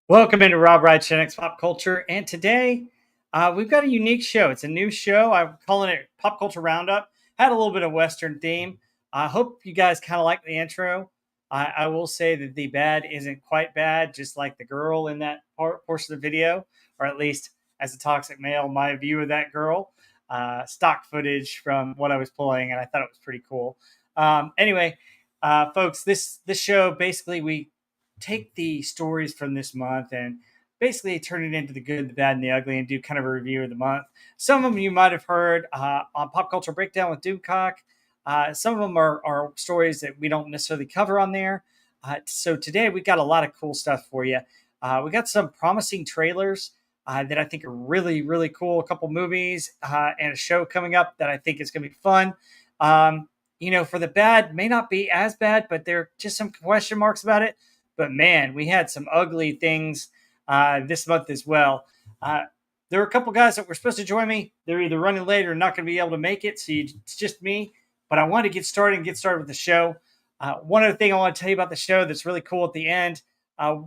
Welcome into Rob Wright Gen Pop Culture, and today we've got a unique show. It's a new show. I'm calling it Pop Culture Roundup. Had a little bit of Western theme. I hope you guys kind of like the intro. I will say that the bad isn't quite bad, just like the girl in that portion of the video, or at least as a toxic male, my view of that girl. Stock footage from what I was pulling, and I thought it was pretty cool. Anyway, folks, this show basically we take the stories from this month and basically turn it into the good, the bad, and the ugly, and do kind of a review of the month. Some of them you might have heard on Pop Culture Breakdown with Doomcock. Some of them are stories that we don't necessarily cover on there. So today we got a lot of cool stuff for you. We got some promising trailers that I think are really, really cool. A couple movies and a show coming up that I think is going to be fun. For the bad, may not be as bad, but there are just some question marks about it. But man, we had some ugly things this month as well. There were a couple guys that were supposed to join me. They're either running late or not going to be able to make it. So it's just me. But I wanted to get started with the show. One other thing I want to tell you about the show that's really cool at the end. I've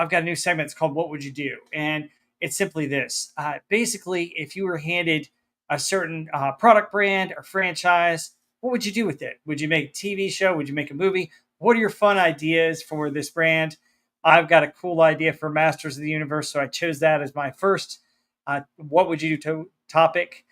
got a new segment. It's called What Would You Do? And it's simply this. Basically, if you were handed a certain product brand or franchise, what would you do with it? Would you make a TV show? Would you make a movie? What are your fun ideas for this brand? I've got a cool idea for Masters of the Universe, so I chose that as my first what would you do topic.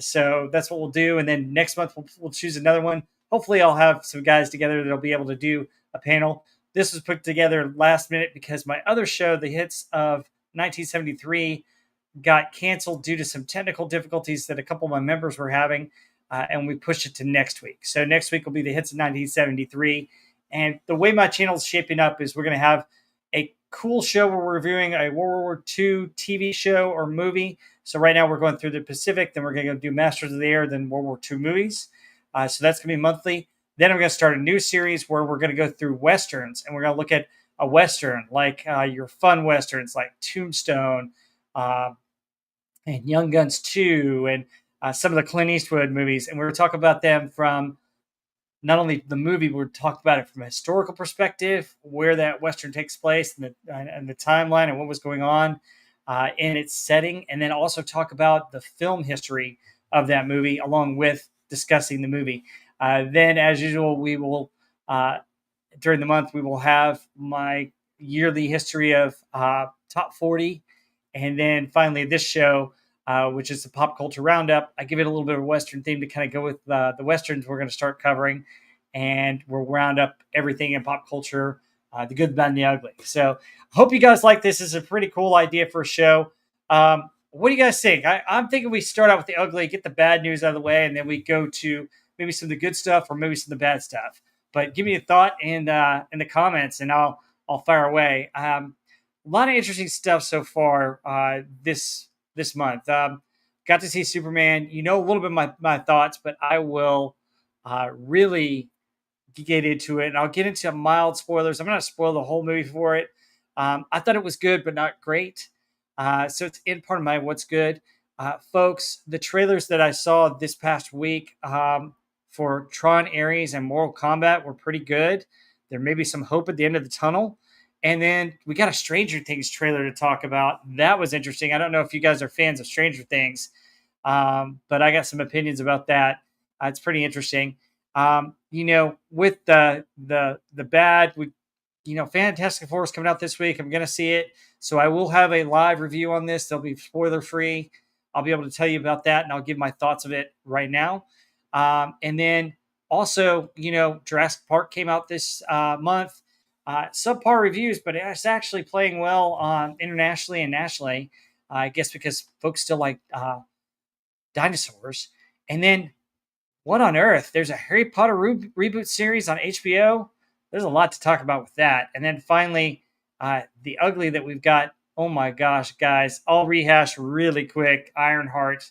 So that's what we'll do. And then next month, we'll choose another one. Hopefully, I'll have some guys together that'll be able to do a panel. This was put together last minute because my other show, The Hits of 1973, got canceled due to some technical difficulties that a couple of my members were having. And we pushed it to next week. So next week will be The Hits of 1973. And the way my channel is shaping up is we're going to have a cool show where we're reviewing a World War II TV show or movie. So right now we're going through the Pacific, then we're going to do Masters of the Air, then World War II movies. So that's going to be monthly. Then I'm going to start a new series where we're going to go through Westerns, and we're going to look at a Western, like your fun Westerns like Tombstone and Young Guns 2 and some of the Clint Eastwood movies. And we're going to talk about them from not only the movie, but we're talking about it from a historical perspective, where that Western takes place and the timeline and what was going on in its setting. And then also talk about the film history of that movie, along with discussing the movie. Then, as usual, we will, during the month, we will have my yearly history of top 40. And then finally, this show, which is the Pop Culture Roundup. I give it a little bit of a Western theme to kind of go with the Westerns we're going to start covering. And we'll round up everything in pop culture, the good, the bad, and the ugly. So I hope you guys like this. This is a pretty cool idea for a show. What do you guys think? I'm thinking we start out with the ugly, get the bad news out of the way, and then we go to maybe some of the good stuff or maybe some of the bad stuff. But give me a thought in the comments, and I'll fire away. A lot of interesting stuff so far this month. Got to see Superman. You know a little bit of my thoughts, but I will really get into it. And I'll get into mild spoilers. I'm not going to spoil the whole movie for it. I thought it was good, but not great. So it's in part of my what's good. Folks, the trailers that I saw this past week for Tron Ares and Mortal Kombat were pretty good. There may be some hope at the end of the tunnel. And then we got a Stranger Things trailer to talk about. That was interesting. I don't know if you guys are fans of Stranger Things, but I got some opinions about that. It's pretty interesting. With the bad, Fantastic Four is coming out this week. I'm going to see it. So I will have a live review on this. They'll be spoiler free. I'll be able to tell you about that, and I'll give my thoughts of it right now. And then also, Jurassic Park came out this month. Subpar reviews, but it's actually playing well internationally and nationally. I guess because folks still like dinosaurs. And then what on earth? There's a Harry Potter reboot series on HBO. There's a lot to talk about with that. And then finally, the ugly that we've got. Oh my gosh, guys. I'll rehash really quick. Ironheart.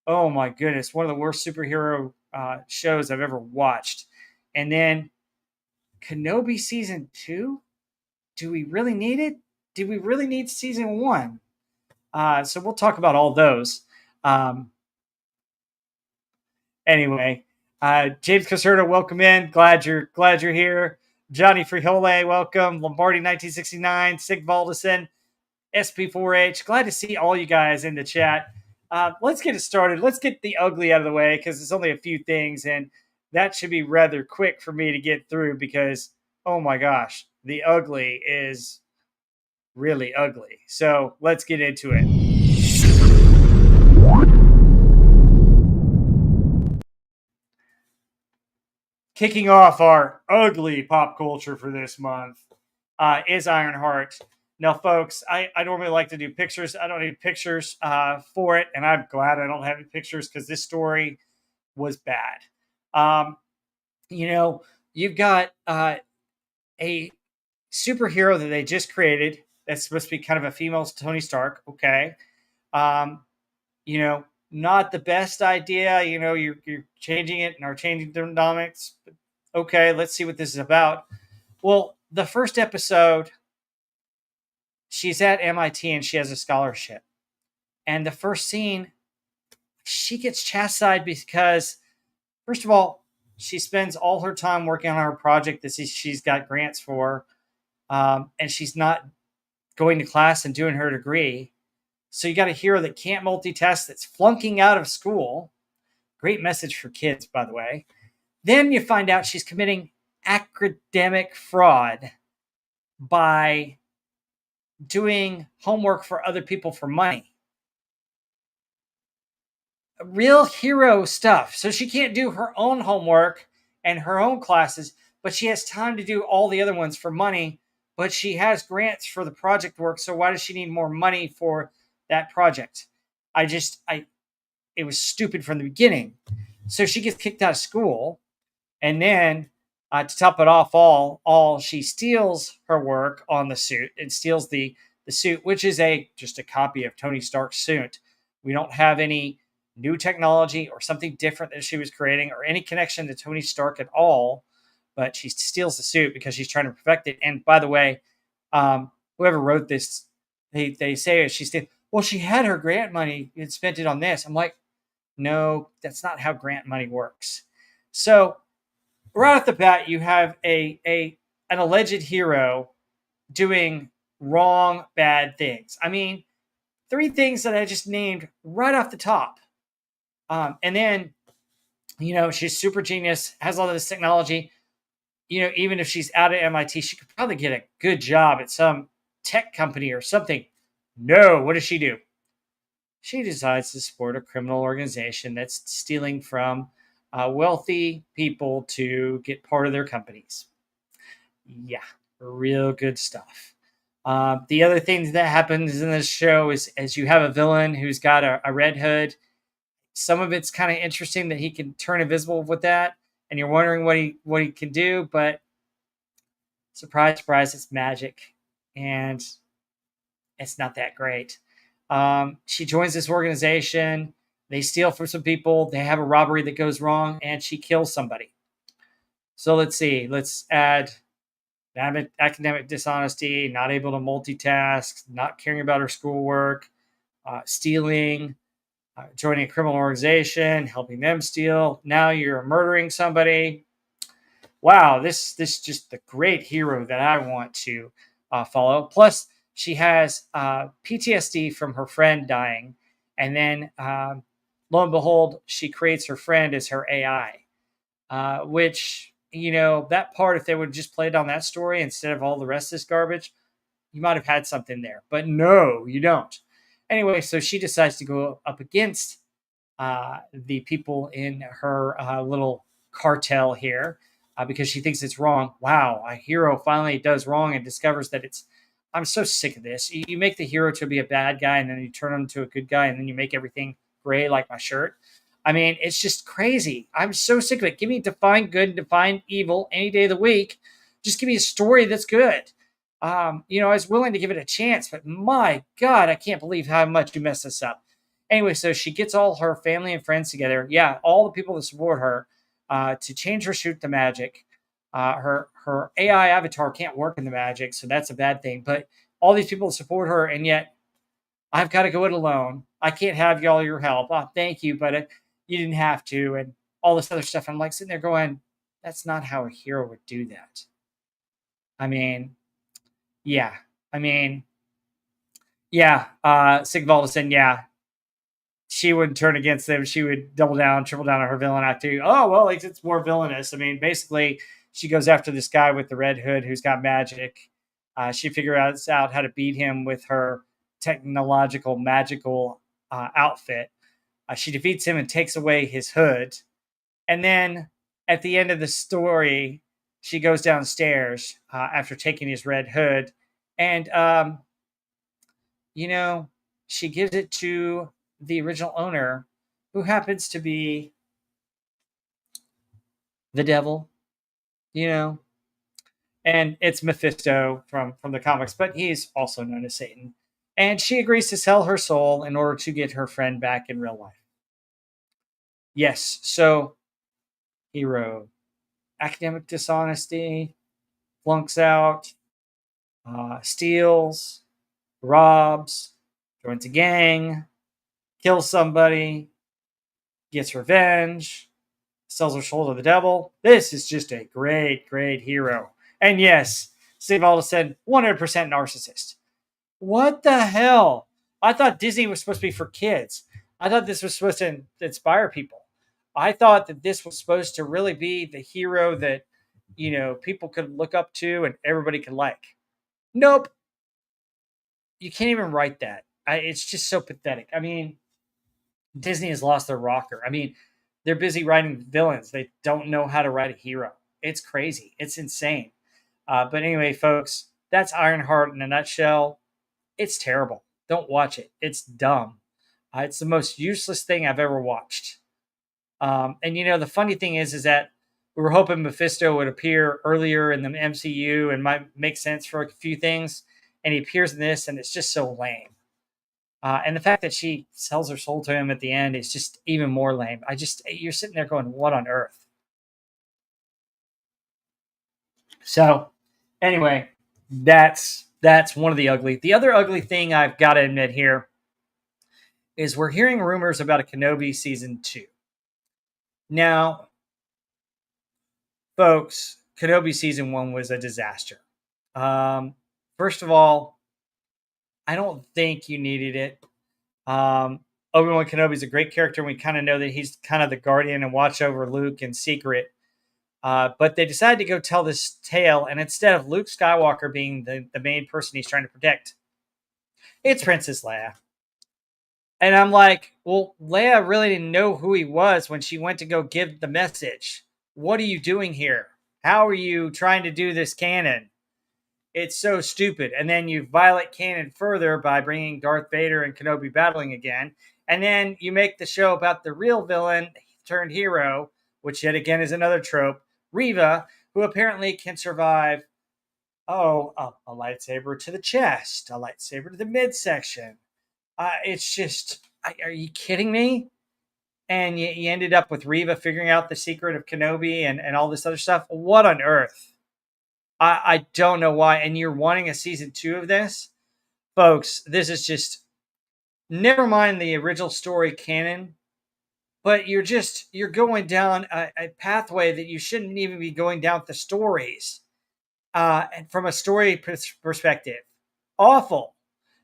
Oh my goodness. One of the worst superhero shows I've ever watched. And then Kenobi season 2. Do we really need it? Did we really need season 1? So we'll talk about all those. Anyway, James Caserta, welcome in. Glad you're here. Johnny Frijole, welcome. Lombardi 1969, Sig Valdison. SP4H. Glad to see all you guys in the chat. Let's get it started. Let's get the ugly out of the way because it's only a few things, and that should be rather quick for me to get through because, oh my gosh, the ugly is really ugly. So let's get into it. Kicking off our ugly pop culture for this month is Ironheart. Now, folks, I normally like to do pictures. I don't need pictures for it, and I'm glad I don't have any pictures because this story was bad. Um, you know, you've got a superhero that they just created that's supposed to be kind of a female Tony Stark. Okay. Um, you know, not the best idea. You're changing it and are changing the dynamics. Okay, let's see what this is about. Well, the first episode, she's at MIT and she has a scholarship. And the first scene, she gets chastised because, first of all, she spends all her time working on her project that she's got grants for, and she's not going to class and doing her degree. So you got a hero that can't multitask, that's flunking out of school. Great message for kids, by the way. Then you find out she's committing academic fraud by doing homework for other people for money. Real hero stuff. So she can't do her own homework and her own classes, but she has time to do all the other ones for money. But she has grants for the project work. So why does she need more money for that project? It was stupid from the beginning. So she gets kicked out of school. And then to top it off all she steals her work on the suit and steals the suit, which is just a copy of Tony Stark's suit. We don't have any new technology or something different that she was creating or any connection to Tony Stark at all. But she steals the suit because she's trying to perfect it. And by the way, whoever wrote this, they say well, she had her grant money and spent it on this. I'm like, no, that's not how grant money works. So right off the bat, you have an alleged hero doing wrong, bad things. I mean, 3 things that I just named right off the top. And then, she's super genius, has all this technology. Even if she's out at MIT, she could probably get a good job at some tech company or something. No, what does she do? She decides to support a criminal organization that's stealing from wealthy people to get part of their companies. Yeah, real good stuff. The other thing that happens in this show is you have a villain who's got a red hood. Some of it's kind of interesting that he can turn invisible with that, and you're wondering what he can do. But surprise, surprise, it's magic, and it's not that great. She joins this organization. They steal from some people. They have a robbery that goes wrong, and she kills somebody. So let's see. Let's add academic dishonesty, not able to multitask, not caring about her schoolwork, stealing, joining a criminal organization, helping them steal. Now you're murdering somebody. Wow, this just the great hero that I want to follow. Plus, she has PTSD from her friend dying, and then lo and behold, she creates her friend as her AI, which that part, if they would just played on that story instead of all the rest of this garbage, you might have had something there. But no, you don't. Anyway, so she decides to go up against the people in her little cartel here because she thinks it's wrong. Wow, a hero finally does wrong and discovers that it's. I'm so sick of this. You make the hero to be a bad guy and then you turn him to a good guy and then you make everything gray like my shirt. I mean, it's just crazy. I'm so sick of it. Give me define good and define evil any day of the week. Just give me a story that's good. I was willing to give it a chance, but my God, I can't believe how much you messed this up. Anyway, so she gets all her family and friends together. Yeah, all the people that support her to change her suit to magic. Her AI avatar can't work in the magic, so that's a bad thing. But all these people support her, and yet I've got to go it alone. I can't have y'all your help. Oh, thank you, but you didn't have to, and all this other stuff. I'm like sitting there going, that's not how a hero would do that. I mean, yeah. I mean, Yeah, Sigvaldson, yeah, she wouldn't turn against them. She would double down, triple down on her villain acting. Oh well, like, it's more villainous. I mean, basically, she goes after this guy with the red hood who's got magic. She figures out how to beat him with her technological, magical outfit. She defeats him and takes away his hood. And then at the end of the story, she goes downstairs after taking his red hood, and you know, she gives it to the original owner, who happens to be the devil, you know, and it's Mephisto from the comics, but he's also known as Satan. And she agrees to sell her soul in order to get her friend back in real life. Yes, so hero, academic dishonesty, flunks out, steals, robs, joins a gang, kills somebody, gets revenge, sells her soul to the devil. This is just a great, great hero. And yes, Steve Alda said 100% narcissist. What the hell? I thought Disney was supposed to be for kids. I thought this was supposed to inspire people. I thought that this was supposed to really be the hero that, people could look up to and everybody could like. Nope. You can't even write that. It's just so pathetic. I mean, Disney has lost their rocker. I mean, they're busy writing villains. They don't know how to write a hero. It's crazy. It's insane. But anyway, folks, that's Ironheart in a nutshell. It's terrible. Don't watch it. It's dumb. It's the most useless thing I've ever watched. And the funny thing is that we were hoping Mephisto would appear earlier in the MCU and might make sense for a few things, and he appears in this, and it's just so lame. And the fact that she sells her soul to him at the end is just even more lame. You're sitting there going, what on earth? So, anyway, that's one of the ugly. The other ugly thing I've got to admit here is we're hearing rumors about a Kenobi season 2. Now, folks, Kenobi season 1 was a disaster. First of all, I don't think you needed it. Obi-Wan Kenobi's a great character, and we kind of know that he's kind of the guardian and watch over Luke in secret. But they decided to go tell this tale, and instead of Luke Skywalker being the main person he's trying to protect, it's Princess Leia. And I'm like, well, Leia really didn't know who he was when she went to go give the message. What are you doing here? How are you trying to do this canon? It's so stupid. And then you violate canon further by bringing Darth Vader and Kenobi battling again. And then you make the show about the real villain turned hero, which yet again is another trope, Reva, who apparently can survive, a lightsaber to the chest, a lightsaber to the midsection. It's just, are you kidding me? And you ended up with Reva figuring out the secret of Kenobi and all this other stuff. What on earth? I don't know why. And you're wanting a season 2 of this? Folks, this is just, never mind the original story canon, but you're going down a pathway that you shouldn't even be going down with the stories. And from a story perspective, awful.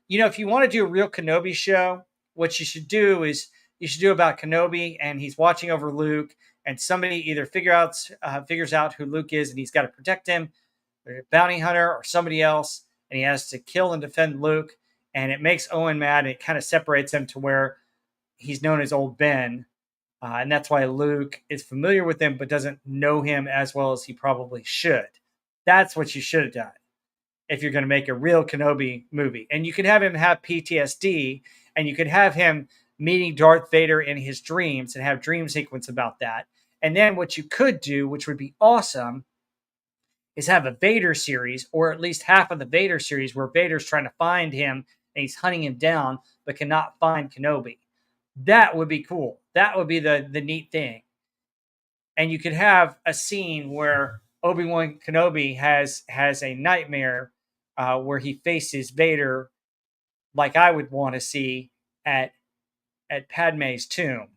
If you want to do a real Kenobi show, what you should do is you should do about Kenobi and he's watching over Luke, and somebody either figures out who Luke is and he's got to protect him, or a bounty hunter or somebody else, and he has to kill and defend Luke, and it makes Owen mad, and it kind of separates him to where he's known as Old Ben, and that's why Luke is familiar with him but doesn't know him as well as he probably should. That's what you should have done if you're going to make a real Kenobi movie. And you could have him have PTSD, and you could have him meeting Darth Vader in his dreams and have dream sequence about that. And then what you could do, which would be awesome, is have a Vader series, or at least half of the Vader series, where Vader's trying to find him and he's hunting him down but cannot find Kenobi. That would be cool. That would be the neat thing. And you could have a scene where Obi-Wan Kenobi has a nightmare where he faces Vader, like I would want to see at Padme's tomb,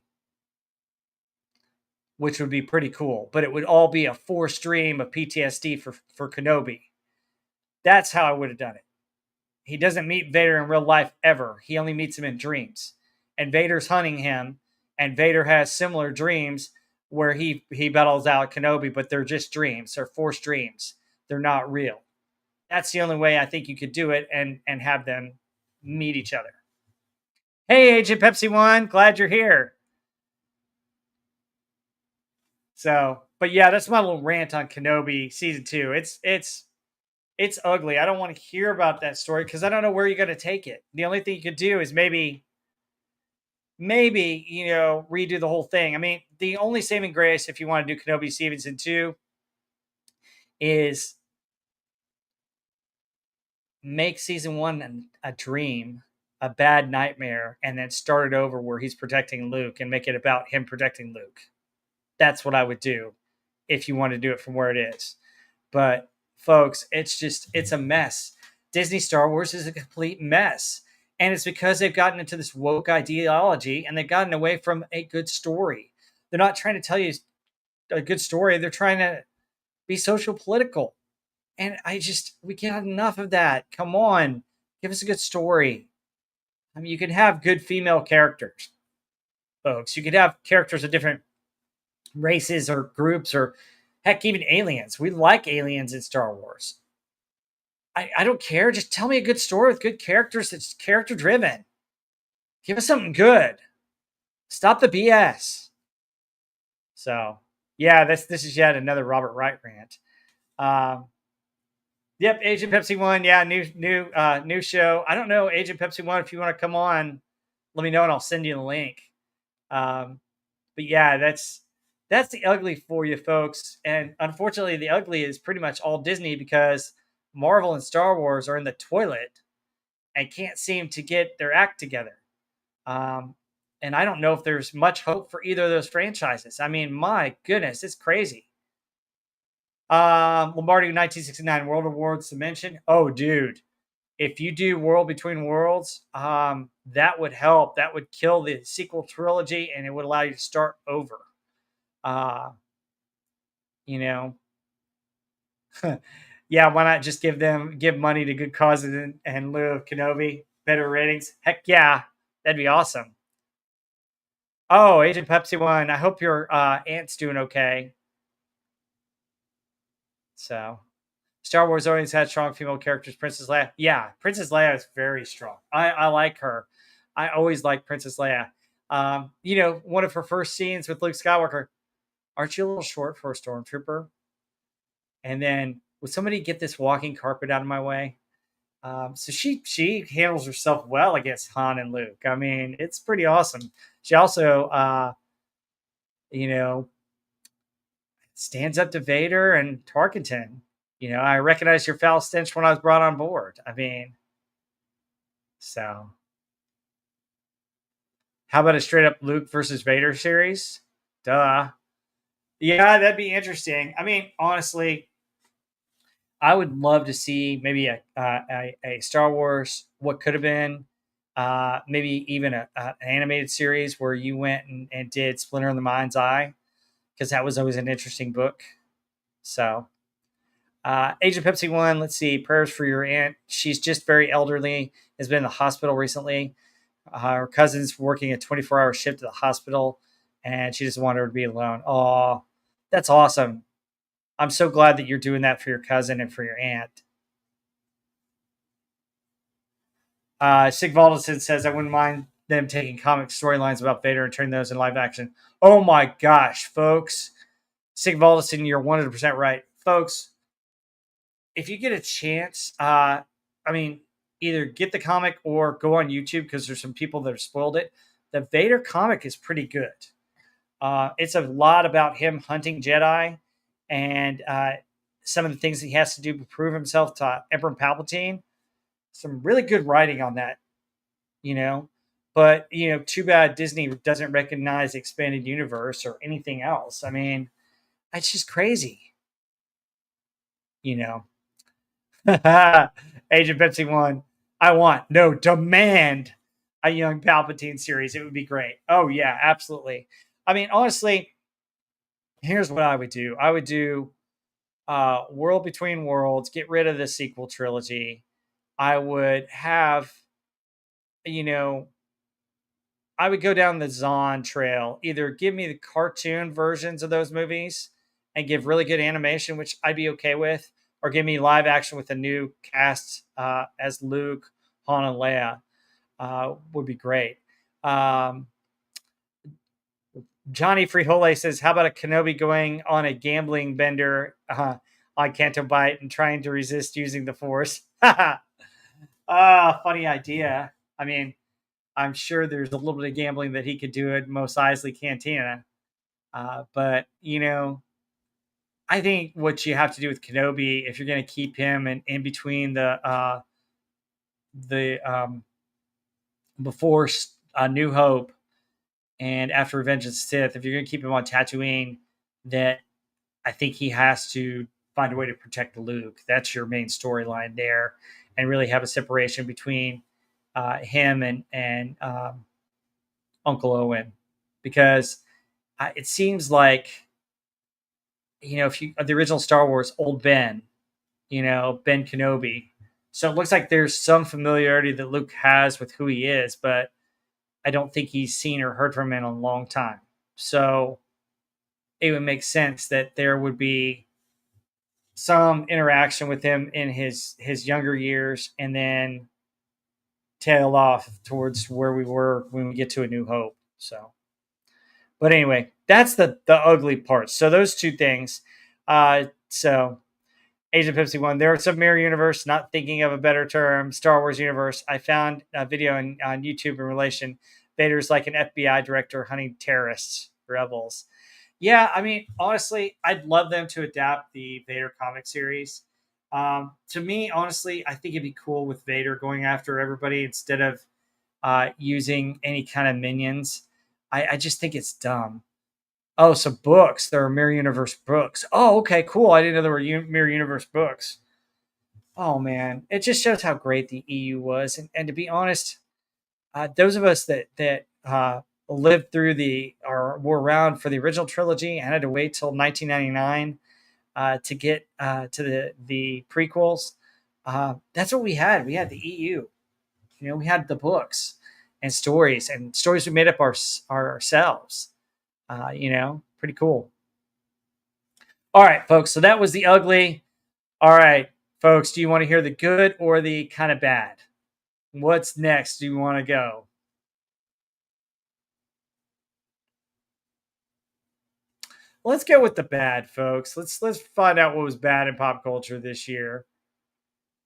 which would be pretty cool. But it would all be a forced stream of PTSD for Kenobi. That's how I would have done it. he doesn't meet Vader in real life ever. He only meets him in dreams. And Vader's hunting him, and Vader has similar dreams where he battles out Kenobi, but they're just dreams. They're forced dreams. They're not real. That's the only way I think you could do it and have them meet each other. Hey, Agent Pepsi One, glad you're here. So, but yeah, that's my little rant on Kenobi season two. It's ugly. I don't want to hear about that story because I don't know where you're going to take it. The only thing you could do is maybe redo the whole thing. I mean, the only saving grace if you want to do Kenobi season two is make season one a dream, a bad nightmare, and then start it over where he's protecting Luke and make it about him protecting Luke. That's what I would do if you want to do it from where it is. But folks, it's a mess. Disney Star Wars is a complete mess. And it's because they've gotten into this woke ideology and they've gotten away from a good story. They're not trying to tell you a good story. They're trying to be social political. And we can't have enough of that. Come on, give us a good story. I mean, you can have good female characters, folks. You could have characters of different races or groups or heck, even aliens. We like aliens in Star Wars. I don't care. Just tell me a good story with good characters that's character driven. Give us something good. Stop the BS. So, yeah, this is yet another Robert Wright rant. Yep, Agent Pepsi One. Yeah, new show. I don't know, Agent Pepsi One. If you want to come on, let me know and I'll send you the link. But yeah, that's the ugly for you, folks. And unfortunately, the ugly is pretty much all Disney because Marvel and Star Wars are in the toilet and can't seem to get their act together. Um, and I don't know if there's much hope for either of those franchises. I mean, my goodness, it's crazy. Lombardi 1969 World Awards Dimension. Oh, dude, if you do World Between Worlds, that would help. That would kill the sequel trilogy, and it would allow you to start over. Uh, you know, yeah. Why not just give money to good causes in lieu of Kenobi? Better ratings. Heck yeah, that'd be awesome. Oh, Agent Pepsi One. I hope your aunt's doing okay. So, Star Wars always had strong female characters. Princess Leia. Yeah, Princess Leia is very strong. I like her. I always like Princess Leia. One of her first scenes with Luke Skywalker. Aren't you a little short for a stormtrooper? And then would somebody get this walking carpet out of my way? So she handles herself well against Han and Luke. I mean, it's pretty awesome. She also, you know, stands up to Vader and Tarkenton. I recognized your foul stench when I was brought on board. I mean, so how about a straight up Luke versus Vader series? Duh. Yeah, that'd be interesting. I mean, honestly, I would love to see maybe a Star Wars what could have been, maybe even an animated series where you went and did Splinter in the Mind's Eye because that was always an interesting book. So, Agent Pepsi One. Let's see. Prayers for your aunt. She's just very elderly. Has been in the hospital recently. Her cousin's working a 24-hour shift at the hospital, and she just wanted her to be alone. Oh, that's awesome. I'm so glad that you're doing that for your cousin and for your aunt. Sig Valdison says, I wouldn't mind them taking comic storylines about Vader and turning those in live action. Oh my gosh, folks. Sig Valdison, you're 100% right. Folks, if you get a chance, I mean, either get the comic or go on YouTube because there's some people that have spoiled it. The Vader comic is pretty good. It's a lot about him hunting Jedi and some of the things he has to do to prove himself to Emperor Palpatine. Some really good writing on that, you know. But too bad Disney doesn't recognize the expanded universe or anything else. I mean, it's just crazy, you know. Agent Pepsi One. I want no demand a young Palpatine series. It would be great. Oh yeah, absolutely. I mean, honestly, here's what I would do. I would do World Between Worlds. Get rid of the sequel trilogy. I would have, you know, I would go down the Zahn trail. Either give me the cartoon versions of those movies and give really good animation, which I'd be okay with, or give me live action with a new cast as Luke, Han, and Leia would be great. Um, Johnny Frijole says, "How about a Kenobi going on a gambling bender on Canto Bite and trying to resist using the Force?" Funny idea. I mean, I'm sure there's a little bit of gambling that he could do at Mos Eisley Cantina. But I think what you have to do with Kenobi, if you're going to keep him in between the before New Hope and after Revenge of the Sith, if you're going to keep him on Tatooine, that I think he has to find a way to protect Luke. That's your main storyline there, and really have a separation between him and Uncle Owen, because it seems like, if you the original Star Wars, old Ben, Ben Kenobi. So it looks like there's some familiarity that Luke has with who he is, but I don't think he's seen or heard from him in a long time. So it would make sense that there would be some interaction with him in his younger years, and then tail off towards where we were when we get to A New Hope. So, but anyway, that's the ugly part. So those two things. So Agent Pepsi One, there's a mirror universe, not thinking of a better term, Star Wars universe. I found a video on YouTube in relation. Vader's like an FBI director hunting terrorists, rebels. Yeah, I mean, honestly, I'd love them to adapt the Vader comic series. To me, honestly, I think it'd be cool with Vader going after everybody instead of using any kind of minions. I just think it's dumb. Oh, so books. There are Mirror Universe books. Oh, okay, cool. I didn't know there were Mirror Universe books. Oh, man. It just shows how great the EU was. And to be honest, those of us that lived through or were around for the original trilogy and had to wait till 1999 to get to the prequels, that's what we had. We had the EU. We had the books and stories we made up ourselves. Pretty cool. All right, folks. So that was the ugly. All right, folks. Do you want to hear the good or the kind of bad? What's next? Do you want to go? Let's go with the bad, folks. Let's find out what was bad in pop culture this year.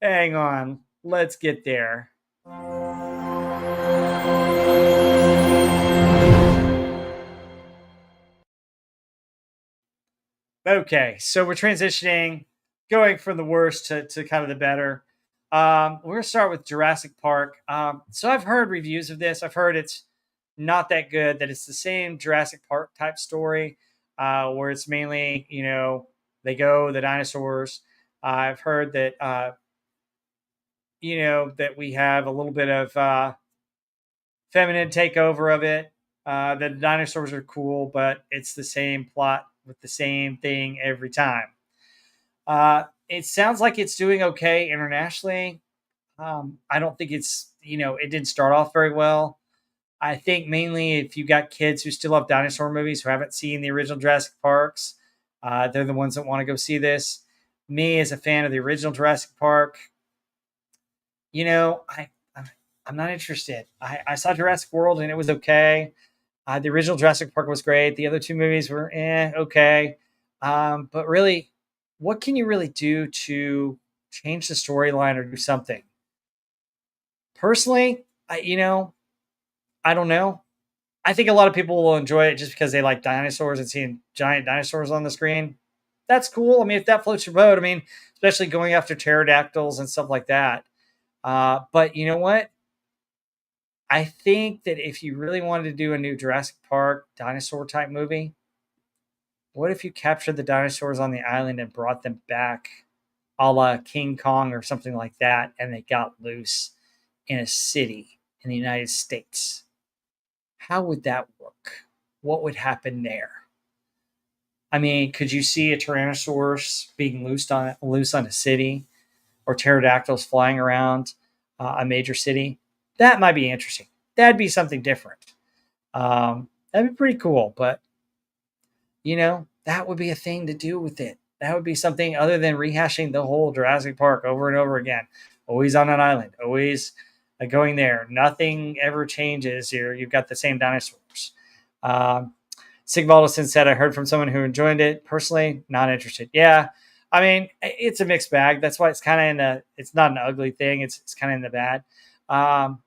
Hang on. Let's get there. Okay, so we're transitioning, going from the worst to kind of the better. We're gonna start with Jurassic Park. So I've heard reviews of this. I've heard it's not that good. That it's the same Jurassic Park type story, where it's mainly they go the dinosaurs. I've heard that that we have a little bit of feminine takeover of it. The dinosaurs are cool, but it's the same plot with the same thing every time. It sounds like it's doing okay internationally. I don't think it didn't start off very well. I think mainly if you got kids who still love dinosaur movies who haven't seen the original Jurassic Parks, they're the ones that want to go see this. Me, as a fan of the original Jurassic Park, you know, I, I I'm not interested. I saw Jurassic World and it was okay. The original Jurassic Park was great. The other two movies were okay. But really, what can you really do to change the storyline or do something? Personally, I don't know. I think a lot of people will enjoy it just because they like dinosaurs and seeing giant dinosaurs on the screen. That's cool. I mean, if that floats your boat, I mean, especially going after pterodactyls and stuff like that. But you know what? I think that if you really wanted to do a new Jurassic Park dinosaur type movie, what if you captured the dinosaurs on the island and brought them back, a la King Kong or something like that, and they got loose in a city in the United States? How would that work? What would happen there? I mean, could you see a Tyrannosaurus being loose on a city, or pterodactyls flying around? a major city. That might be interesting. That'd be something different. That'd be pretty cool. But that would be a thing to do with it. That would be something other than rehashing the whole Jurassic Park over and over again. Always on an island, always going there. Nothing ever changes here. You've got the same dinosaurs. Um, Sigvaldson said, I heard from someone who enjoyed it. Personally, not interested. Yeah. I mean, it's a mixed bag. That's why it's kind of it's not an ugly thing. It's kind of in the bad. Um,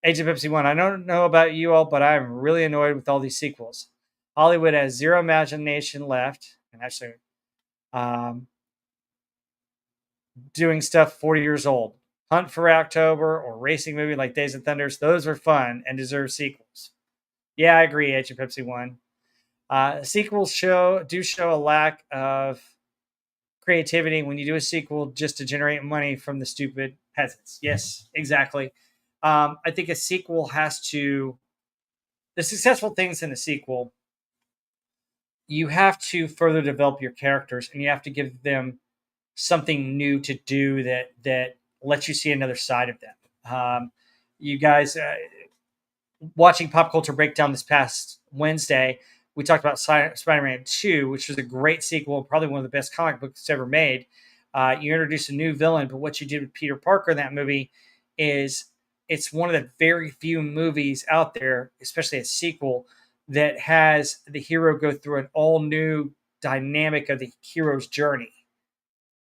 Age of Pepsi 1. I don't know about you all, but I'm really annoyed with all these sequels. Hollywood has zero imagination left. And actually, um, doing stuff 40 years old. Hunt for October or racing movie like Days of Thunders. Those are fun and deserve sequels. Yeah, I agree, Age of Pepsi 1. Sequels show a lack of creativity when you do a sequel just to generate money from the stupid peasants. Yes, exactly. I think a sequel has to the successful things in a sequel. You have to further develop your characters, and you have to give them something new to do that lets you see another side of them. You guys, watching Pop Culture Breakdown this past Wednesday, we talked about Spider-Man 2, which was a great sequel, probably one of the best comic books ever made. You introduced a new villain, but what you did with Peter Parker in that movie is it's one of the very few movies out there, especially a sequel, that has the hero go through an all new dynamic of the hero's journey.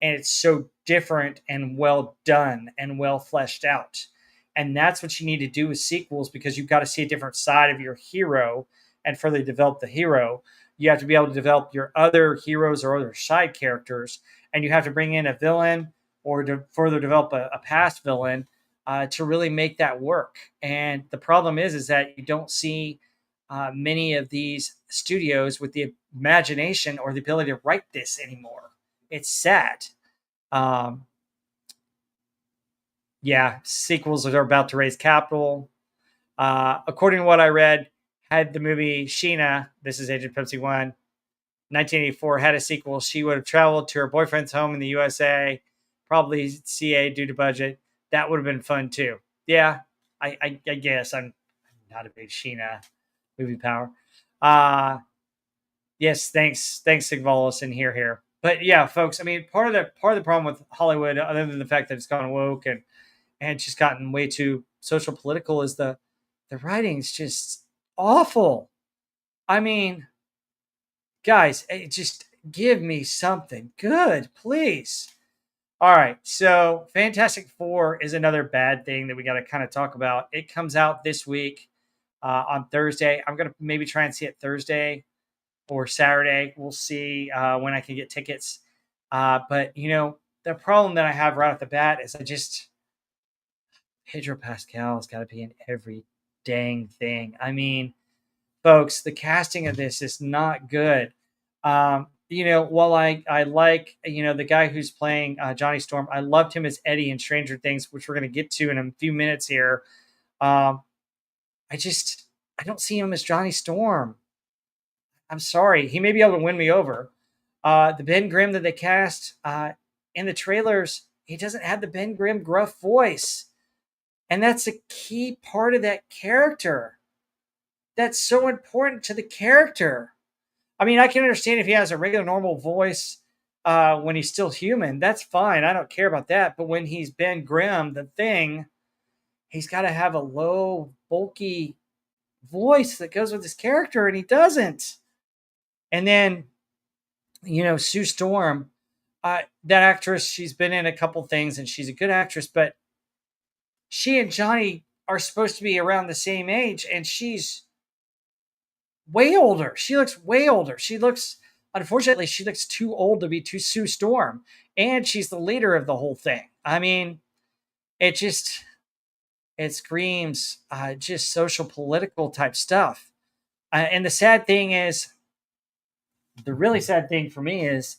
And it's so different and well done and well fleshed out. And that's what you need to do with sequels because you've got to see a different side of your hero and further develop the hero. You have to be able to develop your other heroes or other side characters, and you have to bring in a villain or to further develop a past villain to really make that work. And the problem is that you don't see many of these studios with the imagination or the ability to write this anymore. It's sad. Um, yeah, sequels are about to raise capital. According to what I read, had the movie Sheena, this is Agent Pepsi 1, 1984, had a sequel, she would have traveled to her boyfriend's home in the USA, probably CA due to budget. That would have been fun too. Yeah, I guess I'm not a big Sheena movie power. Yes, thanks, Sigvalis, and here. But yeah, folks, I mean, part of the problem with Hollywood, other than the fact that it's gone woke and she's gotten way too social political, is the writing's just awful. I mean, guys, just give me something good, please. All right, so Fantastic Four is another bad thing that we got to kind of talk about. It comes out this week on Thursday. I'm gonna maybe try and see it Thursday or Saturday. We'll see when I can get tickets. But the problem that I have right off the bat is Pedro Pascal's got to be in every dang thing. I mean, folks, the casting of this is not good. While I like the guy who's playing Johnny Storm, I loved him as Eddie in Stranger Things, which we're going to get to in a few minutes here. Um, I don't see him as Johnny Storm. I'm sorry, he may be able to win me over. The Ben Grimm that they cast in the trailers, he doesn't have the Ben Grimm gruff voice. And that's a key part of that character. That's so important to the character. I mean, I can understand if he has a regular, normal voice when he's still human. That's fine. I don't care about that. But when he's Ben Grimm, the Thing, he's got to have a low, bulky voice that goes with his character, and he doesn't. And then, Sue Storm, that actress, she's been in a couple things, and she's a good actress, but she and Johnny are supposed to be around the same age, and she's way older. She looks way older. Unfortunately, she looks too old to be Sue Storm, and she's the leader of the whole thing. I mean, it screams just social political type stuff. And the really sad thing for me is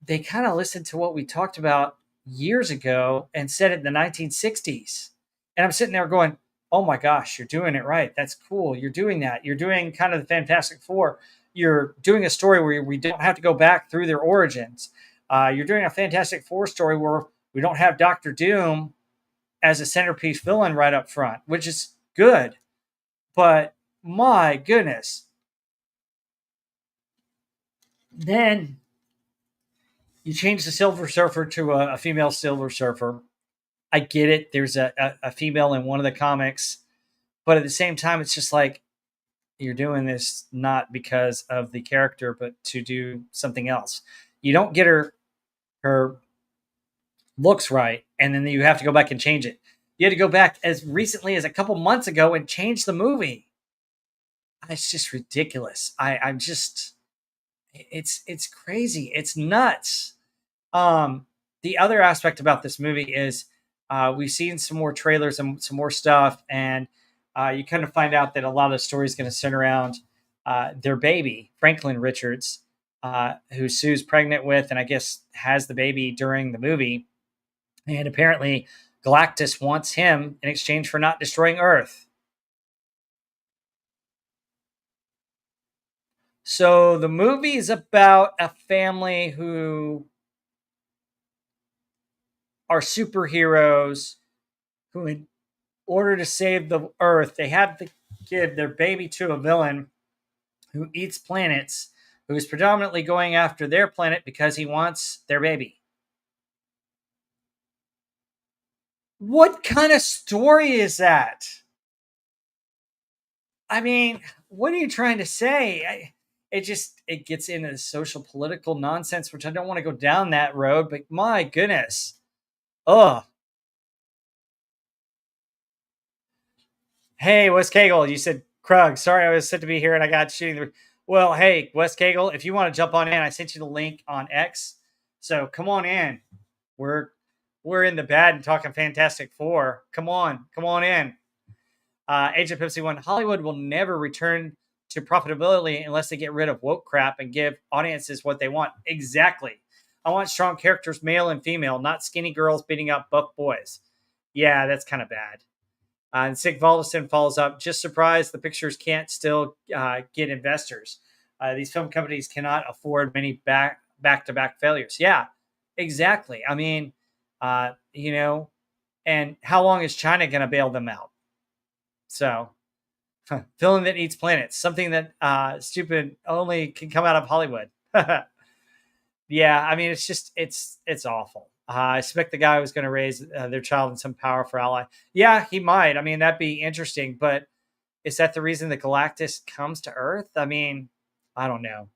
they kind of listened to what we talked about years ago and said it in the 1960s. And I'm sitting there going, oh my gosh, you're doing it right. That's cool. You're doing that. You're doing kind of the Fantastic Four. You're doing a story where we don't have to go back through their origins. You're doing a Fantastic Four story where we don't have Doctor Doom as a centerpiece villain right up front, which is good. But my goodness, then you change the Silver Surfer to a female Silver Surfer. I get it. There's a female in one of the comics, but at the same time, it's just like you're doing this not because of the character, but to do something else. You don't get her looks right, and then you have to go back and change it. You had to go back as recently as a couple months ago and change the movie. It's just ridiculous. I'm just it's crazy. It's nuts. Um, the other aspect about this movie is we've seen some more trailers and some more stuff, and you kind of find out that a lot of the story is going to center around their baby, Franklin Richards, who Sue's pregnant with, and I guess has the baby during the movie. And apparently, Galactus wants him in exchange for not destroying Earth. So the movie is about a family who are superheroes who, in order to save the Earth, they have to give their baby to a villain who eats planets, who is predominantly going after their planet because he wants their baby. What kind of story is that? I mean, what are you trying to say? It gets into the social political nonsense, which I don't want to go down that road. But my goodness, ugh. Hey, Wes Cagle, you said Krug. Sorry, I was set to be here and I got shooting the. Well, hey, Wes Cagle, if you want to jump on in, I sent you the link on X. So come on in. We're we're in the bad and talking Fantastic Four. Come on in. Agent Pepsi One. Hollywood will never return to profitability unless they get rid of woke crap and give audiences what they want. Exactly. I want strong characters, male and female, not skinny girls beating up buff boys. Yeah, that's kind of bad. And Sig Valdison follows up. Just surprised the pictures can't still get investors. These film companies cannot afford many back to back failures. Yeah, exactly. I mean, you know, and how long is China going to bail them out? So, villain that eats planets, something that stupid only can come out of Hollywood. Yeah, I mean, it's awful. I expect the guy was going to raise their child in some powerful ally. Yeah, he might. I mean, that'd be interesting. But is that the reason the Galactus comes to Earth? I mean, I don't know.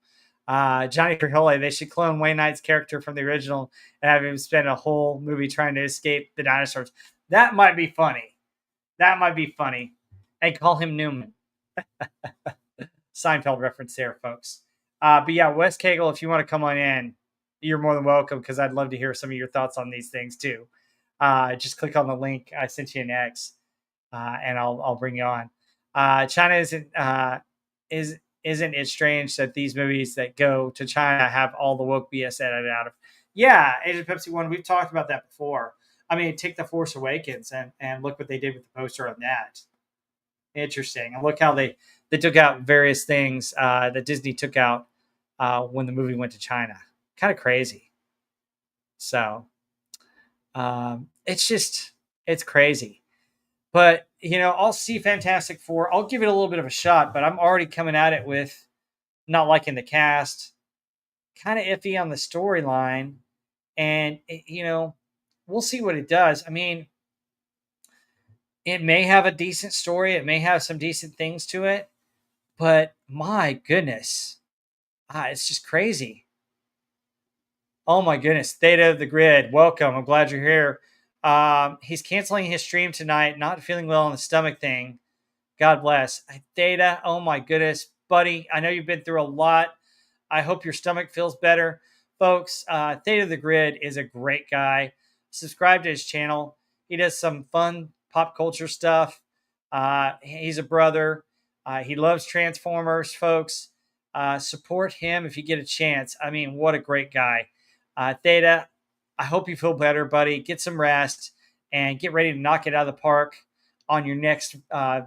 Johnny Trujillo, they should clone Wayne Knight's character from the original and have him spend a whole movie trying to escape the dinosaurs. That might be funny. That might be funny. And call him Newman. Seinfeld reference there, folks. But yeah, Wes Cagle, if you want to come on in, you're more than welcome because I'd love to hear some of your thoughts on these things too. Just click on the link I sent you an X, and I'll bring you on. China isn't it strange that these movies that go to China have all the woke BS edited out of? Yeah, Agent Pepsi One. We've talked about that before. I mean, take the Force Awakens and look what they did with the poster on that. Interesting. And look how they took out various things that Disney took out when the movie went to China. Kind of crazy. So it's crazy. But I'll see Fantastic Four. I'll give it a little bit of a shot, but I'm already coming at it with not liking the cast, kind of iffy on the storyline, and we'll see what it does. I mean, it may have a decent story. It may have some decent things to it, but my goodness, it's just crazy. Oh my goodness. Theta of the Grid, welcome. I'm glad you're here. He's canceling his stream tonight, not feeling well on the stomach thing. God bless. Theta, oh my goodness. Buddy, I know you've been through a lot. I hope your stomach feels better. Folks, Theta of the Grid is a great guy. Subscribe to his channel. He does some fun pop culture stuff. He's a brother. He loves Transformers, folks. Support him if you get a chance. I mean, what a great guy. Theta, I hope you feel better, buddy. Get some rest and get ready to knock it out of the park on your next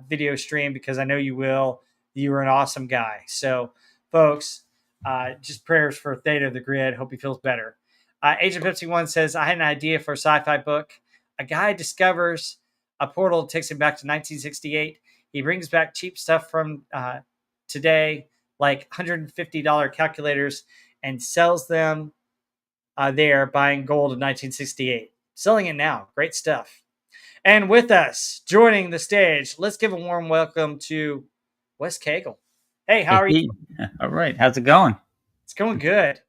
video stream because I know you will. You are an awesome guy. So, folks, just prayers for Theta of the Grid. Hope he feels better. Agent 51 says, I had an idea for a sci-fi book. a guy discovers a portal that takes him back to 1968. He brings back cheap stuff from today, like $150 calculators, and sells them there, buying gold in 1968. Selling it now. Great stuff. And with us, joining the stage, let's give a warm welcome to Wes Cagle. Hey, how Hey, are you? Pete. All right. How's it going? It's going good.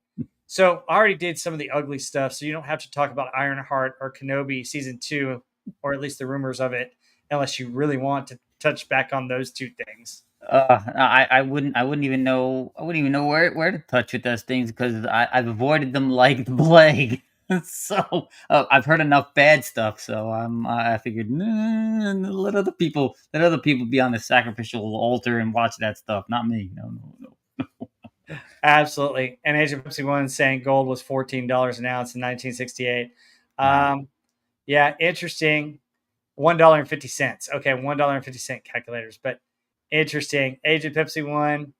So I already did some of the ugly stuff, so you don't have to talk about Ironheart or Kenobi season 2, or at least the rumors of it, unless you really want to touch back on those two things. I wouldn't even know where to touch with those things because I've avoided them like the plague. So I've heard enough bad stuff. So I figured let other people be on the sacrificial altar and watch that stuff. Not me. No, no, no. Absolutely. And Agent Pepsi One saying gold was $14 an ounce in 1968. Wow. Um, yeah, interesting. $1.50. Okay, $1.50 calculators, but interesting. Agent Pepsi One.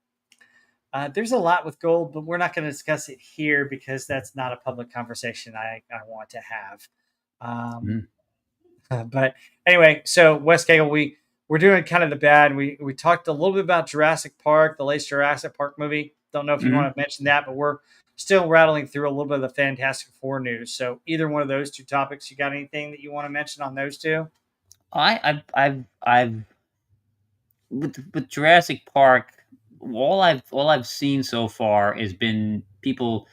There's a lot with gold, but we're not going to discuss it here because that's not a public conversation I want to have. Um, Mm-hmm. but anyway, so West Cagle, we're doing kind of the bad. We talked a little bit about Jurassic Park, the latest Jurassic Park movie. Don't know if you Mm-hmm. want to mention that, but we're still rattling through a little bit of the Fantastic Four news. So either one of those two topics, you got anything that you want to mention on those two? I've with Jurassic Park. All I've seen so far has been people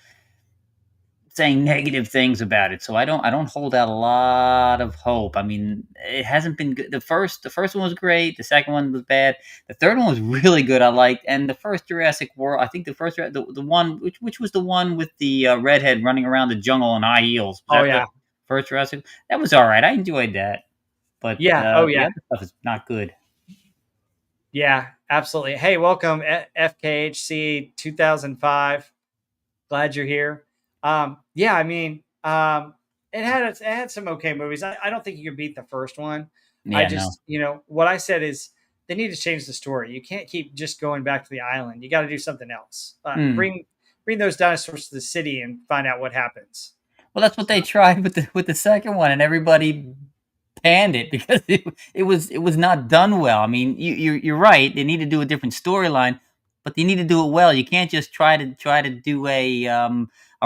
saying negative things about it. So I don't hold out a lot of hope. I mean, it hasn't been good. The first one was great. The second one was bad. The third one was really good. I liked, and the first Jurassic World. I think the one which was the one with the redhead running around the jungle in high heels. Was Oh that the yeah, first Jurassic? That was all right. I enjoyed that, but yeah. Oh the yeah, other stuff is not good. yeah. Absolutely. Hey, welcome FKHC 2005. Glad you're here. Yeah, I mean, it had some okay movies. I don't think you can beat the first one. I Yeah, no. just, what I said is they need to change the story. You can't keep just going back to the island. You got to do something else. Hmm. Bring those dinosaurs to the city and find out what happens. Well, that's what they tried with the second one, and everybody panned it because it was not done well. I mean, you're right. They need to do a different storyline, but they need to do it well. You can't just try to do a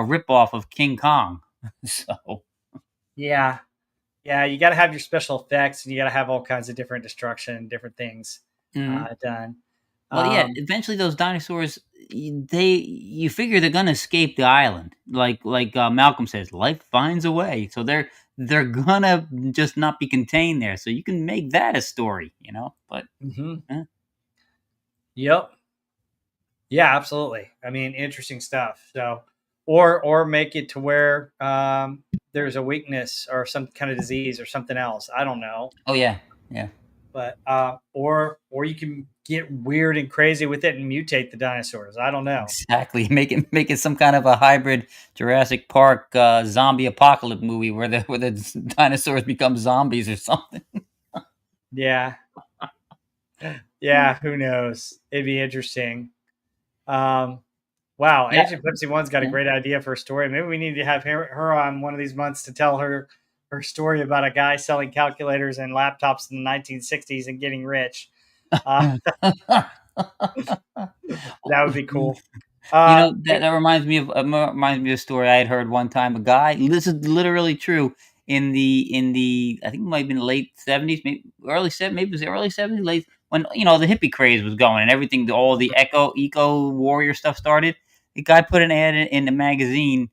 rip off of King Kong. So, Yeah, yeah. You got to have your special effects, and you got to have all kinds of different destruction, different things mhm. done. Well, yeah. Um, Eventually, those dinosaurs, you figure they're gonna escape the island. Like Malcolm says, life finds a way. So they're gonna just not be contained there. So you can make that a story. But mhm. eh, Yep. Yeah, absolutely. I mean, interesting stuff. So, or make it to where there's a weakness or some kind of disease or something else. I don't know, oh yeah, yeah. but or you can get weird and crazy with it and mutate the dinosaurs. I don't know. Exactly. Make it some kind of a hybrid Jurassic Park zombie apocalypse movie where the dinosaurs become zombies or something. Yeah, yeah. Who knows? It'd be interesting. Um, wow, Yeah. Agent Pepsi One's got a Yeah. great idea for a story. Maybe we need to have her on one of these months to tell her story about a guy selling calculators and laptops in the 1960s and getting rich. Uh, that would be cool. That reminds me of a story I had heard one time. A guy. This is literally true. In the I think it might have been late 70s, maybe maybe it was the early 70s, late when the hippie craze was going and everything. All the eco warrior stuff started. The guy put an ad in the magazine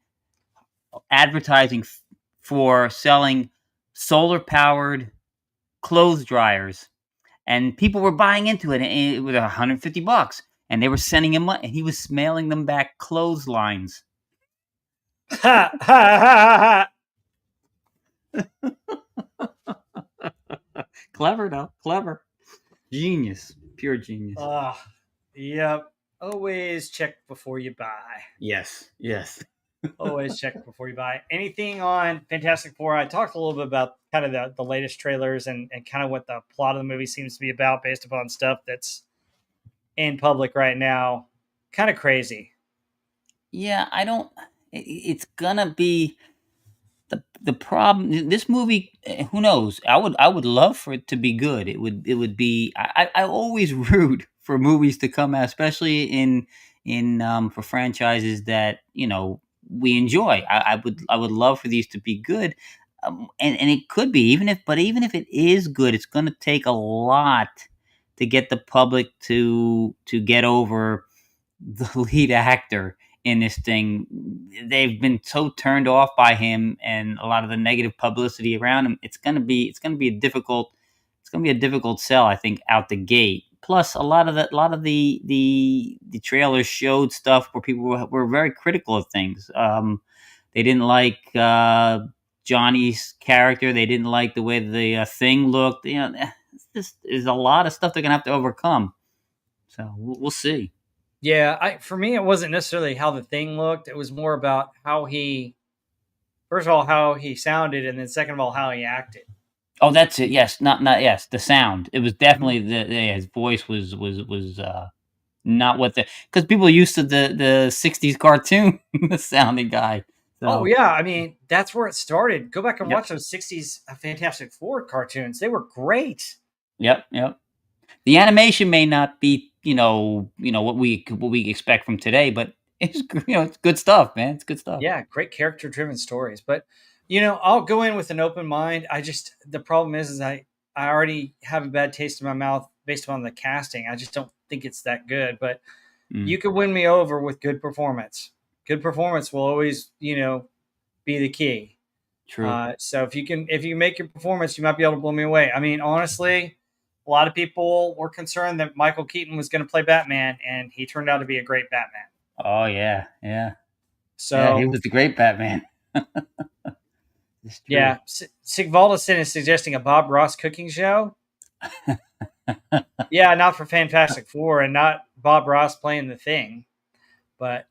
advertising for selling solar powered clothes dryers, and people were buying into it, and it was $150, and they were sending him money, and he was mailing them back clotheslines. ha, ha, ha, ha. Clever, though. Clever. Genius. Pure genius. Yep. Always check before you buy. Yes. Yes. Always check before you buy. Anything on Fantastic Four? I talked a little bit about kind of the latest trailers and kind of what the plot of the movie seems to be about based upon stuff that's in public right now. Kind of crazy. Yeah, I don't. It's gonna be. the problem, this movie, who knows? I would love for it to be good. It would be. I always root for movies to come out, especially in for franchises that we enjoy. I would love for these to be good, and it could be, even if it is good, it's going to take a lot to get the public to get over the lead actor in this thing. They've been so turned off by him and a lot of the negative publicity around him. It's gonna be a difficult sell, I think, out the gate. Plus, a lot of the trailers showed stuff where people were very critical of things. They didn't like Johnny's character. They didn't like the way the thing looked. There's a lot of stuff they're gonna have to overcome. So we'll see. Yeah, for me, it wasn't necessarily how the thing looked. It was more about how he, first of all, how he sounded, and then second of all, how he acted. Oh, that's it. Yes, not yes. The sound. It was definitely Mhm. his voice was not what the because people are used to the '60s cartoon sounding guy. Oh So yeah, I mean that's where it started. Go back and yep, watch those '60s Fantastic Four cartoons. They were great. yep. The animation may not be what we expect from today, but it's good stuff, man. It's good stuff. Yeah, great character driven stories. But I'll go in with an open mind. The problem is I already have a bad taste in my mouth based on the casting. I just don't think it's that good. But Mm, you could win me over with good performance. Good performance will always, be the key. true. So if you make your performance, you might be able to blow me away. I mean, honestly, a lot of people were concerned that Michael Keaton was going to play Batman, and he turned out to be a great Batman. Oh yeah. He So was the great Batman. It's true. yeah, Sigvaldason is suggesting a Bob Ross cooking show. Yeah, not for Fantastic Four and not Bob Ross playing the Thing, but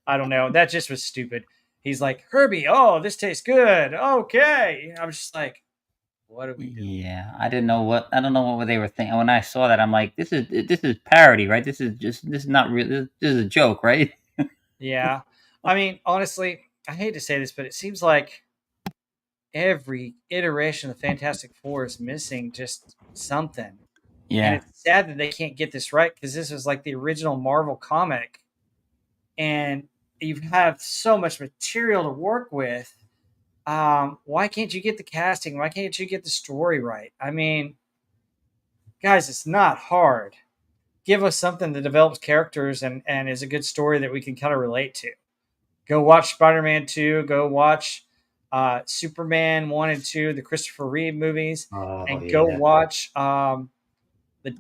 I don't know. That just was stupid. He's like, Herbie, oh, this tastes good. Okay. I'm just like, what are we doing? Yeah, I don't know what they were thinking. When I saw that, I'm like, this is parody, right? This is not real. This is a joke, right? Yeah. I mean, honestly, I hate to say this, but it seems like every iteration of the Fantastic Four is missing just something. And Yeah, it's sad that they can't get this right because this was like the original Marvel comic. And you have so much material to work with. Why can't you get the casting? Why can't you get the story right? I mean, guys, it's not hard. Give us something that develops characters and is a good story that we can kind of relate to. Go watch Spider-Man 2. Go watch Superman 1 and 2, the Christopher Reeve movies, oh and go yeah. watch the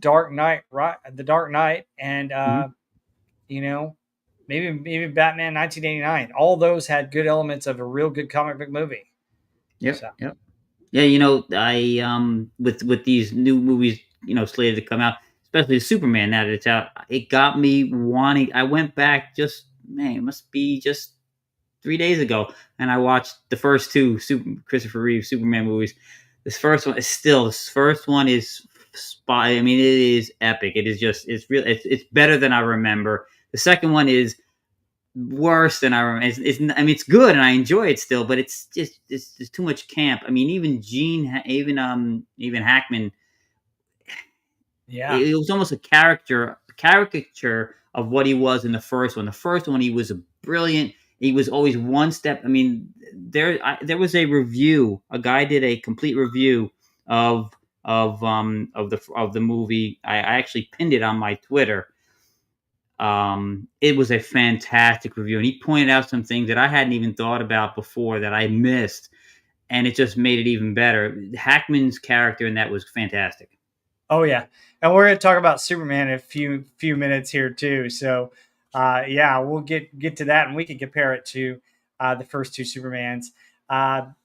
Dark Knight, right? The Dark Knight, and Mhm. you know, maybe Batman 1989. All those had good elements of a real good comic book movie. Yep, So, yep. Yeah, I with these new movies, slated to come out, especially Superman now that it's out, it got me wanting. I went back just man, it must be just 3 days ago, and I watched the first two Christopher Reeve Superman movies. This first one is spy. I mean, it is epic. It is just it's real. It's better than I remember. The second one is worse than I remember. I mean, it's good and I enjoy it still, but it's too much camp. I mean, even Hackman, yeah. it was almost a caricature of what he was in the first one. The first one, he was a brilliant. He was always one step. I mean, there was a review. A guy did a complete review of of the movie. I actually pinned it on my Twitter. It was a fantastic review, and he pointed out some things that I hadn't even thought about before that I missed, and it just made it even better. Hackman's character in that was fantastic. Oh yeah, and we're going to talk about Superman in a few minutes here too. So, yeah, we'll get to that, and we can compare it to the first two Supermans.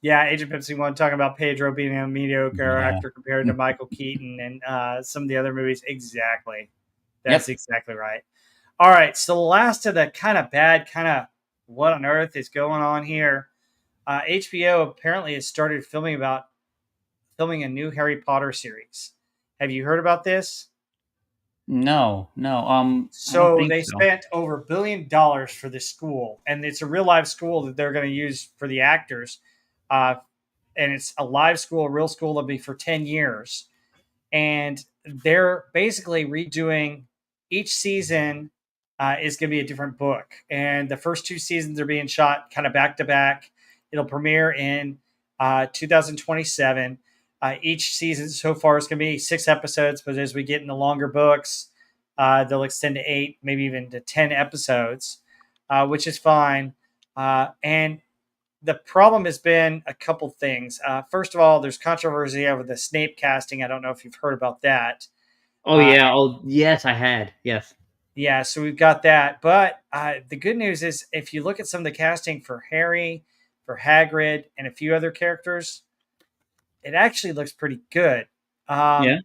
Yeah, Agent Pepsi One talking about Pedro being a mediocre Yeah. actor compared to Michael Keaton and some of the other movies. Exactly, that's Yep. exactly right. All right, so the last of the kind of bad, kind of what on earth is going on here? HBO apparently has started filming a new Harry Potter series. Have you heard about this? No, no. I don't So think they so. spent over $1 billion for this school, and it's a real live school that they're going to use for the actors. Uh, and it's a live school, a real school that'll be for 10 years. And they're basically redoing each season is going to be a different book. And the first two seasons are being shot kind of back to back. It'll premiere in 2027. Each season so far is going to be 6 episodes, but as we get into longer books, they'll extend to 8, maybe even to 10 episodes, which is fine. And the problem has been a couple things. First of all, there's controversy over the Snape casting. I don't know if you've heard about that. Oh Uh, yeah. Oh yes, I had. Yes. yeah, so we've got that. But the good news is, if you look at some of the casting for Harry, for Hagrid, and a few other characters, it actually looks pretty good. Yeah.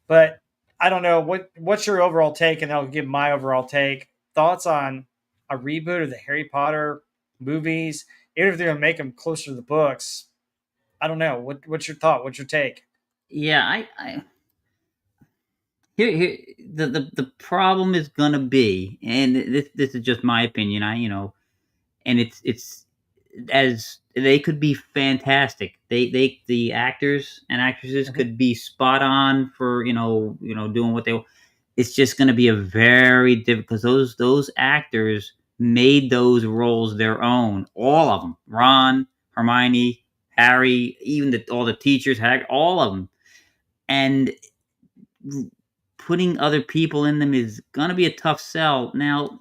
But I don't know what's your overall take, and I'll give my overall take. Thoughts on a reboot of the Harry Potter movies, even if they're going to make them closer to the books. I don't know. What's your thought? What's your take? Yeah. I here the problem is gonna be, and this is just my opinion. And it's as they could be fantastic. The actors and actresses Mhm. could be spot on for doing what they. It's just going to be a very difficult because those actors made those roles their own. All of them, Ron, Hermione, Harry, even all the teachers, all of them, and putting other people in them is going to be a tough sell. Now,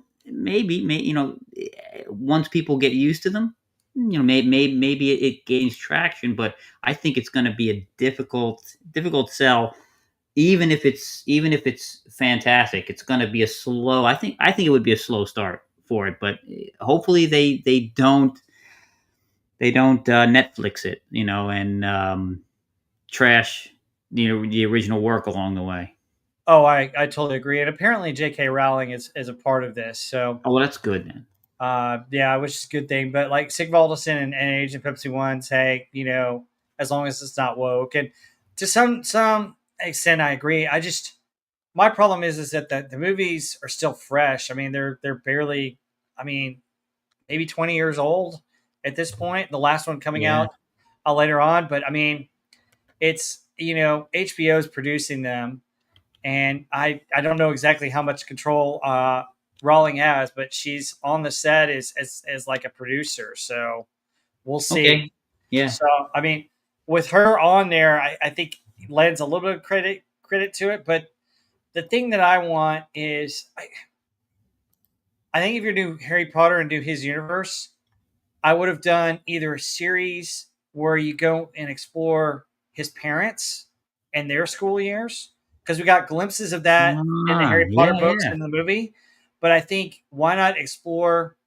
once people get used to them, maybe it gains traction. But I think it's going to be a difficult sell. Even if it's fantastic, it's going to be a slow. I think it would be a slow start for it. But hopefully they don't Netflix it, and trash the original work along the way. Oh, I totally agree. And apparently J.K. Rowling is a part of this. So Oh, well, that's good then. yeah, which is a good thing. But like Sigvaldson and Agent Pepsi One say, as long as it's not woke. And to some extent I agree. I just my problem is that the movies are still fresh. I mean, they're barely, I mean, maybe 20 years old at this point. The last one coming Yeah. out later on. But I mean, it's HBO is producing them, and I don't know exactly how much control Rawling has, but she's on the set as like a producer, so we'll see. Okay. Yeah. So I mean, with her on there, I think lends a little bit of credit to it. But the thing that I want is, I think if you're doing Harry Potter and do his universe, I would have done either a series where you go and explore his parents and their school years, because we got glimpses of that in the Harry Potter Yeah, books yeah. and the movie. But I think, why not explore,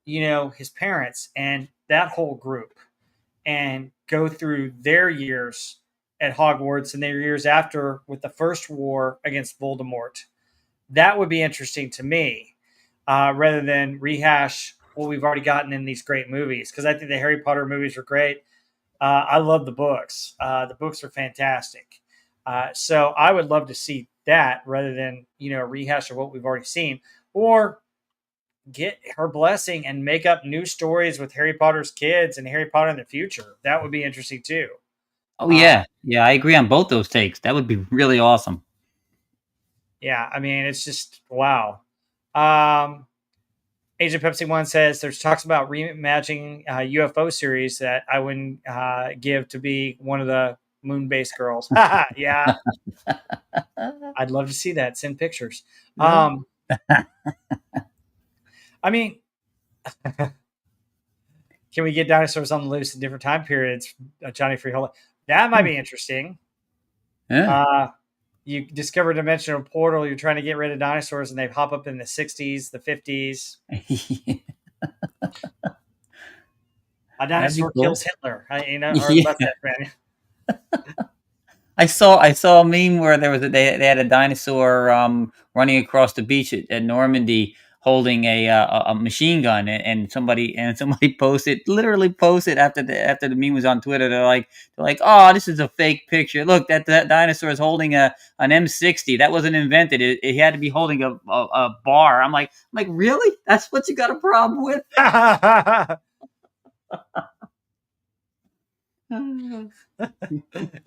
his parents and that whole group, and go through their years at Hogwarts and their years after with the first war against Voldemort. That would be interesting to me, rather than rehash what we've already gotten in these great movies. Because I think the Harry Potter movies are great. I love the books. The books are fantastic. So I would love to see that rather than a rehash of what we've already seen, or get her blessing and make up new stories with Harry Potter's kids and Harry Potter in the future. That would be interesting too. Oh, Uh, yeah. Yeah, I agree on both those takes. That would be really awesome. yeah, I mean, it's just wow. Um, Agent Pepsi One says there's talks about reimagining UFO series that I wouldn't give to be one of the moon base girls. Yeah, I'd love to see that. Send pictures. Yeah. I mean, can we get dinosaurs on the loose in different time periods? Johnny Freeholder. That might be interesting. Yeah. Uh, you discover a dimensional portal. You're trying to get rid of dinosaurs, and they pop up in the 60s, the 50s. A That'd be dinosaur cool. kills Hitler, or less Yeah. that, man. I saw a meme where there was they had a dinosaur running across the beach at Normandy, holding a machine gun, and somebody literally posted after the meme was on Twitter. They're like, oh, this is a fake picture. Look, that dinosaur is holding an M60. That wasn't invented. It had to be holding a bar. I'm like, really? That's what you got a problem with?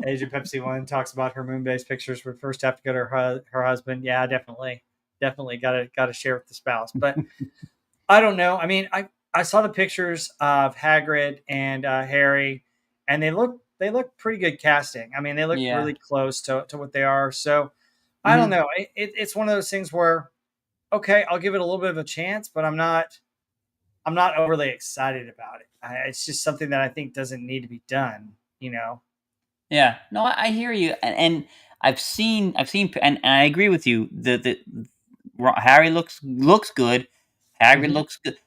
Asian Pepsi One talks about her moon base pictures would first have to go to her husband. Yeah, definitely gotta share with the spouse. But I don't know. I mean, I saw the pictures of Hagrid and Harry, and they look pretty good casting. I mean, they look Yeah. really close to what they are. So I don't Hmm. know. It's one of those things where okay, I'll give it a little bit of a chance, but I'm not overly excited about it. It's just something that I think doesn't need to be done. You know. Yeah, no, I hear you, and and I agree with you. Harry looks good, Hagrid Hmm. looks good.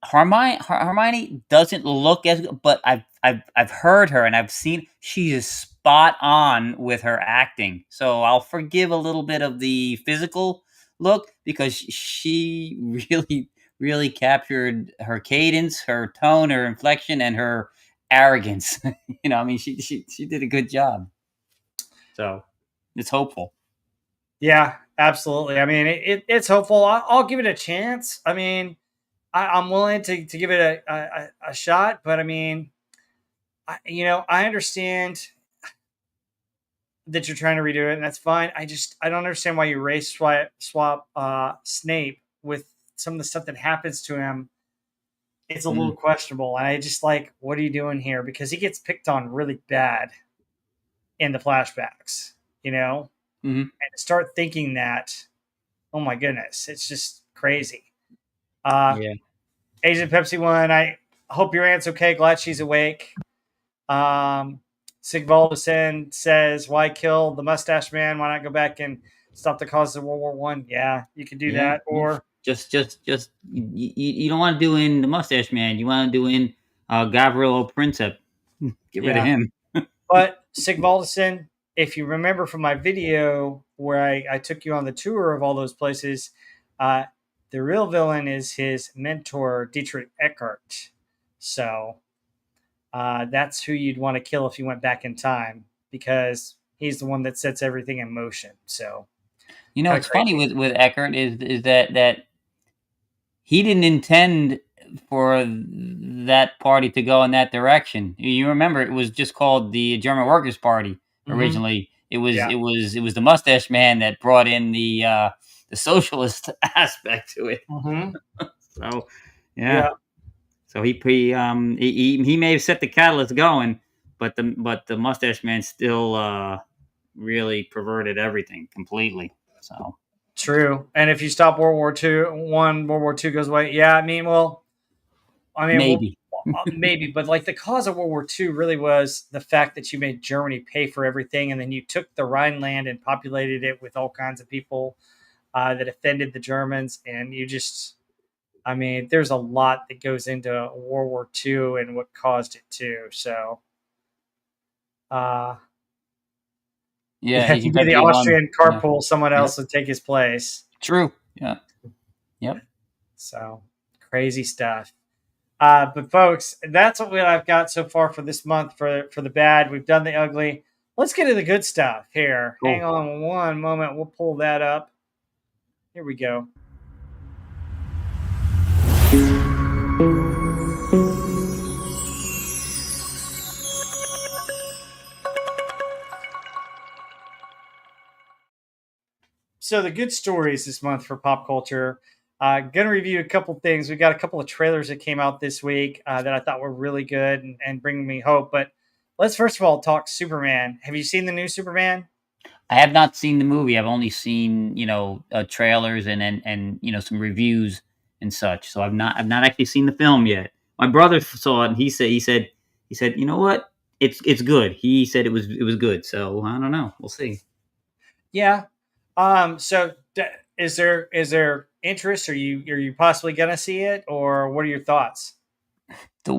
Hermione doesn't look as good, but I've heard her and I've seen she is spot on with her acting. So I'll forgive a little bit of the physical look because she really captured her cadence, her tone, her inflection, and her arrogance. I mean, she did a good job. So it's hopeful. Yeah, absolutely. I mean, it's hopeful. I'll give it a chance. I mean, I'm willing to give it a shot, but I mean, I understand that you're trying to redo it, and that's fine. I don't understand why you race swap Snape with some of the stuff that happens to him. It's a little Mm-hmm. questionable, and I just like, what are you doing here? Because he gets picked on really bad in the flashbacks, Mm-hmm. and to start thinking that, oh my goodness, it's just crazy. Uh, Yeah. Asian Pepsi One, I hope your aunt's okay. Glad she's awake. Um, Sigvaldason says, "Why kill the mustache man? Why not go back and stop the cause of World War One?" Yeah, you could do Yeah. that. Yeah. Or Just you don't want to do in the Mustache Man. You want to do in Gavrilo Princip. Get rid of yeah, him. but Sigvaldason, if you remember from my video where I took you on the tour of all those places, uh, the real villain is his mentor Dietrich Eckart. So that's who you'd want to kill if you went back in time because he's the one that sets everything in motion. So kind of What's funny crazy. with Eckert is that he didn't intend for that party to go in that direction. You remember it was just called the German Workers' Party Hmm. originally. Yeah. It was the Mustache Man that brought in the socialist aspect to it. Hmm. So yeah. Yeah. So he may have set the catalyst going, but the Mustache Man still really perverted everything completely. So True. And if you stop World War Two goes away. Yeah. I mean, well, maybe. maybe, but like the cause of World War Two really was the fact that you made Germany pay for everything, and then you took the Rhineland and populated it with all kinds of people that offended the Germans, and you just I mean, there's a lot that goes into World War II and what caused it too. So, uh, Yeah, yeah, if you Agent do the Pepsi one. Austrian Yeah. carpool, someone Yep. else would take his place. True. Yeah. Yep. So, crazy stuff. But folks, that's what I've got so far for this month for the bad. We've done the ugly. Let's get to the good stuff here. Hang Cool. on one moment. We'll pull that up. Here we go. So the good stories this month for pop culture. Gonna review a couple things. We got a couple of trailers that came out this week that I thought were really good and bringing me hope. But let's first of all talk Superman. Have you seen the new Superman? I have not seen the movie. I've only seen trailers and some reviews and such. So I've not actually seen the film yet. My brother saw it and he said you know what, it's good. He said it was good. So I don't know. We'll see. Yeah. So is there interest? Are you possibly gonna see it, or what are your thoughts? The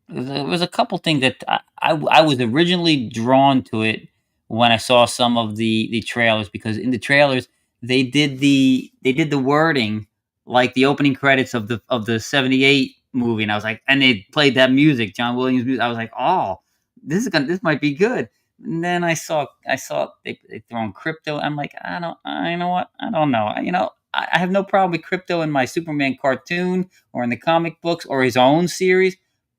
there was a couple things that I was originally drawn to it when I saw some of the trailers, because in the trailers they did the wording like the opening credits of the '78 movie, and I was like, and they played that music, John Williams music. I was like, oh, this might be good. And then I saw they throwing crypto. I'm like, you know what? I don't know. I have no problem with crypto in my Superman cartoon or in the comic books or his own series,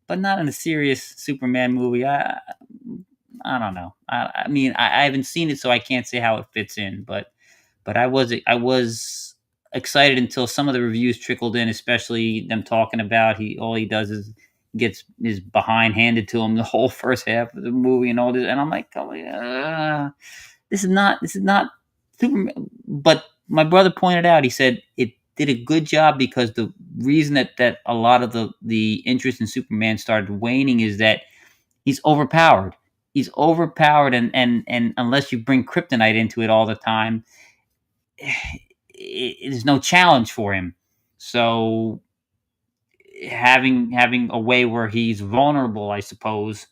but not in a serious Superman movie. I don't know. I mean, I haven't seen it, so I can't say how it fits in. But I was excited until some of the reviews trickled in, especially them talking about he all he does is gets his behind handed to him the whole first half of the movie and all this, and I'm like, oh, this is not Superman. But my brother pointed out, he said it did a good job because the reason that a lot of the interest in Superman started waning is that he's overpowered. He's overpowered, and unless you bring kryptonite into it all the time, there's no challenge for him. So having a way where he's vulnerable, I suppose,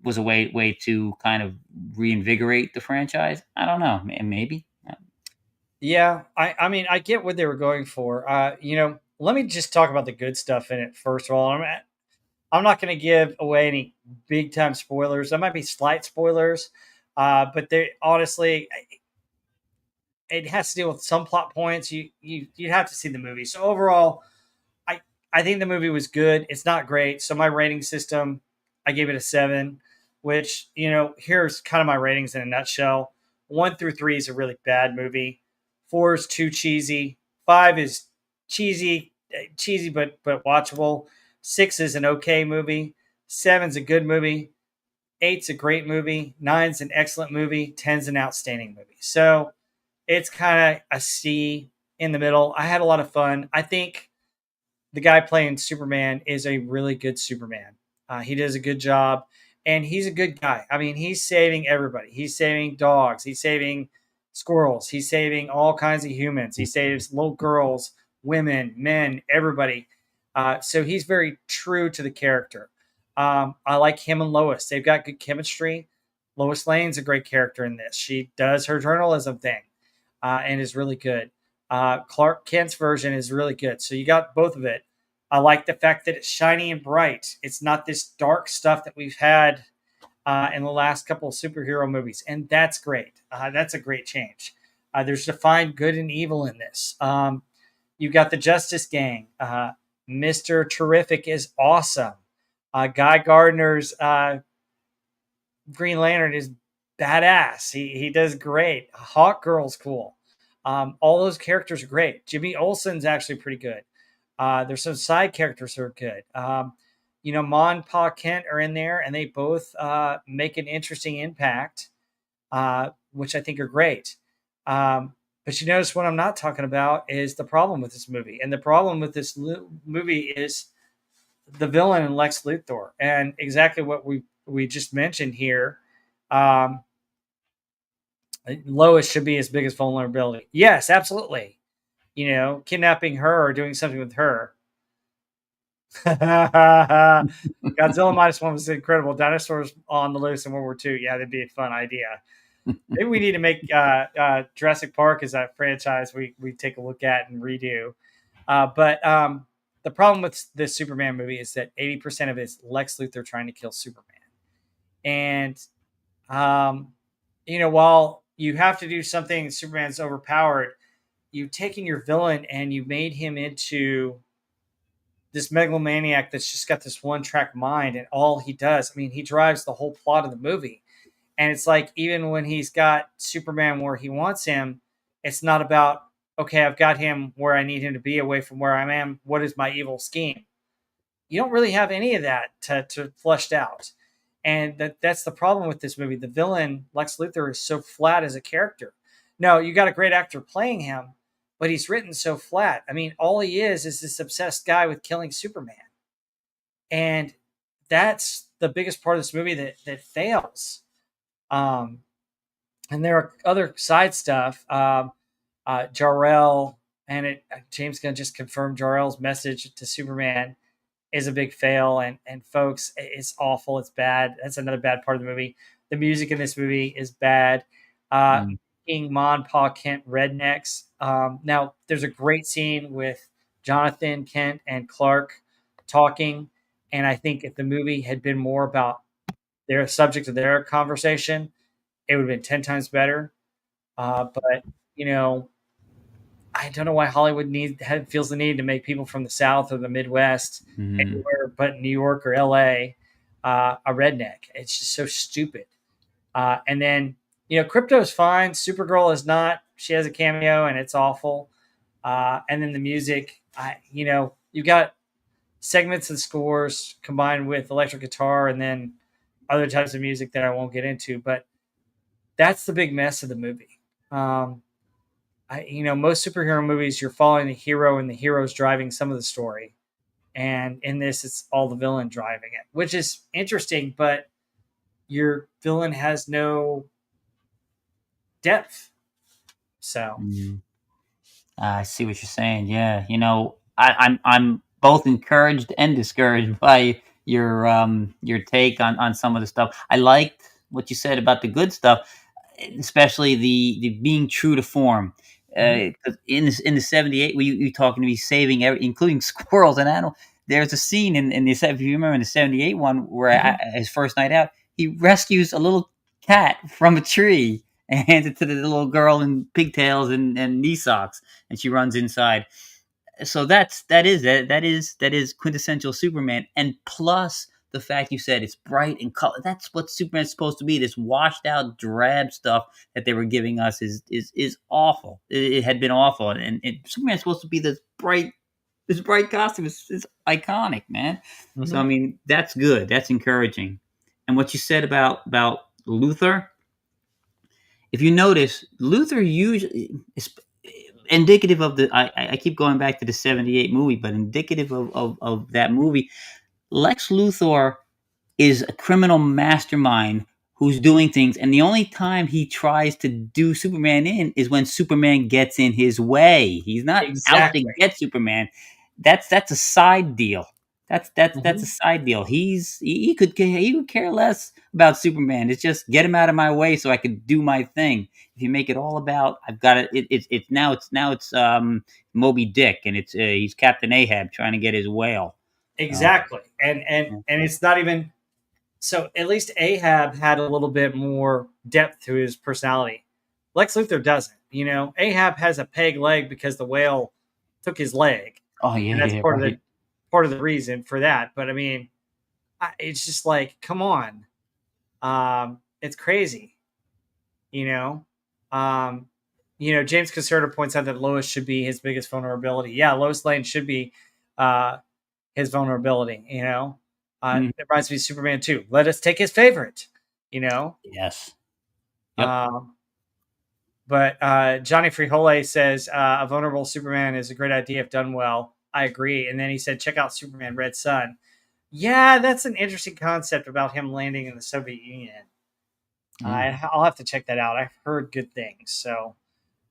was a way to kind of reinvigorate the franchise. I don't know, maybe. Yeah, I mean, I get what they were going for. Let me just talk about the good stuff in it first of all. I'm not going to give away any big time spoilers. There might be slight spoilers, but they honestly, it has to deal with some plot points. You'd have to see the movie. So overall, I I think the movie was good. It's not great. So my rating system, I gave it a 7, which here's kind of my ratings in a nutshell. 1 through 3 is a really bad movie. 4 is too cheesy. 5 is cheesy but watchable. 6 is an okay movie. 7's a good movie. 8's a great movie. 9's an excellent movie. 10's an outstanding movie. So it's kind of a C in the middle. I had a lot of fun. I think the guy playing Superman is a really good Superman. He does a good job, and he's a good guy. I mean, he's saving everybody. He's saving dogs. He's saving squirrels. He's saving all kinds of humans. He saves little girls, women, men, everybody. So he's very true to the character. I like him and Lois. They've got good chemistry. Lois Lane's a great character in this. She does her journalism thing and is really good. Clark Kent's version is really good. So you got both of it. I like the fact that it's shiny and bright. It's not this dark stuff that we've had in the last couple of superhero movies, and that's great. That's a great change. There's defined good and evil in this. You've got the Justice Gang. Mr. Terrific is awesome. Guy Gardner's Green Lantern is badass. He does great. Hawk Girl's cool. All those characters are great. Jimmy Olsen's actually pretty good. There's some side characters who are good. Ma and Pa Kent are in there, and they both make an interesting impact, which I think are great. But you notice what I'm not talking about is the problem with this movie. And the problem with this movie is the villain in Lex Luthor, and exactly what we just mentioned here. Um, Lois should be his biggest vulnerability. Yes, absolutely. Kidnapping her or doing something with her. Godzilla -1 was incredible. Dinosaurs on the loose in World War II. Yeah, that'd be a fun idea. Maybe we need to make Jurassic Park as a franchise we take a look at and redo. But the problem with this Superman movie is that 80% of it is Lex Luthor trying to kill Superman. And, while you have to do something, Superman's overpowered, you've taken your villain and you made him into this megalomaniac that's just got this one track mind, and all he does, I mean, he drives the whole plot of the movie. And it's like, even when he's got Superman where he wants him, it's not about, okay, I've got him where I need him to be away from where I am. What is my evil scheme? You don't really have any of that to flushed out. And that's the problem with this movie. The villain, Lex Luthor, is so flat as a character. No, you got a great actor playing him, but he's written so flat. I mean, all he is this obsessed guy with killing Superman. And that's the biggest part of this movie that fails. Um, and there are other side stuff. Jor-El, and James Gunn just confirmed Jor-El's message to Superman is a big fail, and folks, it's awful. It's bad. That's another bad part of the movie. The music in this movie is bad. Mm. King Ma and Pa Kent rednecks. Now, there's a great scene with Jonathan Kent and Clark talking, and I think if the movie had been more about their subject of their conversation, it would have been 10 times better. But you know, I don't know why Hollywood feels the need to make people from the South or the Midwest, Mhm. anywhere but New York or LA, a redneck. It's just so stupid. And then, Crypto's fine. Supergirl is not. She has a cameo and it's awful. And then the music, you've got segments and scores combined with electric guitar and then other types of music that I won't get into. But that's the big mess of the movie. Um, most superhero movies, you're following the hero and the hero's driving some of the story. And in this, it's all the villain driving it, which is interesting, but your villain has no depth. So, Mhm. I see what you're saying. Yeah, I'm both encouraged and discouraged by your take on some of the stuff. I liked what you said about the good stuff, especially the being true to form. mhm, 'Cause in the '78, where you talking to me saving every, including squirrels and animals. There's a scene in the if you remember in the '78 one where mhm. his first night out, he rescues a little cat from a tree and hands it to the little girl in pigtails and knee socks, and she runs inside. So that is quintessential Superman, and plus the fact you said it's bright and color. That's what Superman's supposed to be. This washed out, drab stuff that they were giving us is awful. It had been awful, and Superman's supposed to be this bright costume is iconic, man. So I Mhm. mean, that's good. That's encouraging. And what you said about Luther, if you notice, Luther usually is indicative of the. I keep going back to the '78 movie, but indicative of that movie. Lex Luthor is a criminal mastermind who's doing things, and the only time he tries to do Superman in is when Superman gets in his way. He's not out to Exactly. get Superman. That's a side deal. That's a Mhm. side deal. He could care less about Superman. It's just get him out of my way so I could do my thing. If you make it all about I've got it's Moby Dick, and he's Captain Ahab trying to get his whale. So Exactly. And yeah. and it's not even so at least Ahab had a little bit more depth to his personality. Lex Luthor doesn't. Ahab has a peg leg because the whale took his leg, Oh yeah, and that's yeah, right. part of the reason for that. But I mean, it's just like, come on, it's crazy, you know. Um, James Caserta points out that Lois should be his biggest vulnerability. Yeah, Lois Lane should be uh, his vulnerability. Mhm. It reminds me of Superman 2. Let us take his favorite. You know, Yes. Yep. um, but Johnny Frijole says a vulnerable Superman is a great idea if done well. I agree. And then he said, check out Superman Red Sun. Yeah, that's an interesting concept about him landing in the Soviet Union. Yeah. I'll have to check that out. I've heard good things. So,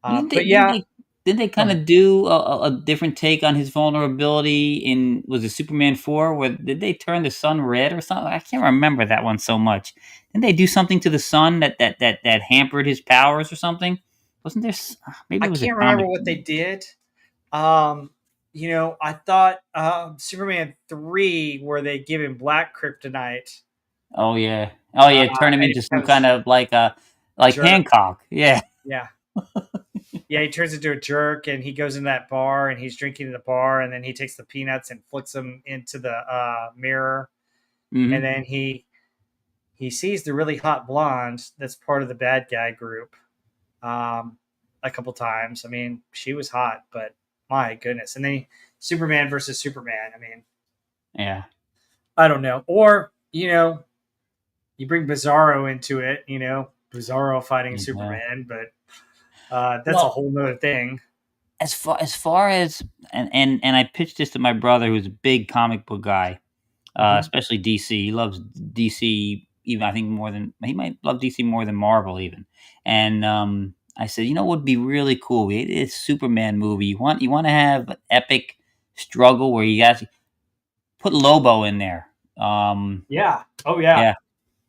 Didn't they but didn't yeah, they didn't they go kind ahead. of do a different take on his vulnerability in was it Superman 4 where did they turn the sun red or something? I can't remember that one so much. Didn't they do something to the sun that hampered his powers or something? Wasn't there maybe I it was a can't remember comic. what they did. Um, I thought Superman 3, where they give him black kryptonite, Oh yeah. Oh uh, yeah, turn him and he into some kind becomes of a like jerk. Hancock. Yeah. Yeah. Yeah, he turns into a jerk and he goes in that bar and he's drinking in the bar and then he takes the peanuts and flicks them into the mirror and Mhm. then he sees the really hot blonde that's part of the bad guy group um, a couple times. I mean, she was hot, but my goodness. And then Superman versus Superman. I mean, Yeah. I don't know. Or, you bring Bizarro into it, Bizarro fighting Yeah. Superman, but that's a Well, whole nother thing. as far as and I pitched this to my brother who's a big comic book guy, Hmm. especially DC. He loves DC even I think more than he might love DC more than Marvel even. And I said, what would be really cool? It's a Superman movie. You want to have an epic struggle where you guys put Lobo in there. Yeah. Oh, yeah. Yeah.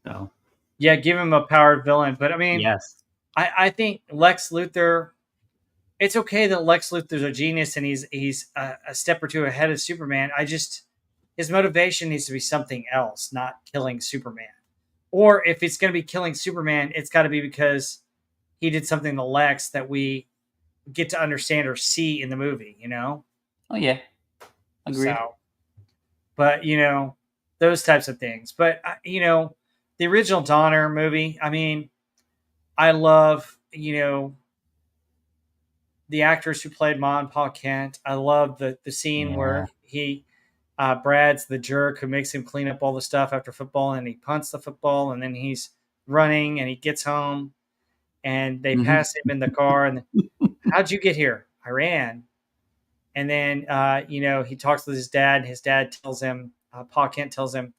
So Yeah, give him a powered villain. But I mean, yes. I think Lex Luthor. it's okay that Lex Luthor's a genius and he's a step or two ahead of Superman. I just his motivation needs to be something else, not killing Superman. Or if it's going to be killing Superman, it's got to be because he did something to Lex that we get to understand or see in the movie, you know? Oh yeah, agreed. So, but those types of things. But the original Donner movie, I mean, I love, the actors who played Ma and Pa Kent. I love the scene Yeah. where Brad's the jerk who makes him clean up all the stuff after football, and he punts the football, and then he's running, and he gets home, and they Hmm. pass him in the car, and how'd you get here? I ran, and then he talks with his dad. And his dad tells him, Pa Kent tells him,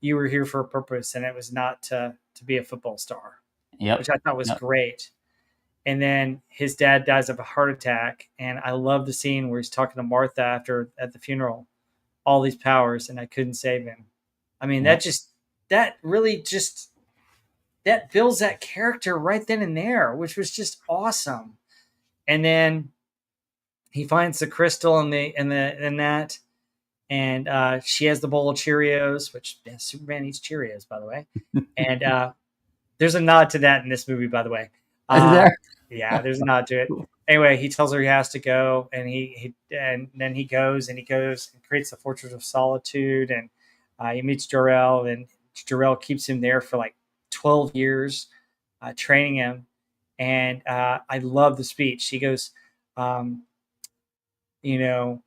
you were here for a purpose, and it was not to be a football star, which Yep. I thought was Yep. great. And then his dad dies of a heart attack, and I love the scene where he's talking to Martha after at the funeral, all these powers, and I couldn't save him. I mean, Yep. that really just that builds that character right then and there, which was just awesome. And then he finds the crystal in that, and she has the bowl of Cheerios, which Superman eats Cheerios, by the way. And there's a nod to that in this movie, by the way. Is Uh, there? yeah, there's a nod to it. Anyway, he tells her he has to go, and and then he goes and creates the Fortress of Solitude, and he meets Jor-El, and Jor-El keeps him there for like 12 years, training him. And I love the speech. He goes, um, you know,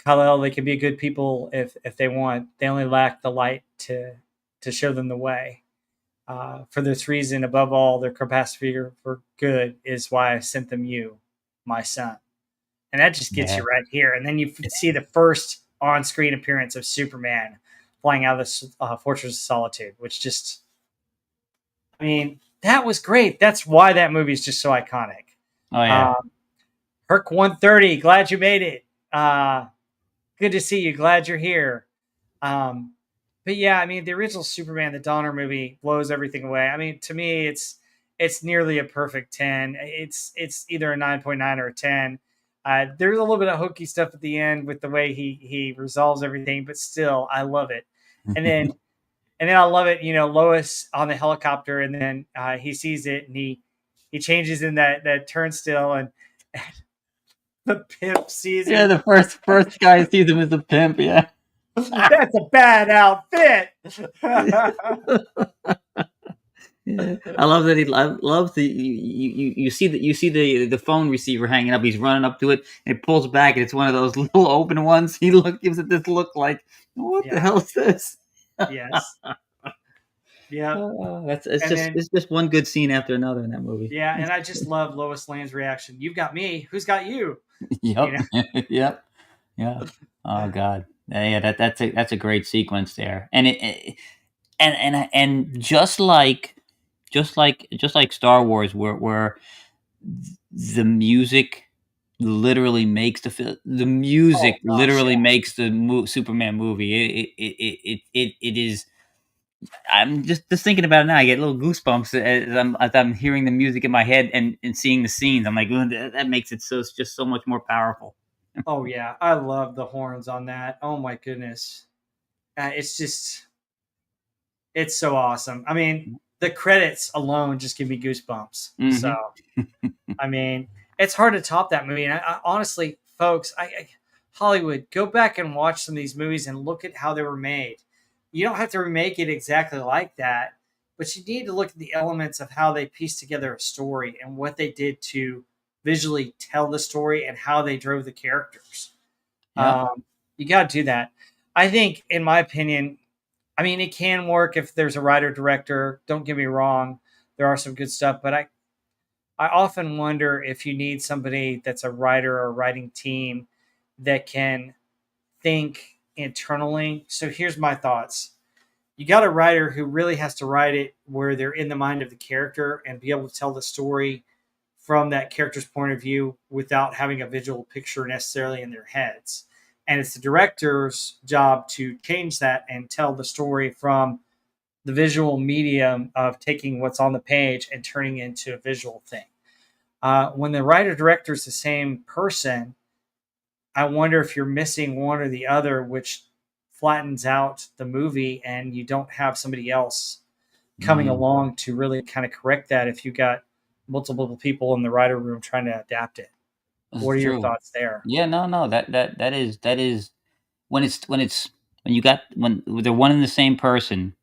Kal-El, they can be good people if they want. They only lack the light to show them the way. For this reason, above all, their capacity for good is why I sent them you, my son. And that just gets you Yeah. right here. And then you see the first on-screen appearance of Superman flying out of the Fortress of Solitude, which just, I mean, that was great. That's why that movie is just so iconic. Oh yeah. Um, Herc 130, glad you made it. Good to see you. Glad you're here. Um, but yeah, I mean, the original Superman, the Donner movie, blows everything away. I mean, to me, it's nearly a perfect 10. It's either a 9.9 or a 10. There's a little bit of hokey stuff at the end with the way he resolves everything, but still, I love it. And then I love it. Lois on the helicopter, and then he sees it, and he changes in that turnstile, and the pimp sees Yeah. him. The first guy who sees him is the pimp. Yeah. That's a bad outfit. Yeah. I love that I love the you see that you see the phone receiver hanging up. He's running up to it and it pulls back and it's one of those little open ones. He gives it this look like, what the Yeah. hell is this? Yes. Yeah. That's And then it's just one good scene after another in that movie. yeah, and I just love Lois Lane's reaction. You've got me. Who's got you? You Yep. know. Yep. Yeah. Oh God. Yeah. That's a great sequence there, and and just like Star Wars, where the music literally makes the Oh music gosh, literally makes the Superman movie. It is. I'm just thinking about it now. I get little goosebumps as I'm hearing the music in my head and seeing the scenes. I'm like, "Ooh, that makes it so it's just so much more powerful." oh yeah, I love the horns on that. Oh my goodness, it's just it's so awesome. I mean, the credits alone just give me goosebumps. So Hmm. I mean, it's hard to top that movie. And I honestly, folks, Hollywood, go back and watch some of these movies and look at how they were made. You don't have to remake it exactly like that, but you need to look at the elements of how they pieced together a story and what they did to visually tell the story and how they drove the characters. Yep. You got to do that. I think, in my opinion, I mean, it can work if there's a writer director. Don't get me wrong, there are some good stuff, but I often wonder if you need somebody that's a writer or writing team that can think internally. So here's my thoughts. You got a writer who really has to write it where they're in the mind of the character and be able to tell the story from that character's point of view without having a visual picture necessarily in their heads. And it's the director's job to change that and tell the story from the visual medium of taking what's on the page and turning it into a visual thing. When the writer director is the same person, I wonder if you're missing one or the other, which flattens out the movie, and you don't have somebody else coming Mm, along to really kind of correct that if you got multiple people in the writer room trying to adapt it. this What is are your true. thoughts there? Yeah, no, no, that is when you got when they're one and the same person,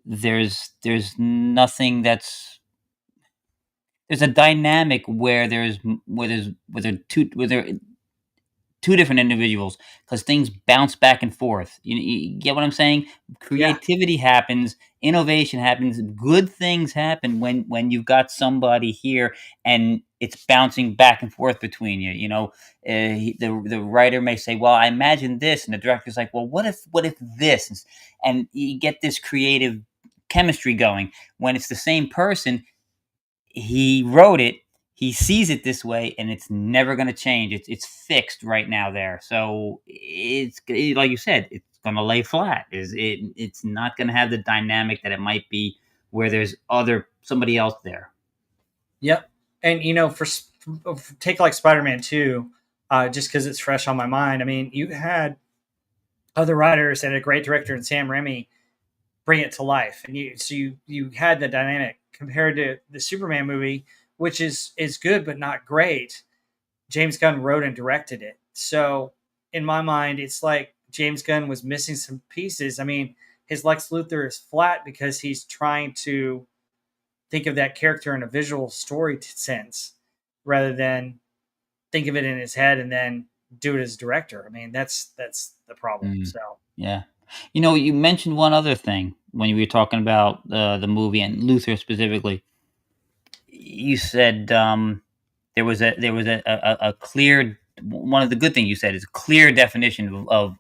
there's nothing that's there's a dynamic where there are two different individuals because things bounce back and forth. You get what I'm saying? Yeah. Creativity happens, innovation happens, good things happen when you've got somebody here and it's bouncing back and forth between you. The writer may say, "Well, I imagine this," and the director's like, "Well, what if this?" And you get this creative chemistry going when it's the same person. He wrote it, he sees it this way, and it's never going to change. It's fixed right now there. So like you said, it's going to lay flat. It's not going to have the dynamic that it might be where there's other somebody else there. Yep. And for take like Spider-Man 2, just because it's fresh on my mind. I mean, you had other writers and a great director in Sam Raimi bring it to life, and you had the dynamic compared to the Superman movie, which is good but not great. James Gunn wrote and directed it, so in my mind, it's like James Gunn was missing some pieces. I mean, his Lex Luthor is flat because he's trying to think of that character in a visual story sense rather than think of it in his head and then do it as director. I mean, that's the problem. Mm, So, yeah. You mentioned one other thing when you were talking about the movie and Luther specifically. You said there was a clear one of the good things you said is a clear definition of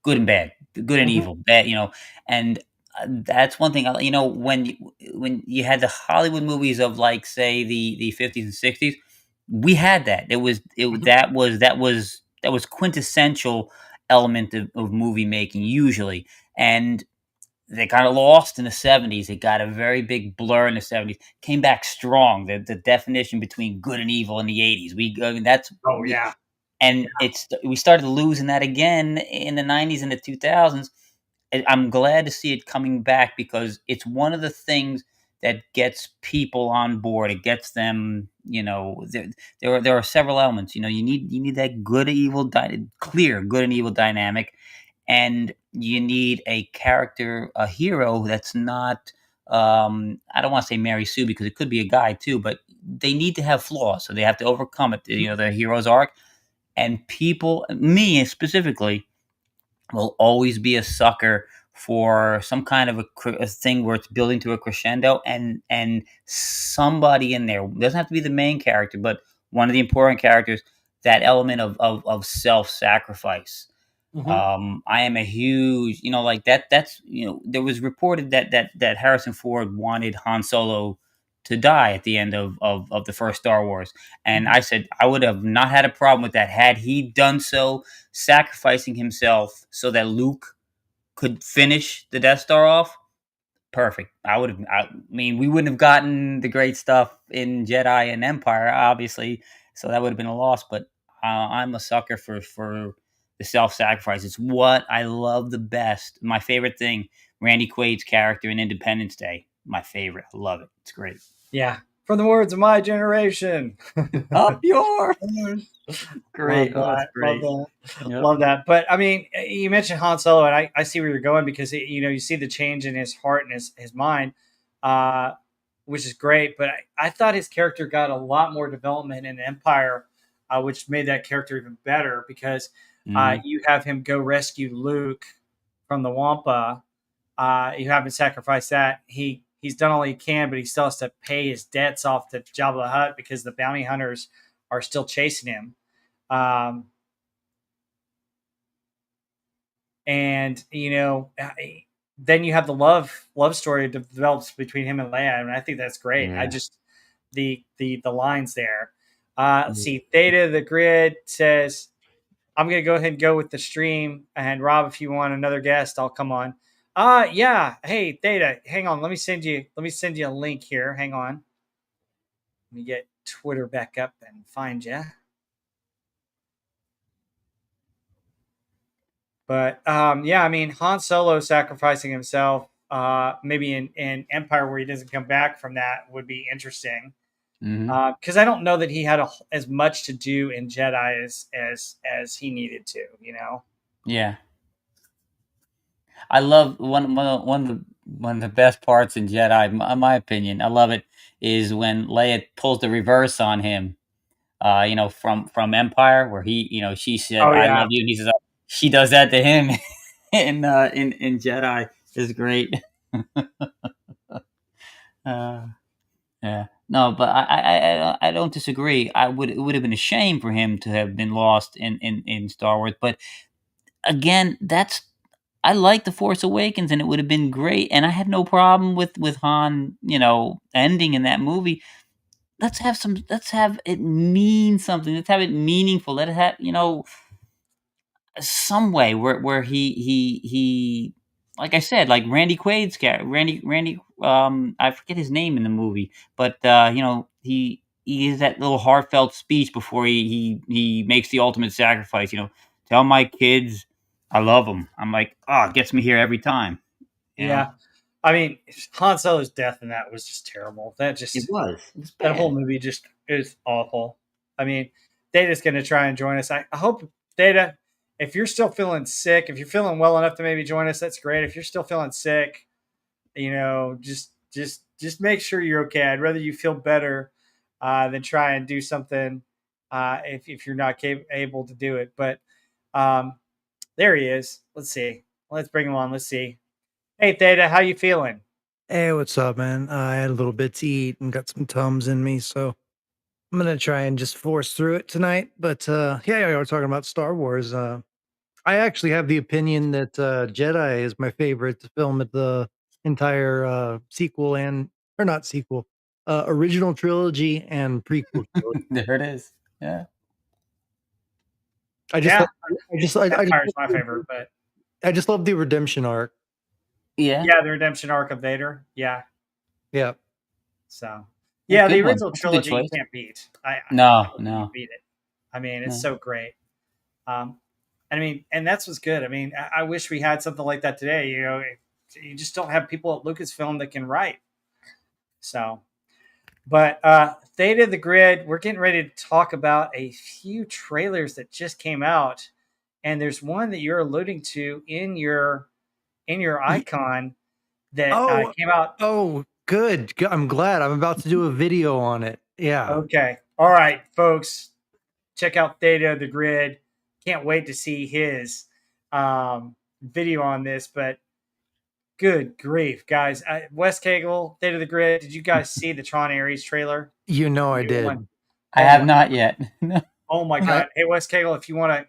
good and bad, good and mhm, evil, bad, and that's one thing. When you had the Hollywood movies of like say the 50s and 60s, we had that. mhm, That was quintessential element of movie making usually, and they kind of lost in the 70s. It got a very big blur in the 70s. Came back strong. The definition between good and evil in the 80s. I mean, oh yeah, and we started losing that again in the 90s and the 2000s. I'm glad to see it coming back because it's one of the things that gets people on board. It gets them, there are several elements. You need that clear good and evil dynamic, and you need a character, a hero that's not. I don't want to say Mary Sue because it could be a guy too, but they need to have flaws, so they have to overcome it. mhm, The hero's arc, and people, me specifically, will always be a sucker for some kind of a thing where it's building to a crescendo, and somebody in there doesn't have to be the main character, but one of the important characters. That element of self sacrifice. mhm, I am a huge, like that. There was reported that Harrison Ford wanted Han Solo to die at the end of the first Star Wars, and mhm. I said I would have not had a problem with that had he done so, sacrificing himself so that Luke could finish the Death Star off. Perfect. I would have. I mean, we wouldn't have gotten the great stuff in Jedi and Empire, obviously. So that would have been a loss. But I'm a sucker for the self sacrifice. It's what I love the best. My favorite thing, Randy Quaid's character in Independence Day. My favorite. I love it. It's great. Yeah. From the words of my generation. Up yours. Love Great. Oh, it's that. Love great. that. Yep. Love that. But I mean, you mentioned Han Solo, and I see where you're going because you see the change in his heart and his mind, uh, which is great. But I thought his character got a lot more development in Empire, which made that character even better because Hmm. you have him go rescue Luke from the Wampa. You have him sacrifice that. He's done all he can, but he still has to pay his debts off to Jabba the Hutt because the bounty hunters are still chasing him. Um, and then you have the love story that develops between him and Leia, and I think that's great. I Yeah. just the lines there. Let's Yeah. see. Theta the Grid says, "I'm gonna go ahead and go with the stream." And Rob, if you want another guest, I'll come on. Yeah. Hey, Theta, hang on. Let me send you a link here. Hang on. Let me get Twitter back up and find you. But yeah, I mean, Han Solo sacrificing himself, maybe in Empire where he doesn't come back from that would be interesting. Hmm. Because I don't know that he had as much to do in Jedi as he needed to. You know. Yeah, I love one of the best parts in Jedi, in my opinion. I love it is when Leia pulls the reverse on him. From Empire, where she said, Oh "I yeah, love you," and he says, she does that to him in Jedi is great. Uh, yeah, no, but I don't disagree. It would have been a shame for him to have been lost in Star Wars, but again, that's I like the Force Awakens, and it would have been great, and I had no problem with Han, ending in that movie. Let's have it mean something. Let's have it meaningful. Let it have, some way where he like I said, like Randy Quaid's character, Randy, I forget his name in the movie, but he gives that little heartfelt speech before he makes the ultimate sacrifice. Tell my kids I love them. I'm like, oh, it gets me here every time. You know, yeah. I mean, Han Solo's death in that was just terrible. it was That whole bad. movie just is awful. I mean, Data's going to try and join us. I hope Data, if you're still feeling sick, if you're feeling well enough to maybe join us, that's great. If you're still feeling sick, just make sure you're okay. I'd rather you feel better than try and do something if you're not able to do it. But um, there he is. Let's see. Let's bring him on. Let's see. Hey, Theta, how you feeling? Hey, what's up, man? I had a little bit to eat and got some Tums in me, so I'm gonna try and just force through it tonight. But yeah, we're talking about Star Wars. I actually have the opinion that Jedi is my favorite film of the entire sequel and or not sequel, original trilogy and prequel trilogy. There it is. Yeah. I just, Yeah, love, Empire's my favorite, but I just love the redemption arc. Yeah. yeah, the redemption arc of Vader. Yeah. Yeah, So, A yeah, good the one. original That's a good trilogy you choice. can't beat. I No, don't think you no, beat it. I mean, it's no. so great. Um, and I mean, and that's what's good. I mean, I wish we had something like that today. You just don't have people at Lucasfilm that can write. So, but Theta the Grid, we're getting ready to talk about a few trailers that just came out, and there's one that you're alluding to in your Y- icon that oh, came out. good. I'm glad. I'm about to do a video on it. Yeah. Okay, all right, folks, check out Theta the Grid. Can't wait to see his video on this. But good grief, guys! Wes Cagle, Theta the Grid. Did you guys see the Tron Ares trailer? You know The I new one. did. I Oh have my, not yet. No. oh my I God! Hey, Wes Cagle, if you wanna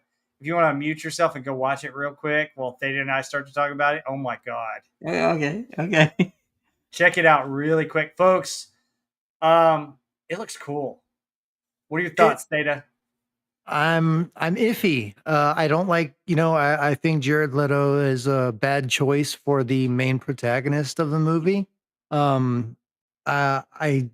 mute yourself and go watch it real quick while Theta and I start to talk about it. Oh my God! Okay, okay. Check it out really quick, folks. It looks cool. What are your it thoughts, Theta? I'm iffy. I don't like, I think Jared Leto is a bad choice for the main protagonist of the movie. Um uh, I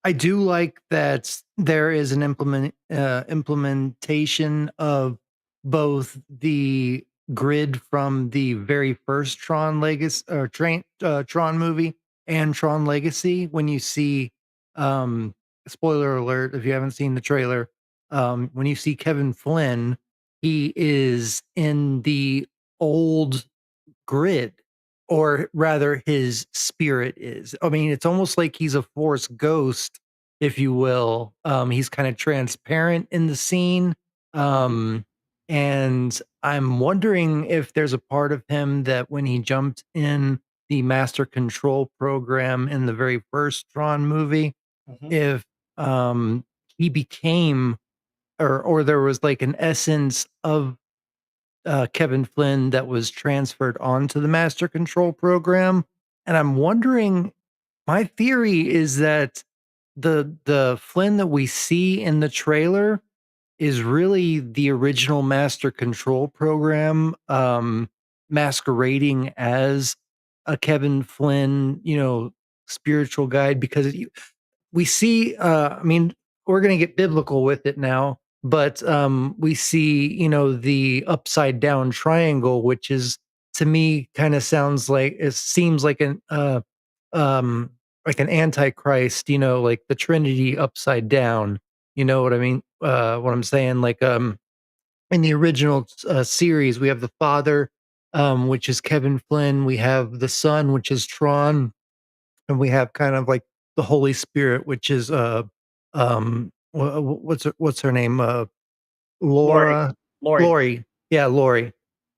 I do like that there is an implementation of both the grid from the very first Tron Legacy or Tron movie and Tron Legacy. When you see, um, spoiler alert, if you haven't seen the trailer, when you see Kevin Flynn, he is in the old grid, or rather his spirit is. I mean, it's almost like he's a force ghost, if you will. He's kind of transparent in the scene. Um, and I'm wondering if there's a part of him that when he jumped in the master control program in the very first Tron movie, Mm-hmm. if he became, or there was like an essence of Kevin Flynn that was transferred onto the master control program. And I'm wondering, my theory is that the Flynn that we see in the trailer is really the original master control program, masquerading as a Kevin Flynn, spiritual guide, because we see, I mean, we're going to get biblical with it now, but we see, the upside down triangle, which is, to me, kind of sounds like, it seems um, like an antichrist, like the Trinity upside down. You know what I mean? What I'm saying, like, in the original series, we have the Father, which is Kevin Flynn. We have the Son, which is Tron, and we have kind of like the Holy Spirit, which is what's her name? Lori, Laura Lori. Lori. Yeah, Lori.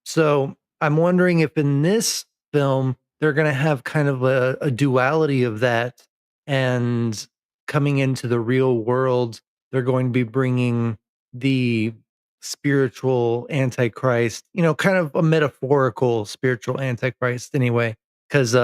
So I'm wondering if in this film they're gonna have kind of a duality of that, and coming into the real world, they're going to be bringing the spiritual antichrist, kind of a metaphorical spiritual antichrist anyway. Because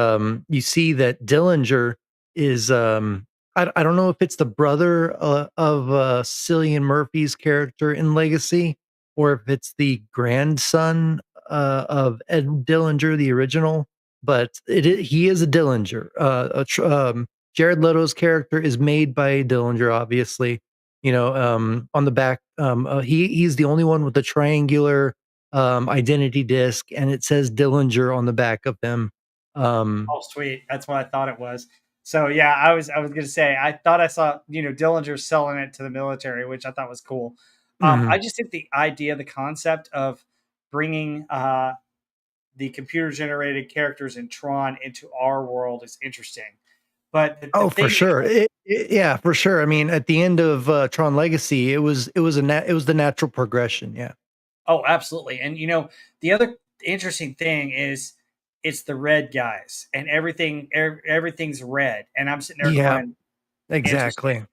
you see that Dillinger is I don't know if it's the brother of Cillian Murphy's character in Legacy, or if it's the grandson of Ed Dillinger, the original. But he is a Dillinger. Jared Leto's character is made by Dillinger, obviously. On the back, he's the only one with the triangular identity disc, and it says Dillinger on the back of him. Oh, sweet. That's what I thought it was. So yeah, I was gonna say I thought I saw Dillinger selling it to the military, which I thought was cool. I Mhm. just think the idea, the concept of bringing the computer generated characters in Tron into our world is interesting. But the Oh, for thing sure. that Yeah, for sure. I mean, at the end of Tron Legacy, it was the natural progression. Yeah. oh, absolutely. And the other interesting thing is it's the red guys and everything's red. And I'm sitting there Yeah. going, interesting. Exactly.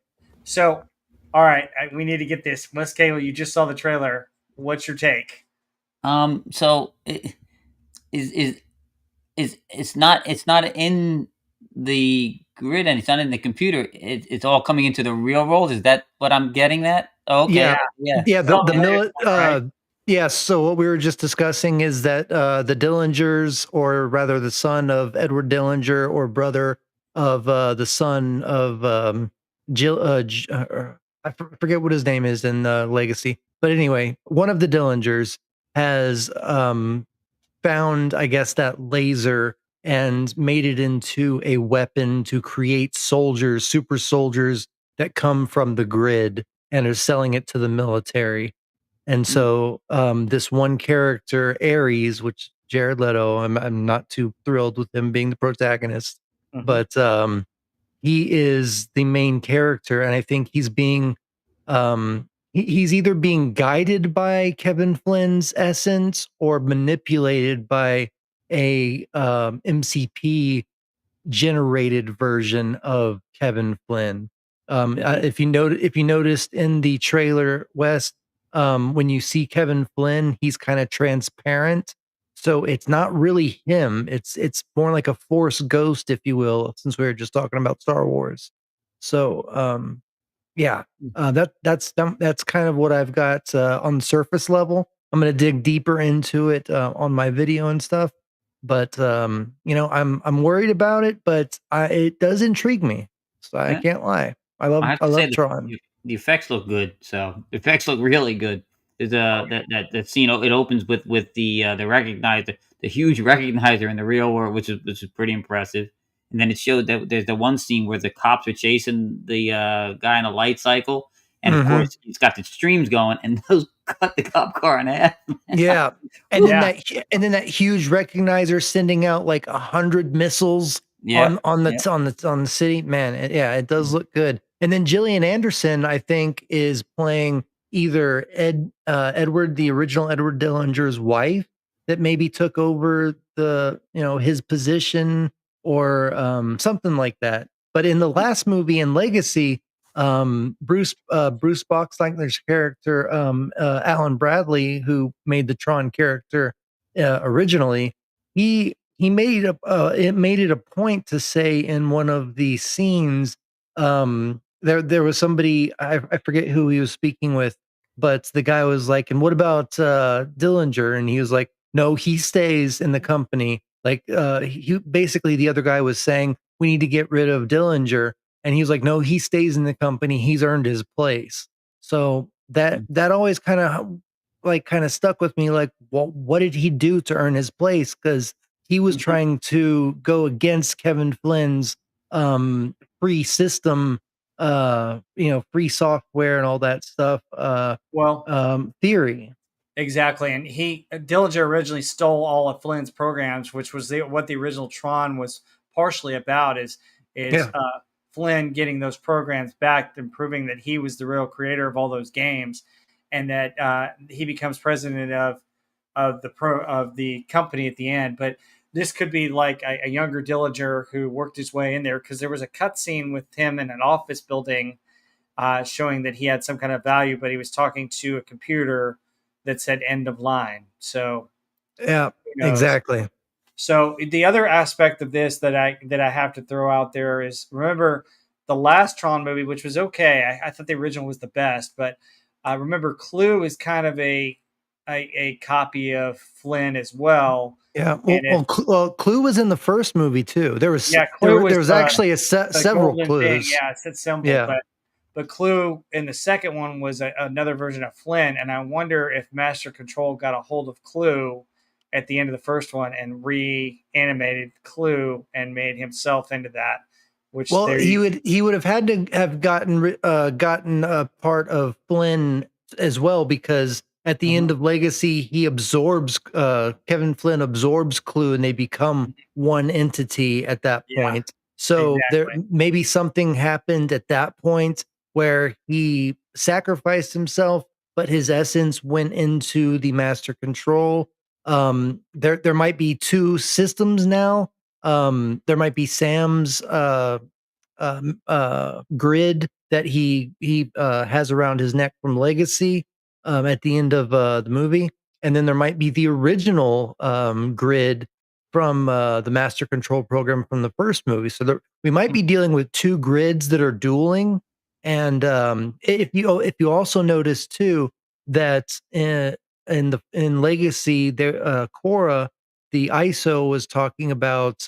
So, all right, we need to get this. Miss Kayla, you just saw the trailer. What's your take? So is it's not in the grid and it's not in the computer. It's all coming into the real world. Is that what I'm getting at? Oh, Yeah, okay. Yeah. Yeah, it's on the the red millet one, right? yeah, so what we were just discussing is that the Dillingers, or rather the son of Edward Dillinger, or brother of the son of Jill forget what his name is in Legacy. But anyway, one of the Dillingers has found, I guess, that laser and made it into a weapon to create soldiers, super soldiers that come from the grid, and are selling it to the military. And Mm, so this one character, Ares, which Jared Leto, I'm not too thrilled with him being the protagonist, Hmm. but he is the main character, and I think he's either being guided by Kevin Flynn's essence or manipulated by a MCP generated version of Kevin Flynn. Hmm. If you noticed in the trailer, West, when you see Kevin Flynn, he's kind of transparent. So it's not really him. It's more like a force ghost, if you will, since we were just talking about Star Wars. So yeah, mm, that's kind of what I've got on the surface level. I'm gonna dig deeper into it on my video and stuff, but I'm worried about it, but it does intrigue me. So I yeah. can't lie. I have I to say love Tron. the effects look good. So the effects look really good. There's Oh that scene. It opens with the recognizer, the huge recognizer in the real world, which is pretty impressive. And then it showed that there's the one scene where the cops are chasing the guy in a light cycle, and of Mhm. course he's got the streams going, and those cut the cop car in half. Yeah, yeah, and then that huge recognizer sending out like 100 missiles Yep. Yep. on the city. Man, yeah, it does look good. And then Gillian Anderson, I think, is playing either Edward, the original Edward Dillinger's wife, that maybe took over his position, or something like that. But in the last movie, in Legacy, Bruce Boxleitner's character, Alan Bradley, who made the Tron character originally, he made it made it a point to say in one of the scenes, there was somebody, I forget who he was speaking with, but the guy was like, "And what about Dillinger?" And he was like, "No, he stays in the company." Like he basically, the other guy was saying, "We need to get rid of Dillinger." and he was like, no, he stays in the company. He's earned his place. So that always kind of stuck with me. Like, well, what did he do to earn his place? Because he was Mhm. trying to go against Kevin Flynn's free system, free software and all that stuff, Well, theory. exactly. And Dillinger originally stole all of Flynn's programs, which was what the original Tron was partially about. Is Yeah. Flynn getting those programs back and proving that he was the real creator of all those games, and that he becomes president of the company at the end. But this could be like a younger Dillinger who worked his way in there, because there was a cutscene with him in an office building, showing that he had some kind of value, but he was talking to a computer that said end of line. So Yeah, who knows? exactly. So the other aspect of this that I have to throw out there is, remember the last Tron movie, which was okay. I thought the original was the best, but remember Clue is kind of a copy of Flynn as well, Yeah. and Clue was in the first movie too. yeah, Clue There was was actually the several golden thing. clues. Yeah, it's that symbol, Yeah. but Clue in the second one was another version of Flynn, and I wonder if Master Control got a hold of Clue at the end of the first one and reanimated Clue and made himself into that. Which Well, there, he would have had to have gotten a part of Flynn as well, because at the end Mhm. of Legacy he absorbs Kevin Flynn absorbs Clue and they become one entity at that Yeah, point. So there exactly. maybe something happened at that point where he sacrificed himself, but his essence went into the master control. There might be two systems now. There might be Sam's grid that he has around his neck from Legacy at the end of the movie, and then there might be the original grid from the Master Control program from the first movie. So we might be dealing with two grids that are dueling. And if you also notice too that in Legacy, there Cora, the ISO, was talking about.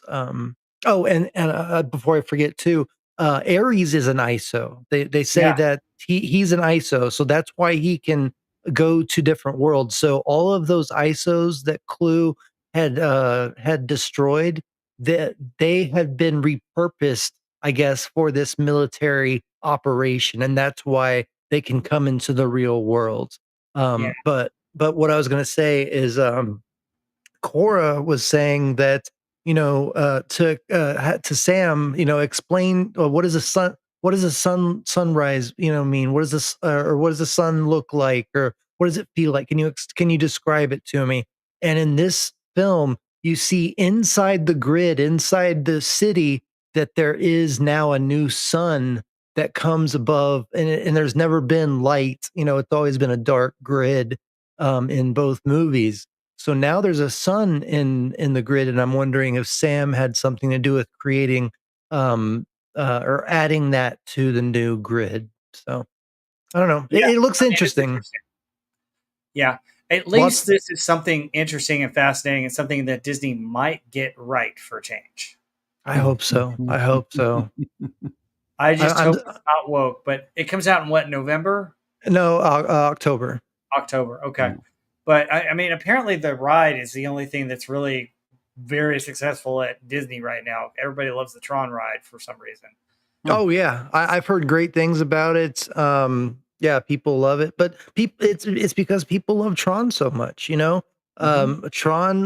Oh, and before I forget too, Ares is an ISO. They say Yeah, that he's an ISO, so that's why he can go to different worlds. So all of those ISOs that Clue had destroyed, that they had been repurposed, I guess, for this military operation, and that's why they can come into the real world. yeah, But what I was going to say is Cora was saying that, to Sam, explain, what is a sunrise, mean? What does this, or what does the sun look like, or what does it feel like? Can you describe it to me? And in this film, you see inside the grid, inside the city, that there is now a new sun that comes above, and there's never been light. It's always been a dark grid in both movies. So now there's a sun in the grid, and I'm wondering if Sam had something to do with creating um or adding that to the new grid. So I don't know. yeah. It looks I mean, it's interesting. interesting. Yeah, at least Lots. this is something interesting and fascinating, and something that Disney might get right for a change. I hope so. I hope so. I I, just I'm hope it's not woke. But it comes out in what, November, no October. October? Okay. But I mean, apparently the ride is the only thing that's really very successful at Disney right now. Everybody loves the Tron ride for some reason. Huh. Oh yeah, I've heard great things about it. Yeah, people love it, but it's because people love Tron so much. Hmm. Tron,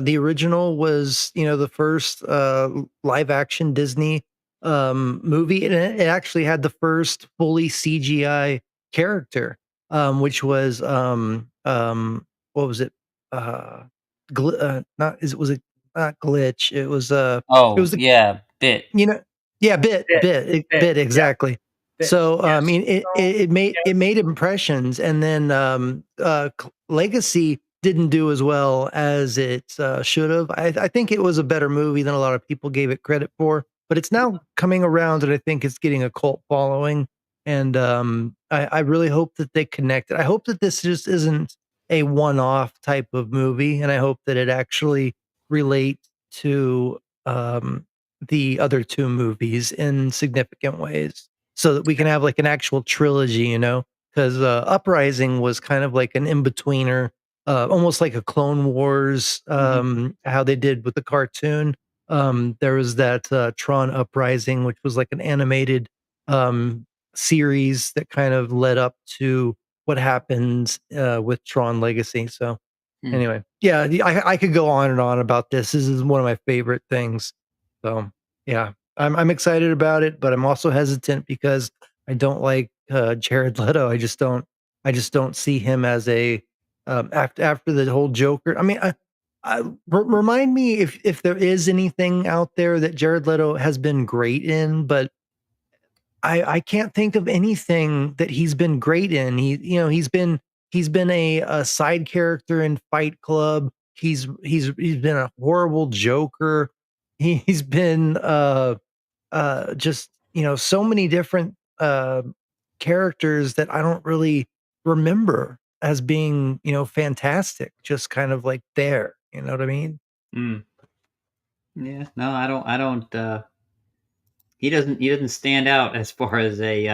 the original, was the first live action Disney movie, and it actually had the first fully CGI character, which was what was it? Not is it was it not glitch? It Oh was the yeah, bit. you know yeah, Bit, bit, yeah, exactly. bit. So, I Yes. mean, So it yes. made impressions, and then, Legacy didn't do as well as it, should have. I think it was a better movie than a lot of people gave it credit for, but it's now coming around, and I think it's getting a cult following, and, I really hope that they connect it. I hope that this just isn't a one-off type of movie, and I hope that it actually relates to, um the other two movies in significant ways, so that we can have like an actual trilogy, you know? Because Uprising was kind of like an in-betweener, almost like a Clone Wars, how they did with the cartoon. There was that Tron Uprising, which was like an animated um, series that kind of led up to what happens with Tron Legacy. So Mm. anyway, yeah, I could go on and on about this. This is one of my favorite things. So yeah, I'm excited about it, but I'm also hesitant because I don't like Jared Leto. I just don't see him as a after the whole Joker. I mean, remind me if there is anything out there that Jared Leto has been great in, but I can't think of anything that he's been great in. He's been a side character in Fight Club. He's been a horrible Joker. He's been just so many different characters that I don't really remember as being fantastic. Just kind of like there. You know what I mean? Mm. Yeah. No, I don't. I don't. He doesn't. He doesn't stand out as far as a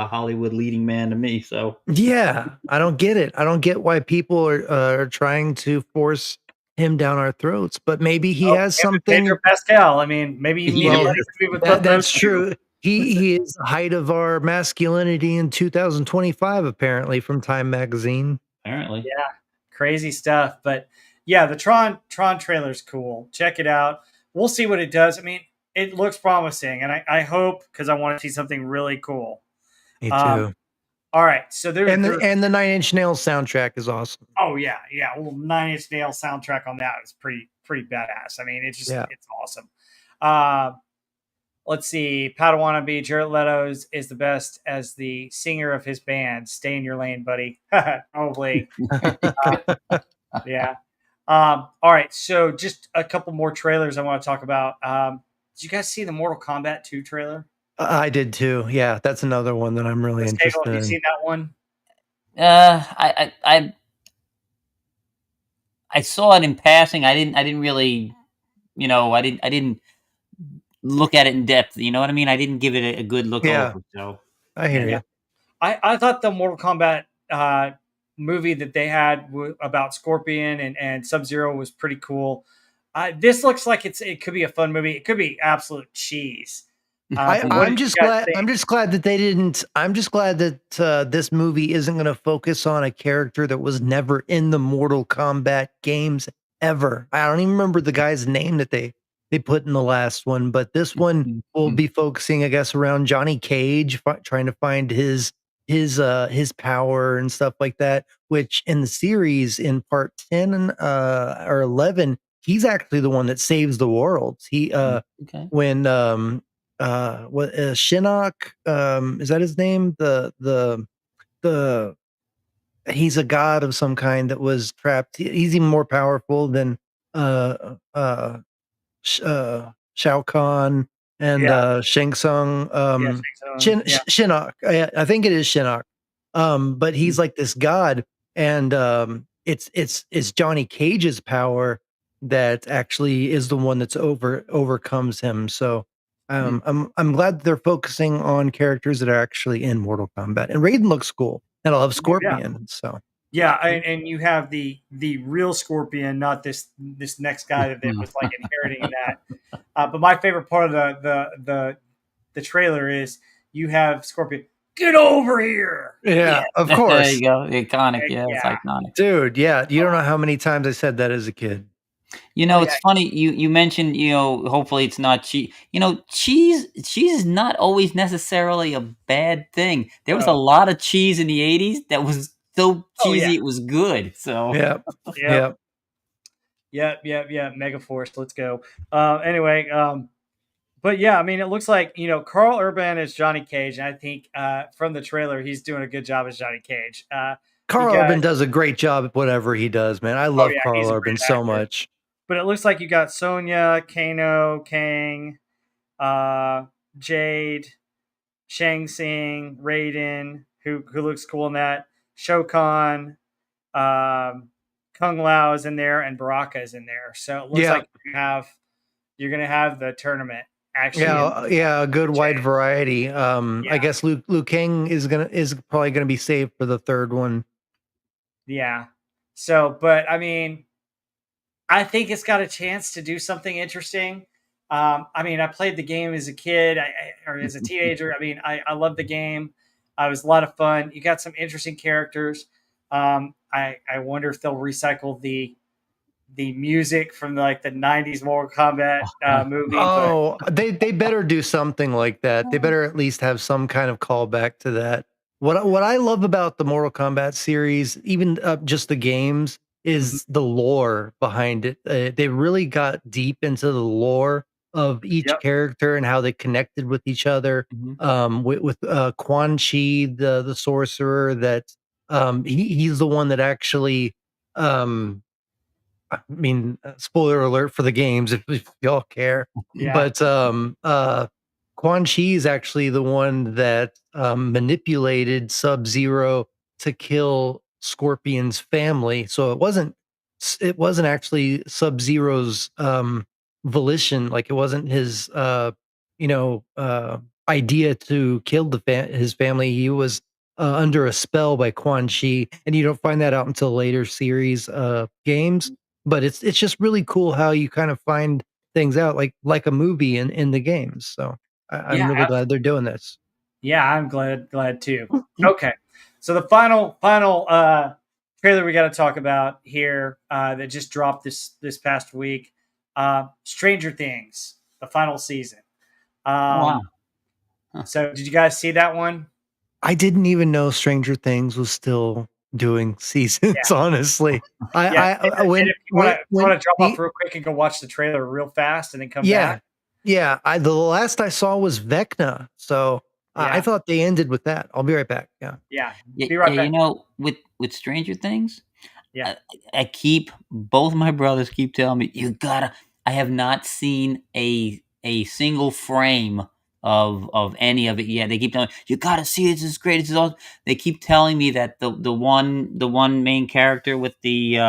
Hollywood leading man to me. So Yeah, I don't get it. I don't get why people are trying to force him down our throats, but maybe he Oh, has him and Pedro something. Pascal. I mean, maybe you need to yeah, Well, replace me with those that's two. true. He is the height of our masculinity in 2025, apparently, from Time Magazine. apparently. Yeah, crazy stuff. But yeah, the Tron trailer's cool. Check it out. We'll see what it does. I mean, it looks promising, and I hope because I want to see something really cool. Me Um, too. all right, so there's And the there's and the Nine Inch Nails soundtrack is awesome. oh yeah. Well, Nine Inch Nails soundtrack on that is pretty badass. I mean, Yeah. it's awesome. Uh, let's see. Padawan Jared Leto is the best as the singer of his band. Stay in your lane, buddy. Probably. Yeah. All right. So just a couple more trailers I want to talk about. Did you guys see the Mortal Kombat 2 trailer? I did too. Yeah, that's another one that I'm really Stable, interested have you in. seen that one? I saw it in passing. I didn't really. I didn't look at it in depth. You know what I mean? I didn't give it a good look Yeah, over. So I hear Yeah. you. I thought the Mortal Kombat movie that they had about Scorpion and Sub Zero was pretty cool. This looks like it could be a fun movie. It could be absolute cheese. I But what I'm did you just guys glad think? I'm just glad that they didn't I'm just glad that this movie isn't going to focus on a character that was never in the Mortal Kombat games ever. I don't even remember the guy's name that they put in the last one, but this one will be focusing, I guess, around Johnny Cage trying to find his power and stuff like that, which in the series in part 10 or 11, he's actually the one that saves the world. He okay. when what Shinnok, is that his name? The he's a god of some kind that was trapped. He's even more powerful than uh uh Shao Kahn and Yeah, Shang Tsung. yeah, yeah. Shinnok. I think it is Shinnok. But he's like this god, and it's Johnny Cage's power that actually is the one that's overcomes him. So I'm glad that they're focusing on characters that are actually in Mortal Kombat. And Raiden looks cool, and I love Yeah. Scorpion. So Yeah, and you have the real Scorpion, not this next guy that was like inheriting that. But my favorite part of the trailer is you have Scorpion. Get over here! Yeah, yeah, of there you course, go. Iconic. Heck Yeah, it's yeah! iconic. dude. Yeah, you don't know how many times I said that as a kid. Oh It's yeah, funny you mentioned, hopefully it's not cheese. Cheese is not always necessarily a bad thing. There was a no. lot of cheese in the 80s that was so Oh yeah. cheesy it was good. So Yep, Yep. yep. Yep. Mega Force. Let's go. Anyway, but yeah, I mean, it looks like Carl Urban is Johnny Cage, and I think from the trailer he's doing a good job as Johnny Cage. You Carl got Urban does a great job at whatever he does, man. I oh love yeah, Carl he's a Urban great so actor. much. But it looks like you got Sonya, Kano, Kang, uh, Jade, Shang Tsung, Raiden, who looks cool in that. Shokan, Kung Lao is in there, and Baraka is in there. So it looks Yeah, like you're gonna have the tournament. actually in Yeah, a good wide chain. variety. I Yeah, guess Liu Kang is probably gonna be saved for the third one. yeah. So, but I mean, I think it's got a chance to do something interesting. I mean, I played the game as a kid or as a teenager. I mean, I love the game. It was a lot of fun. You got some interesting characters. I wonder if they'll recycle the music from like the '90s Mortal Kombat movie, but Oh, they better do something like that. They better at least have some kind of callback to that. What I love about the Mortal Kombat series, even just the games, Mhm. is the lore behind it. They really got deep into the lore of each Yep, character and how they connected with each other. Mhm. With Quan Chi, the sorcerer, that he's the one that actually um I mean, spoiler alert for the games if y'all care, yeah, but, Quan Chi is actually the one that, manipulated Sub-Zero to kill Scorpion's family, so it wasn't actually Sub-Zero's, volition, like, it wasn't his, you know, idea to kill his family. He was, under a spell by Quan Chi, and you don't find that out until later series, games, but it's just really cool how you kind of find things out like a movie in the games, so I'm yeah, really glad they're doing this. yeah. I'm glad too. Okay, so the final trailer we got to talk about here that just dropped this past week, Stranger Things, the final season. Oh, wow. Um, Huh. so did you guys see that one? I didn't even know Stranger Things was still doing seasons, Yeah, honestly. yeah. And if you When want to drop off the real quick and go watch the trailer real fast and then come back, yeah, yeah, the last I saw was Vecna, so I yeah, thought they ended with that. I'll be right back, yeah. yeah. Yeah, Be yeah, right back. with Stranger Things, Yeah. I, I keep both my brothers keep telling me you gotta. I have not seen a single frame of any of it yet. They keep telling me you gotta see it. This is great. This is awesome. They keep telling me that the one main character with the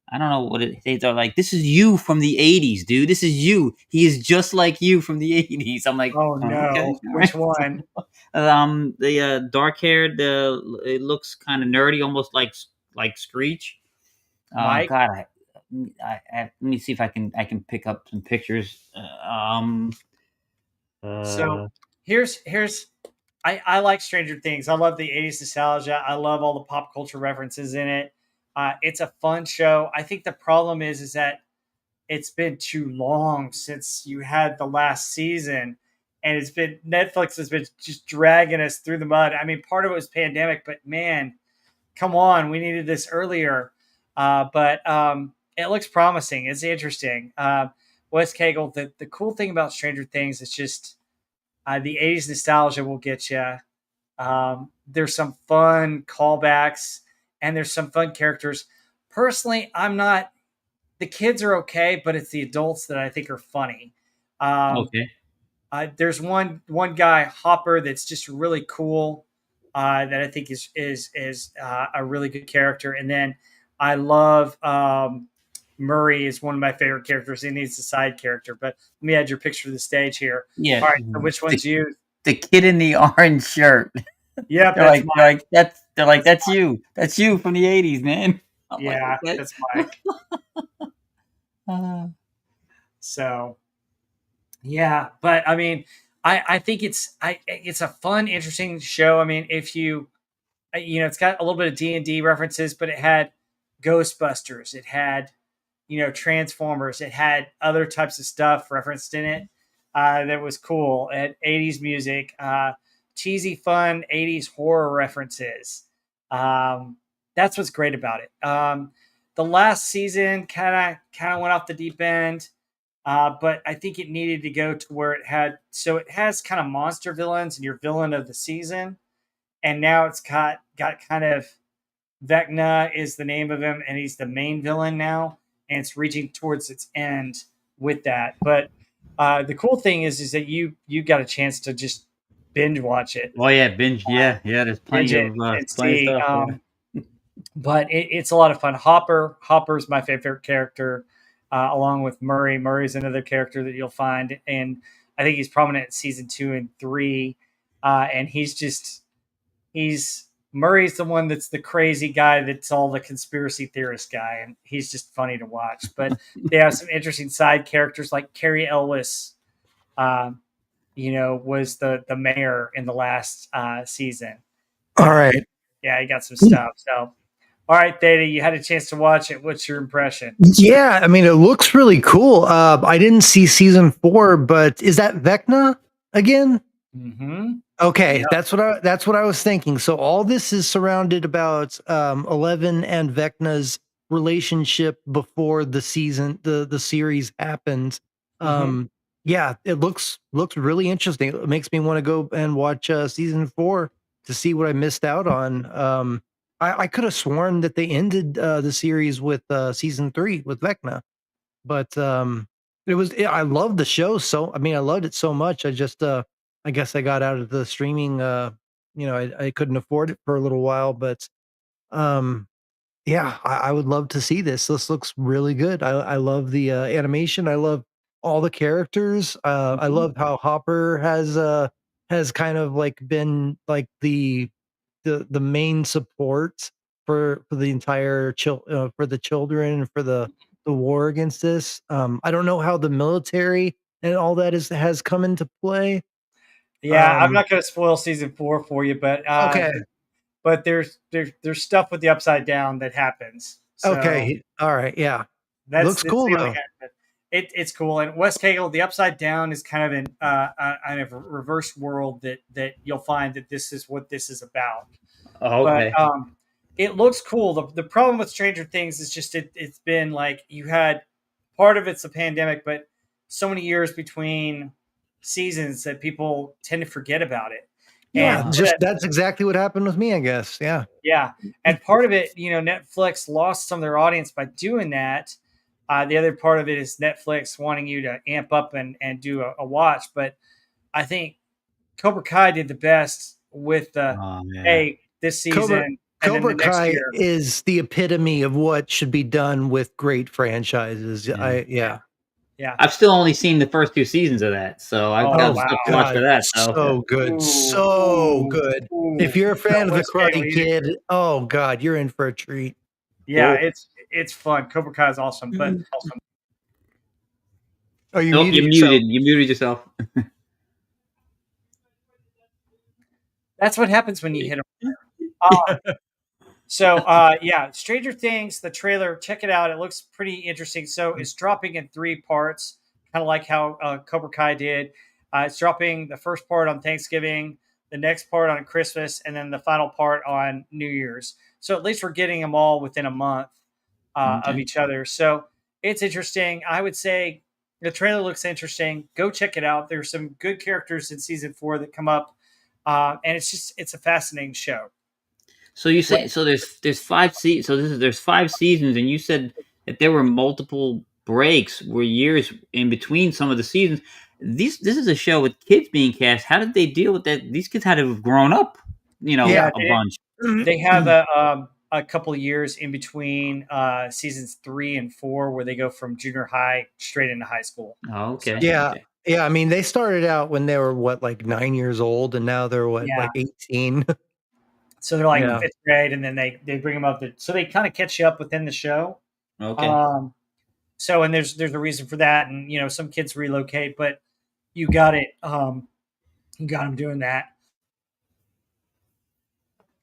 I don't know what they're like. This is you from the '80s, dude. This is you. He is just like you from the '80s. I'm like, Oh oh, okay, no, all which right. one? The dark haired, it looks kind of nerdy, almost like Screech. Mike? God, let me see if I can pick up some pictures. So Uh, here's I like Stranger Things. I love the '80s nostalgia. I love all the pop culture references in it. It's a fun show. I think the problem is that it's been too long since you had the last season, and it's been Netflix has been just dragging us through the mud. I mean, part of it was pandemic, but man, come on, we needed this earlier. But it looks promising. It's interesting. Wes Cagle, the cool thing about Stranger Things is just the '80s nostalgia will get you. There's some fun callbacks and there's some fun characters. Personally, I'm not. The kids are okay, but it's the adults that I think are funny. Um, okay. there's one guy Hopper that's just really cool. That I think is a really good character, and then I love Murray is one of my favorite characters, and he's a side character. But let me add your picture to the stage here. Yeah, All right, so which the one's you? the kid in the orange shirt. Yep, They're that's like they're Mike. like they're like That's that's you. That's you from the '80s, man. I'm like, yeah, okay. that's Mike. Uh, So yeah, but I mean, I think it's a fun, interesting show. I mean, if you it's got a little bit of D&D references, but it had Ghostbusters, it had Transformers, it had other types of stuff referenced in it that was cool. It had '80s music, cheesy, fun '80s horror references. Um, that's what's great about it. The last season kind of went off the deep end. But I think it needed to go to where it has kind of monster villains and your villain of the season, and now it's got kind of Vecna is the name of him, and he's the main villain now, and it's reaching towards its end with that. But the cool thing is that you got a chance to just binge watch it, oh yeah, binge. Yeah, yeah. There's binge it, and plenty of see. stuff. Yeah. But it's a lot of fun. Hopper's my favorite character. along with Murray. Murray's another character that you'll find, and I think he's prominent in season 2 and 3. And he's Murray's the one that's the crazy guy that's all the conspiracy theorist guy, and he's just funny to watch. But they have some interesting side characters like Carrie Ellis, um, was the mayor in the last season. All right. Yeah, he got some stuff. So, all right, Theta, you had a chance to watch it. What's your impression? Yeah, I mean, it looks really cool. I didn't see season 4, but is that Vecna again? Mm-hmm. Okay, Yep. that's what I was thinking. So all this is surrounded about 11 and Vecna's relationship before the series happened. Yeah, it looks really interesting. It makes me want to go and watch season 4 to see what I missed out on. I could have sworn that they ended the series with season 3 with Vecna, but I loved the show. So I mean, I loved it so much. I guess I got out of the streaming. I couldn't afford it for a little while, but um, yeah, I would love to see this. This looks really good. I love the animation. I love all the characters. I love how Hopper has kind of like been like the main support for the entire for the children and for the war against this. I don't know how the military and all that has come into play. Yeah, I'm not going to spoil season 4 for you, Okay. but there's stuff with the Upside Down that happens. So Okay. All right. Yeah. that's Looks cool the only though. kind of, it's cool. And West Cagle, the Upside Down is kind of an kind of a reverse world that you'll find that this is what this is about. Oh, okay. But it looks cool. The problem with Stranger Things is just it's been like you had part of it's a pandemic, but so many years between seasons that people tend to forget about it. And Yeah. part of Just that, that's exactly what happened with me, I guess. Yeah. yeah, and part of it, Netflix lost some of their audience by doing that. The other part of it is Netflix wanting you to amp up and do a watch. But I think Cobra Kai did the best with the Oh, yeah. hey this season and then the Cobra next Kai year. is the epitome of what should be done with great franchises. Yeah. Yeah. I've still only seen the first 2 seasons of that, so I've Oh got Oh stuff to wow. watch for god, that. So so good, Ooh, so ooh, good. If ooh. you're a fan of the West Cagle, Karate Kid, oh god, you're in for a treat. yeah, cool. it's fun. Cobra Kai is awesome, but Oh, you Nope, muted you're yourself. muted. You muted yourself. that's what happens when you hit them. So, yeah, Stranger Things, the trailer, check it out. It looks pretty interesting. So, it's dropping in 3 parts, kind of like how Cobra Kai did. It's dropping the first part on Thanksgiving, the next part on Christmas, and then the final part on New Year's. So, at least we're getting them all within a month of Okay. each other. So, it's interesting. I would say the trailer looks interesting. Go check it out. There's some good characters in season 4 that come up, and it's a fascinating show. So you say so there's 5 so there's 5 seasons, and you said that there were multiple breaks, were years in between some of the seasons. This is a show with kids being cast. How did they deal with that? These kids had to have grown up, Yeah, a bunch. they have a couple of years in between seasons 3 and 4 where they go from junior high straight into high school. Oh, So okay. Yeah, Okay. yeah. I mean, they started out when they were what, like 9 years old, and now they're what, yeah, like 18. so they're like in Yeah. fifth grade, and then they bring them up to, so they kind of catch you up within the show. Okay. Um, so and there's a reason for that, and some kids relocate, but you got it. You got them doing that.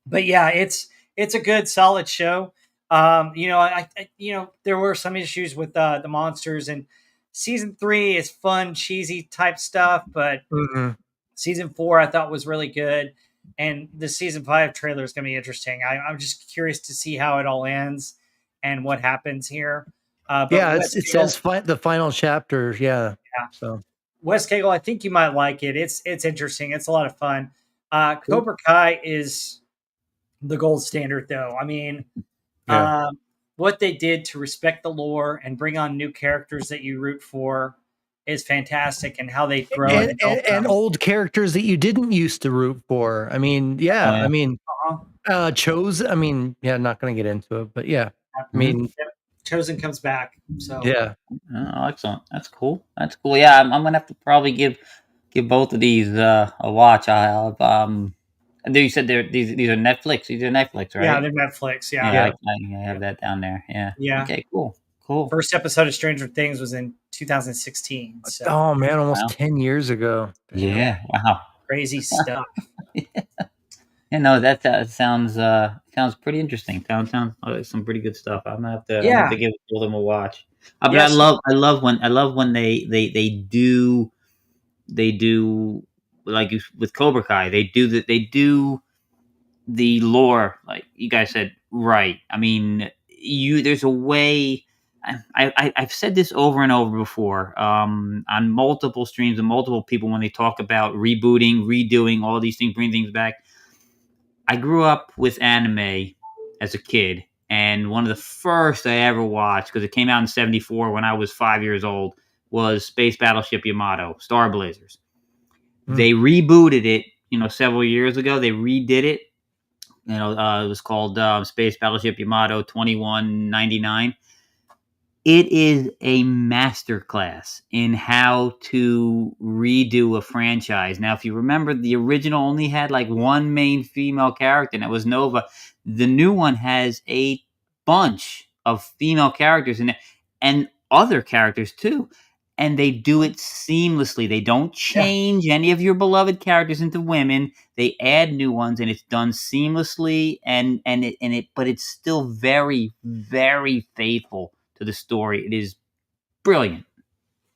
But yeah, it's a good solid show. There were some issues with the monsters, and season 3 is fun, cheesy type stuff, but Mhm. season 4 I thought was really good, and the season 5 trailer is going to be interesting. I'm just curious to see how it all ends and what happens here. But Yeah, it says the final chapter. Yeah. So West Cagle, I think you might like it. It's interesting. It's a lot of fun. Cool. Cobra Kai is the gold standard, though. I mean, yeah. what they did to respect the lore and bring on new characters that you root for is fantastic, and how they grow and develop And them. old characters that you didn't used to root for. I mean, Oh, yeah. yeah. I mean, Uh-huh. Chose. I mean, yeah. Not going to get into it, but yeah. I Mhm. mean, Yep. Chosen comes back. So Yeah. Oh, excellent. That's cool. That's cool. Yeah, I'm gonna have to probably give both of these a watch. I have you said these are Netflix. These are Netflix, yeah, right? they're Netflix. Yeah, Yeah, Yeah. I have that down there. Yeah. yeah. Okay. Cool. Cool. First episode of Stranger Things was in 2016. So Oh man, almost Wow. 10 years ago. Damn. yeah, Yeah. Wow. crazy stuff. Yeah. No, that sounds pretty interesting. Sounds like some pretty good stuff. I'm gonna have Yeah, to give both of them a watch. But yes. I love when they do like with Cobra Kai. They do the lore, like you guys said, right. I mean, there's a way. I've said this over and over before on multiple streams and multiple people when they talk about rebooting, redoing all these things, bringing things back. I grew up with anime as a kid, and one of the first I ever watched, because it came out in '74 when I was 5 years old, was Space Battleship Yamato, Star Blazers. Mm. They rebooted it, several years ago. They redid it. It was called Space Battleship Yamato 2199. It is a masterclass in how to redo a franchise. Now, if you remember, the original only had like one main female character, and that was Nova. The new one has a bunch of female characters in it and other characters too. And they do it seamlessly. They don't Yeah. change any of your beloved characters into women. They add new ones, and it's done seamlessly. But it's still very, very faithful to the story. It is brilliant.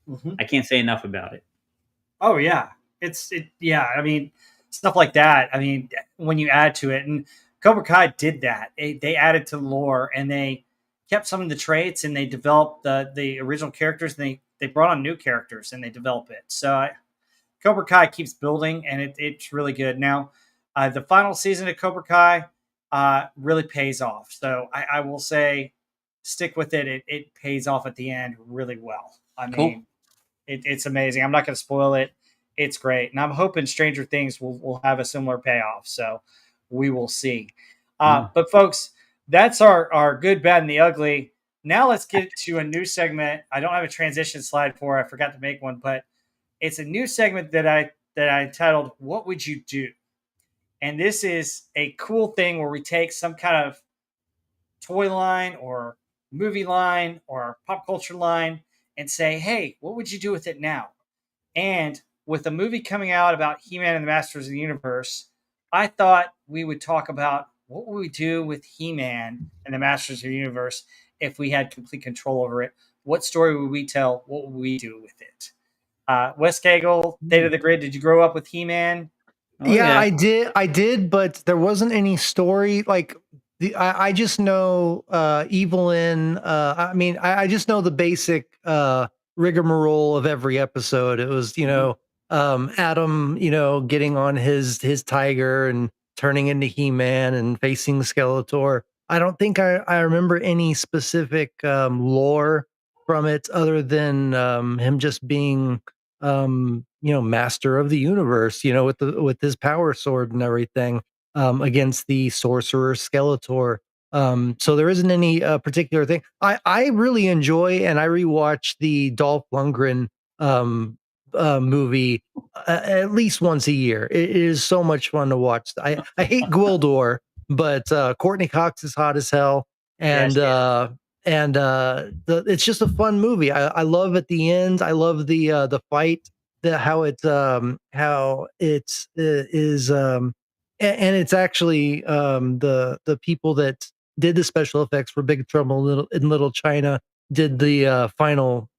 Mhm. I can't say enough about it. Oh yeah, Yeah, I mean, stuff like that. I mean, when you add to it, and Cobra Kai did that. They added to the lore, and they kept some of the traits, and they developed the original characters, and they brought on new characters, and they develop it. So Cobra Kai keeps building, and it's really good. Now, the final season of Cobra Kai really pays off. So I will say, stick with it. It pays off at the end really well. I Cool. mean, it's amazing. I'm not going to spoil it. It's great, and I'm hoping Stranger Things will have a similar payoff. So we will see. Yeah. But folks, that's our good, bad, and the ugly. Now let's get to a new segment. I don't have a transition slide for. I forgot to make one, but it's a new segment that I titled "What Would You Do?" And this is a cool thing where we take some kind of toy line or movie line or pop culture line and say, "Hey, what would you do with it now?" And with a movie coming out about He-Man and the Masters of the Universe, I thought we would talk about what would we do with He-Man and the Masters of the Universe if we had complete control over it. What story would we tell? What would we do with it? Wes Cagle, State of the Grid. Did you grow up with He-Man? Oh Yeah, yeah. I did, but there wasn't any story. Like I just know Evelyn. I mean, I just know the basic rigmarole of every episode. It was, Mhm. Adam, getting on his tiger and turning into He-Man and facing Skeletor. I don't think I remember any specific lore from it other than him just being master of the universe, with his power sword and everything, against the sorcerer Skeletor. So there isn't any particular thing. I really enjoy, and I rewatch the Dolph Lundgren movie at least once a year. It is so much fun to watch. I hate Gwildor, but Courtney Cox is hot as hell, Yes, and she is. it's just a fun movie. I love at the end. I love the fight, how it's is and it's actually the people that did the special effects for Big Trouble in Little China did the final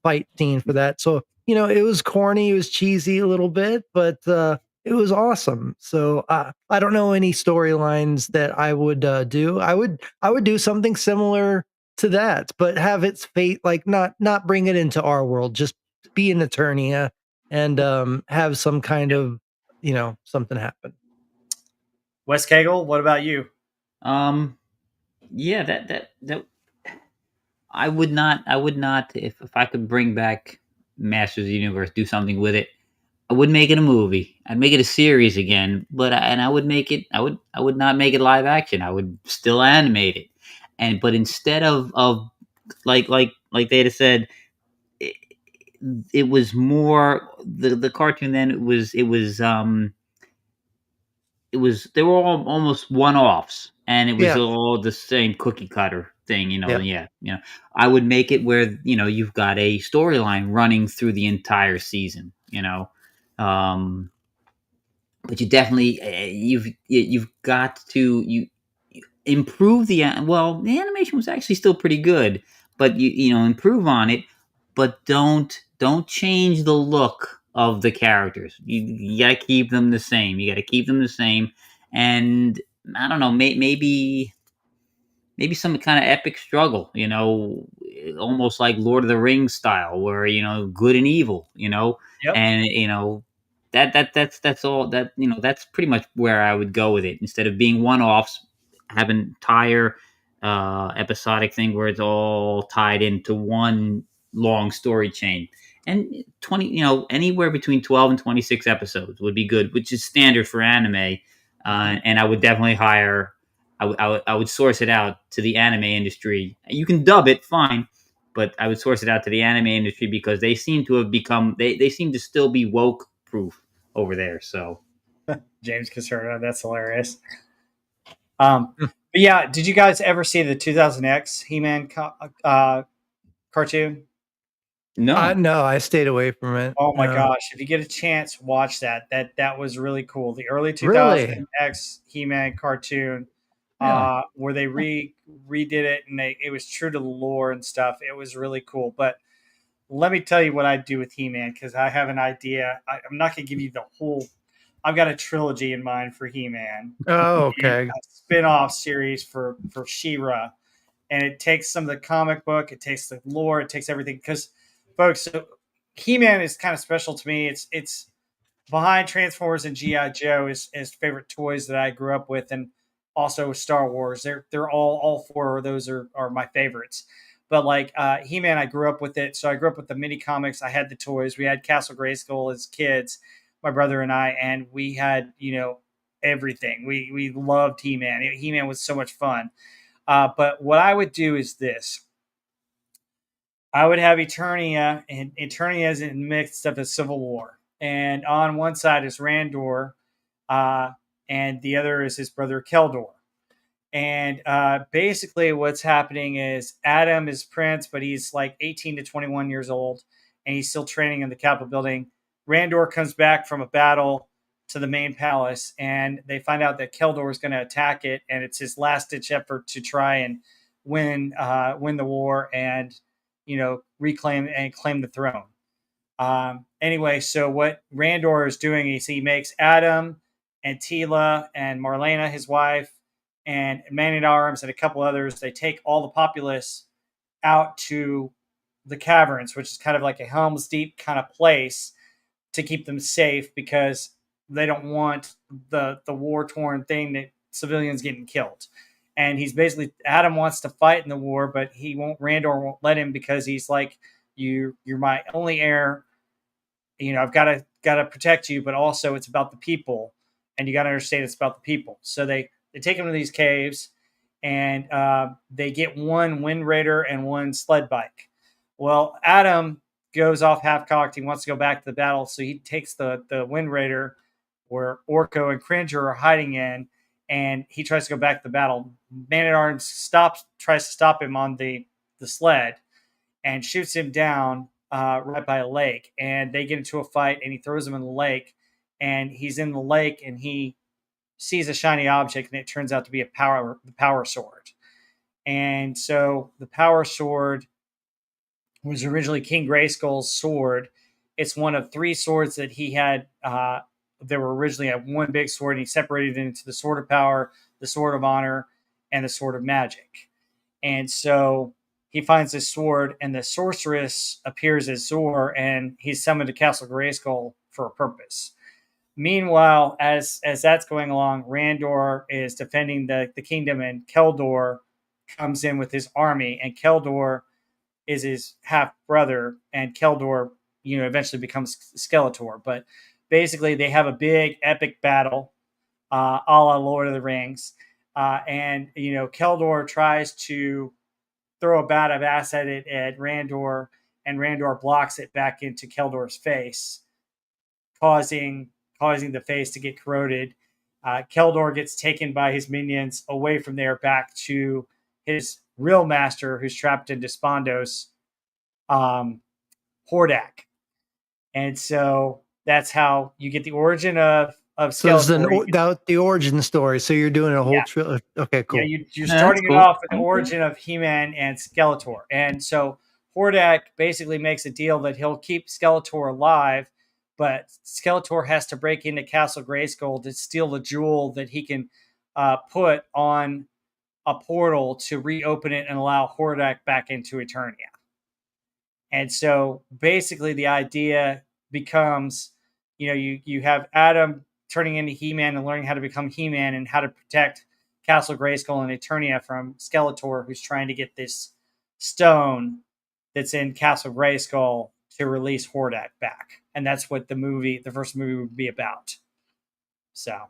fight scene for that. So it was corny, it was cheesy a little bit, but it was awesome. So I don't know any storylines that I would do. I would do something similar to that, but have its fate, like, not bring it into our world. Just be an attorney, and have some kind of something happen. Wes Cagle, what about you? Um. Yeah. That. I would not. If I could bring back Masters of the Universe, do something with it. I would make it a movie. I'd make it a series again, and I would make it. I would not make it live action. I would still animate it, but instead of like they had said, it, it was more the cartoon. Then it was they were all almost one offs, and it was Yeah. all the same cookie cutter thing. Yeah. Yeah, I would make it where you've got a storyline running through the entire season. Um, but you definitely you've got to improve the animation was actually still pretty good, but improve on it, but don't change the look of the characters. You got to keep them the same. And I don't know, maybe some kind of epic struggle, almost like Lord of the Rings style, where good and evil, Yep. and that's all that that's pretty much where I would go with it, instead of being one offs, have an entire episodic thing where it's all tied into one long story chain. And 20, anywhere between 12 and 26 episodes would be good, which is standard for anime. And I would definitely hire I would source it out to the anime industry. You can dub it, fine, but I would source it out to the anime industry, because they seem to have become they seem to still be woke proof over there. So James Caserta, that's hilarious. But yeah, did you guys ever see the 2000X He-Man cartoon? no, No, I stayed away from it. Oh my No. gosh! If you get a chance, watch that. That was really cool. The early Really? 2000X He-Man cartoon, really, where they redid it, and it was true to the lore and stuff. It was really cool. But let me tell you what I do with He-Man, because I have an idea. I'm not going to give you the whole. I've got a trilogy in mind for He-Man, Oh, and okay. a spin-off series for She-Ra, and it takes some of the comic book, it takes the lore, it takes everything. Because, folks, so He-Man is kind of special to me. It's behind Transformers and GI Joe is favorite toys that I grew up with, and also Star Wars. They're all four of those are my favorites. But like He-Man, I grew up with it, so I grew up with the mini comics. I had the toys. We had Castle Grayskull as kids, my brother and I, and we had everything. We loved He-Man. He-Man was so much fun. But what I would do is this: I would have Eternia, and Eternia is in the midst of a civil war. And on one side is Randor, uh, and the other is his brother Keldor. And basically, what's happening is Adam is Prince, but he's like 18 to 21 years old, and he's still training in the Capitol building. Randor comes back from a battle to the main palace, and they find out that Keldor is going to attack it, and it's his last ditch effort to try and win the war and reclaim and claim the throne. Anyway, so what Randor is doing is he makes Adam and Tila and Marlena, his wife, and Man at Arms and a couple others. They take all the populace out to the caverns, which is kind of like a Helm's Deep kind of place to keep them safe, because they don't want the war torn thing that civilians getting killed. And he's basically Adam wants to fight in the war, but he won't. Randor won't let him, because he's like, you're my only heir. I've got to protect you, but also it's about the people, and you got to understand it's about the people. So they take him to these caves, and they get one Wind Raider and one sled bike. Well, Adam goes off half cocked. He wants to go back to the battle, so he takes the Wind Raider where Orko and Cringer are hiding in, and he tries to go back to the battle. Man at Arms tries to stop him on the sled, and shoots him down right by a lake. And they get into a fight, and he throws him in the lake. And he's in the lake, and he sees a shiny object, and it turns out to be the power sword. And so the power sword was originally King Grayskull's sword. It's one of three swords that he had. There were originally one big sword, and he separated it into the sword of power, the sword of honor, and the sword of magic. And so he finds this sword, and the sorceress appears as Zor, and he's summoned to Castle Grayskull for a purpose. Meanwhile, as that's going along, Randor is defending the kingdom, and Keldor comes in with his army, and Keldor is his half brother, and Keldor, eventually becomes Skeletor. But basically, they have a big epic battle, a la Lord of the Rings. and Keldor tries to throw a bat of acid at Randor, and Randor blocks it back into Keldor's face, causing the face to get corroded. Keldor gets taken by his minions away from there back to his real master, who's trapped in Despondos, Hordak. And so that's how you get the origin of So this is Skeletor. the origin story. So you're doing a whole Yeah, trilogy. Okay, yeah, cool. you're No, that's starting it cool. off with the Okay. origin of He-Man and Skeletor. And so Hordak basically makes a deal that he'll keep Skeletor alive, but Skeletor has to break into Castle Grayskull to steal the jewel that he can put on a portal to reopen it and allow Hordak back into Eternia. And so basically the idea becomes, you have Adam turning into He-Man and learning how to become He-Man and how to protect Castle Grayskull and Eternia from Skeletor, who's trying to get this stone that's in Castle Grayskull to release Hordak back. And that's what the first movie would be about. So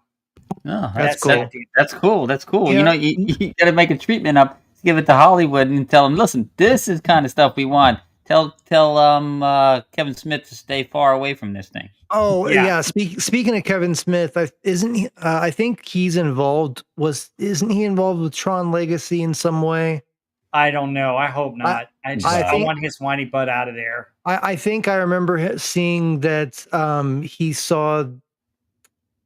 Oh, That's that's the cool. idea. that's cool. That's cool. Yeah. You got to make a treatment up, give it to Hollywood, and tell them, listen, this is kind of stuff we want. Tell Kevin Smith to stay far away from this thing. Oh Yeah, yeah. Speaking of Kevin Smith, isn't he? I think he's involved. Isn't he involved with Tron Legacy in some way? I don't know. I hope I not. I I think want his whiny butt out of there. I think I remember seeing that he saw.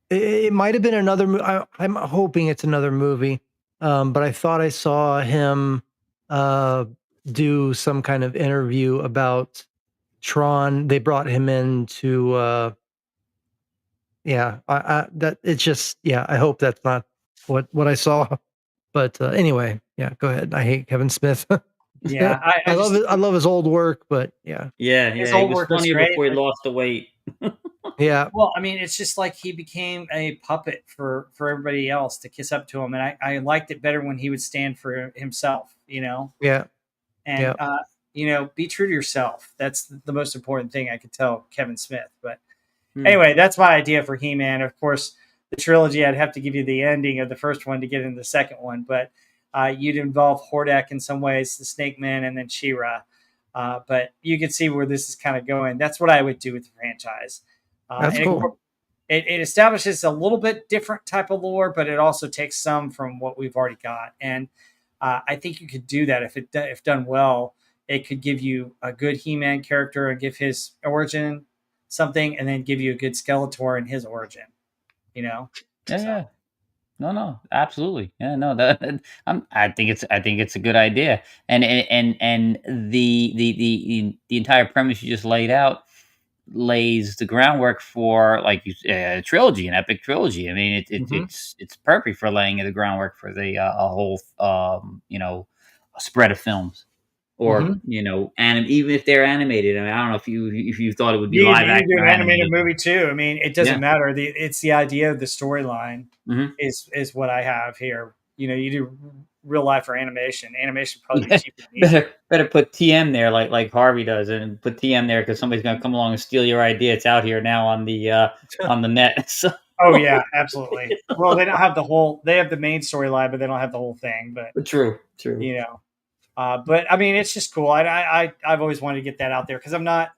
It might have been another. I'm hoping it's another movie, but I thought I saw him uh, do some kind of interview about Tron. They brought him in to. Yeah, that it's just yeah. I hope that's not what I saw. But anyway, yeah. Go ahead. I hate Kevin Smith. Yeah, I I love just it. I love his old work, but yeah, Yeah, his yeah, he old was work was funnier great, before he but lost the weight. yeah, well, I mean, it's just like he became a puppet for everybody else to kiss up to him, and I liked it better when he would stand for himself, yeah, and yeah. be true to yourself. That's the most important thing I could tell Kevin Smith. But Hmm. anyway, that's my idea for He-Man. Of course, the trilogy, I'd have to give you the ending of the first one to get into the second one, but you'd involve Hordak in some ways, the Snake Man, and then She-Ra. But you can see where this is kind of going. That's what I would do with the franchise. That's And cool. it establishes a little bit different type of lore, but it also takes some from what we've already got. And I think you could do that if done well. It could give you a good He-Man character and give his origin something, and then give you a good Skeletor and his origin. You know, Yeah, so yeah. No, no, absolutely. Yeah, no, I think it's a good idea, and the entire premise you just laid out lays the groundwork for a trilogy, an epic trilogy. I mean, hmm it's perfect for laying the groundwork for the a whole a spread of films, or hmm even if they're animated. I mean, I don't know if you thought it would be live you can action do or an animated animated. movie too. I mean, it doesn't Yeah. matter. It's the idea of the storyline Hmm. is what I have here. You do real life or animation. Animation would probably be Yeah, cheaper and easier. better put TM there like Harvey does, and put TM there because somebody's gonna come along and steal your idea. It's out here now on the net. So Oh yeah, absolutely. Well, they don't have the whole. They have the main storyline, but they don't have the whole thing. But true, true. you know, but I mean, it's just cool. I've always wanted to get that out there because I'm not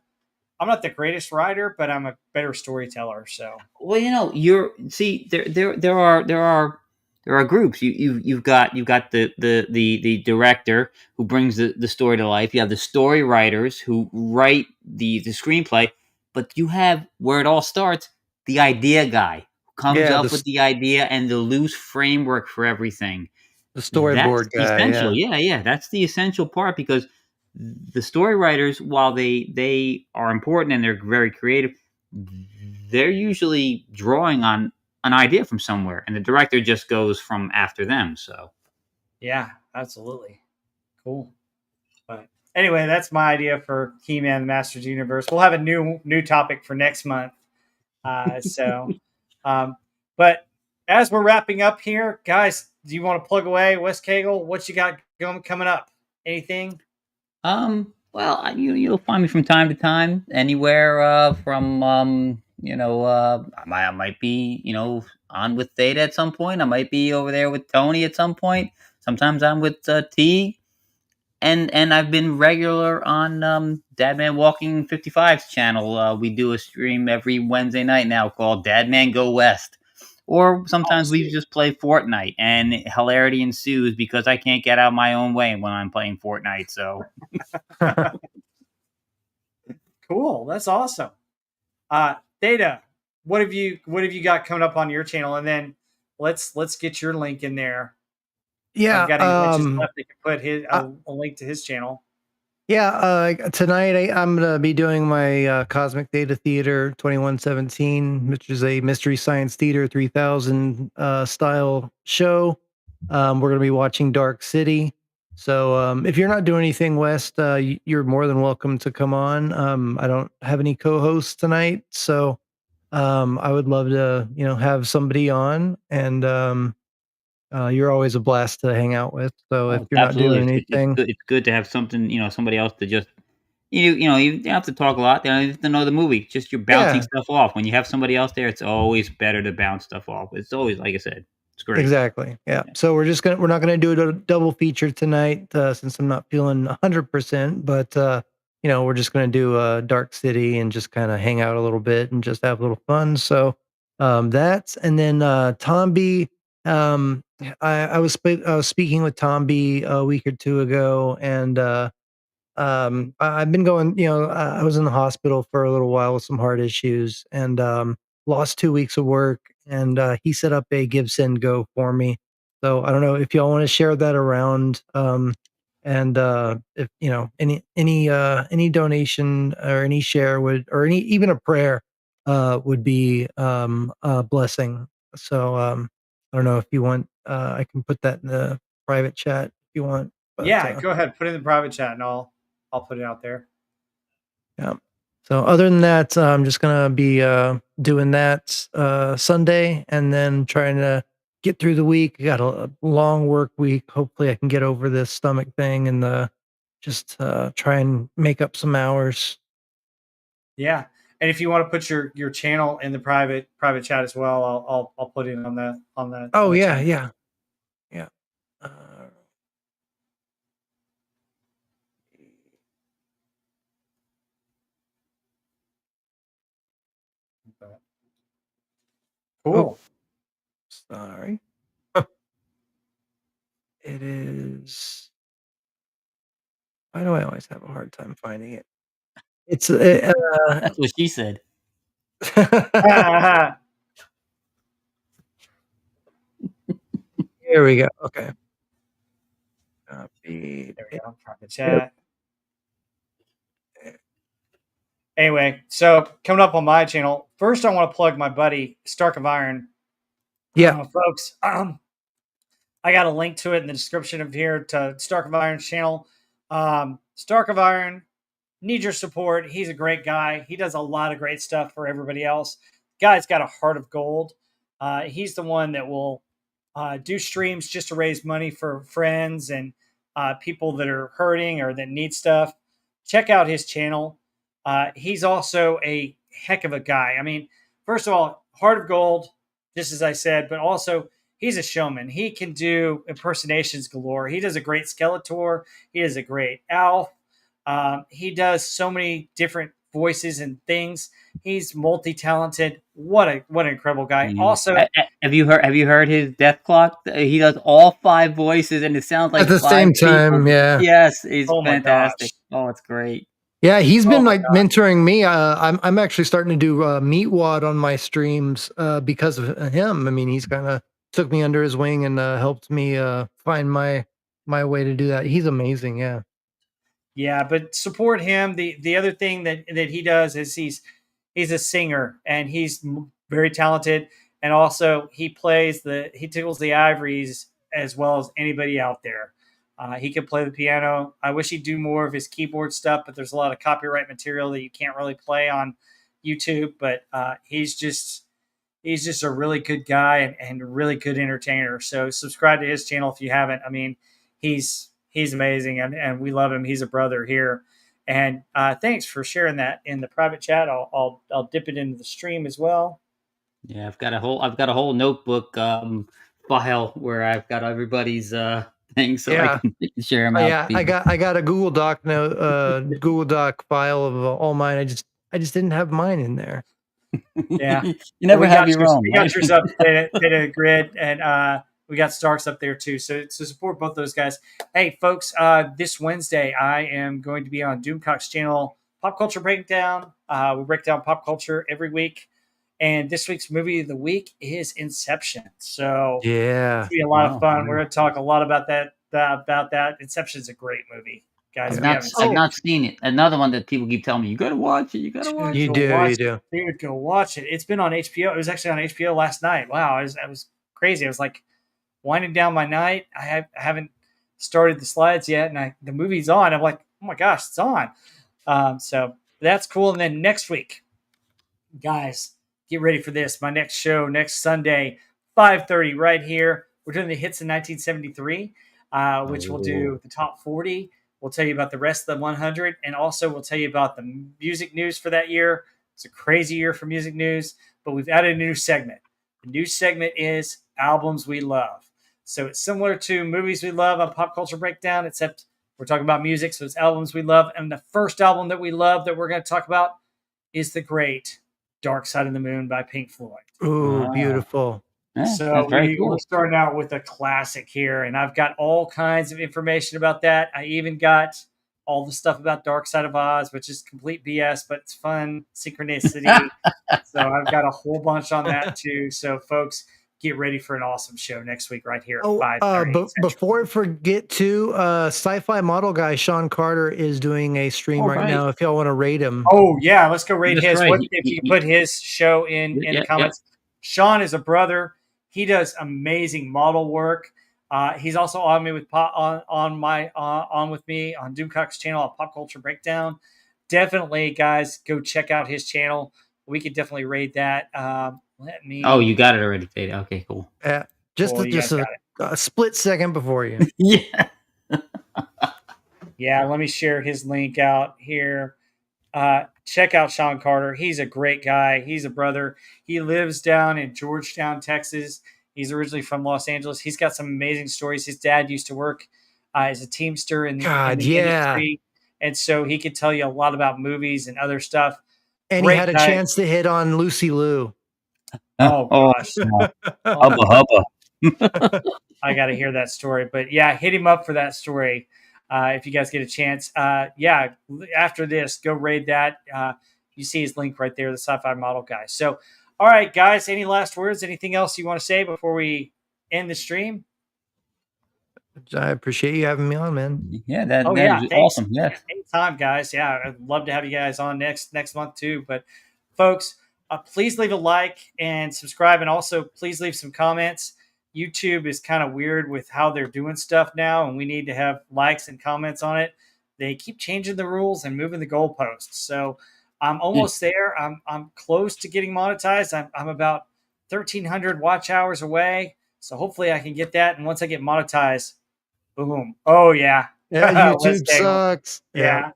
the greatest writer, but I'm a better storyteller. So Well, you're see there are groups. You've got the director who brings the story to life. You have the story writers who write the screenplay, but you have where it all starts, the idea guy who comes Yeah, up with the idea and the loose framework for everything. the That's storyboard guy. essential. Yeah, Yeah, yeah, that's the essential part because the story writers, while they are important and they're very creative, they're usually drawing on an idea from somewhere, and the director just goes from after them. So, yeah, absolutely cool. But anyway, that's my idea for He-Man: The Masters Universe. We'll have a new topic for next month. So, um, but as we're wrapping up here, guys, do you want to plug away, Wes Cagle? What you got going coming up? Anything? well, you'll find me from time to time anywhere from I might be on with Theta at some point. I might be over there with Tony at some point. Sometimes I'm with T. And I've been regular on Dadman Walking 55's channel. We do a stream every Wednesday night now called Dadman Go West. Or Oh, sometimes we sweet. just play Fortnite, and hilarity ensues because I can't get out of my own way when I'm playing Fortnite. So Cool. That's awesome. Theta, what have you got coming up on your channel? And then let's get your link in there. I've Yeah, got any witches left that can put his I, a link to his channel. yeah. Tonight I'm gonna be doing my Cosmic Data Theater 2117, which is a Mystery Science Theater 3000 style show. We're gonna be watching Dark City. So if you're not doing anything, West, you're more than welcome to come on. I don't have any co-hosts tonight, so I would love to, have somebody on, and you're always a blast to hang out with. So if oh, you're not absolutely, doing it's anything, good. It's good to have something, somebody else to just you don't have to talk a lot. You don't have to know the movie. Just you're bouncing yeah, stuff off. When you have somebody else there, it's always better to bounce stuff off. It's always, like I said, it's great. exactly. Yeah. Yeah. So we're not gonna do a double feature tonight since I'm not feeling 100%. But we're just gonna do Dark City and just kind of hang out a little bit and just have a little fun. So that's and then Tom B. I was speaking with Tom B a week or two ago, and I've been going, I was in the hospital for a little while with some heart issues, and lost 2 weeks of work. And he set up a Give Send Go for me. So I don't know if y'all want to share that around. And if any donation or any share would, or any even a prayer would be a blessing. So I don't know if you want. I can put that in the private chat if you want. But Yeah, go ahead, put it in the private chat, and I'll put it out there. yeah. So other than that, I'm just gonna be doing that Sunday, and then trying to get through the week. Got a long work week. Hopefully, I can get over this stomach thing and just try and make up some hours. Yeah, and if you want to put your channel in the private chat as well, I'll put it on Oh the yeah, channel. yeah, yeah. Uh, oh, Cool. sorry. It is. Why do I always have a hard time finding it? It's That's what she said. There here we go. Okay. Copy. we go. Private chat. Anyway, so coming up on my channel, first I want to plug my buddy Stark of Iron, Yeah. folks. I got a link to it in the description of here to Stark of Iron's channel. Stark of Iron, need your support. He's a great guy. He does a lot of great stuff for everybody else. Guy's got a heart of gold. He's the one that will do streams just to raise money for friends and people that are hurting or that need stuff. Check out his channel. He's also a heck of a guy. I mean, first of all, heart of gold, just as I said, but also he's a showman. He can do impersonations galore. He does a great Skeletor. He does a great Alf. He does so many different voices and things. He's multi-talented. What an incredible guy. Yeah. Also, Have you heard his death clock? He does all 5 voices, and it sounds At like the 5 same people. time, yeah. Yes, it's oh my fantastic. gosh. Oh, it's great. Yeah, he's Oh been my like gosh. mentoring me. I'm actually starting to do Meatwad on my streams because of him. I mean, he's kind of took me under his wing and helped me find my way to do that. He's amazing. Yeah. Yeah, but support him. The other thing that he does is he's a singer and he's very talented, and also he tickles the ivories as well as anybody out there. He can play the piano. I wish he'd do more of his keyboard stuff, but there's a lot of copyright material that you can't really play on YouTube. But he's just a really good guy and a really good entertainer. So subscribe to his channel if you haven't. I mean, he's amazing and we love him. He's a brother here. And thanks for sharing that in the private chat. I'll dip it into the stream as well. Yeah, I've got a whole notebook file where I've got everybody's things so Yeah. I can share them Oh, out to yeah, people. I got a Google Doc Google Doc file of all mine. I just didn't have mine in there. Yeah. You Well, never have your own, we got right? yours up data grid, and we got Starks up there too. So support both those guys. Hey, folks, this Wednesday I am going to be on Doomcock's channel, Pop Culture Breakdown. We break down pop culture every week, and this week's movie of the week is Inception. So it's Yeah. gonna be a lot of Oh, fun. Yeah. We're going to talk a lot about that. Inception is a great movie, guys. If you haven't I've seen So not seen it. Another one that people keep telling me, you gotta watch it, you gotta Dude, watch you it. go do, watch you do. it. Dude, go watch it. It's been on HBO. It was actually on HBO last night. Wow, I was crazy. I was like winding down my night. I haven't started the slides yet, and the movie's on. I'm like, oh my gosh, it's on. So that's cool. And then next week, guys, get ready for this. My next show next Sunday, 5:30, right here. We're doing the hits in 1973, which we'll Oh, do the top 40. We'll tell you about the rest of the 100, and also we'll tell you about the music news for that year. It's a crazy year for music news, but we've added a new segment. The new segment is albums we love. So it's similar to movies we love on Pop Culture Breakdown, except we're talking about music. So it's albums we love. And the first album that we love that we're going to talk about is the great Dark Side of the Moon by Pink Floyd. Ooh, ah, beautiful. yeah, So that's very we're cool. starting out with a classic here, and I've got all kinds of information about that. I even got all the stuff about Dark Side of Oz, which is complete BS, but it's fun, synchronicity. So I've got a whole bunch on that too. So folks, get ready for an awesome show next week right here at Oh, 5:30 but Central. before I forget to, sci-fi model guy Sean Carter is doing a stream All right right. now. If y'all want to rate him, Oh yeah, let's go rate That's his. right. What if you put his show in the Yeah, yeah. comments? Sean is a brother. He does amazing model work. He's also on me with on with me on Doomcock's channel at Pop Culture Breakdown. Definitely, guys, go check out his channel. We could definitely rate that. Let Oh, you me. got it already, Tate. Okay, cool. uh, Cool, you just guys got it. a split second before you. Yeah. Yeah, let me share his link out here. Check out Sean Carter. He's a great guy. He's a brother. He lives down in Georgetown, Texas. He's originally from Los Angeles. He's got some amazing stories. His dad used to work as a teamster in God, the yeah. industry, and so he could tell you a lot about movies and other stuff. And he Great had a guy. chance to hit on Lucy Liu. Oh Oh, gosh. Oh, hubba hubba. I got to hear that story. But yeah, hit him up for that story if you guys get a chance. Yeah, after this, go raid that. You see his link right there, the sci-fi model guy. So, all right, guys, any last words? Anything else you want to say before we end the stream? I appreciate you having me on, man. Yeah, Oh that yeah, was thanks. awesome. Yes. Anytime, guys. Yeah, I'd love to have you guys on next month too. But folks, please leave a like and subscribe, and also please leave some comments. YouTube is kind of weird with how they're doing stuff now, and we need to have likes and comments on it. They keep changing the rules and moving the goalposts. So I'm Yeah. almost there. I'm close to getting monetized. I'm about 1,300 watch hours away. So hopefully I can get that. And once I get monetized, boom. Oh yeah. Yeah, Let's YouTube go. sucks. Yeah. Yeah.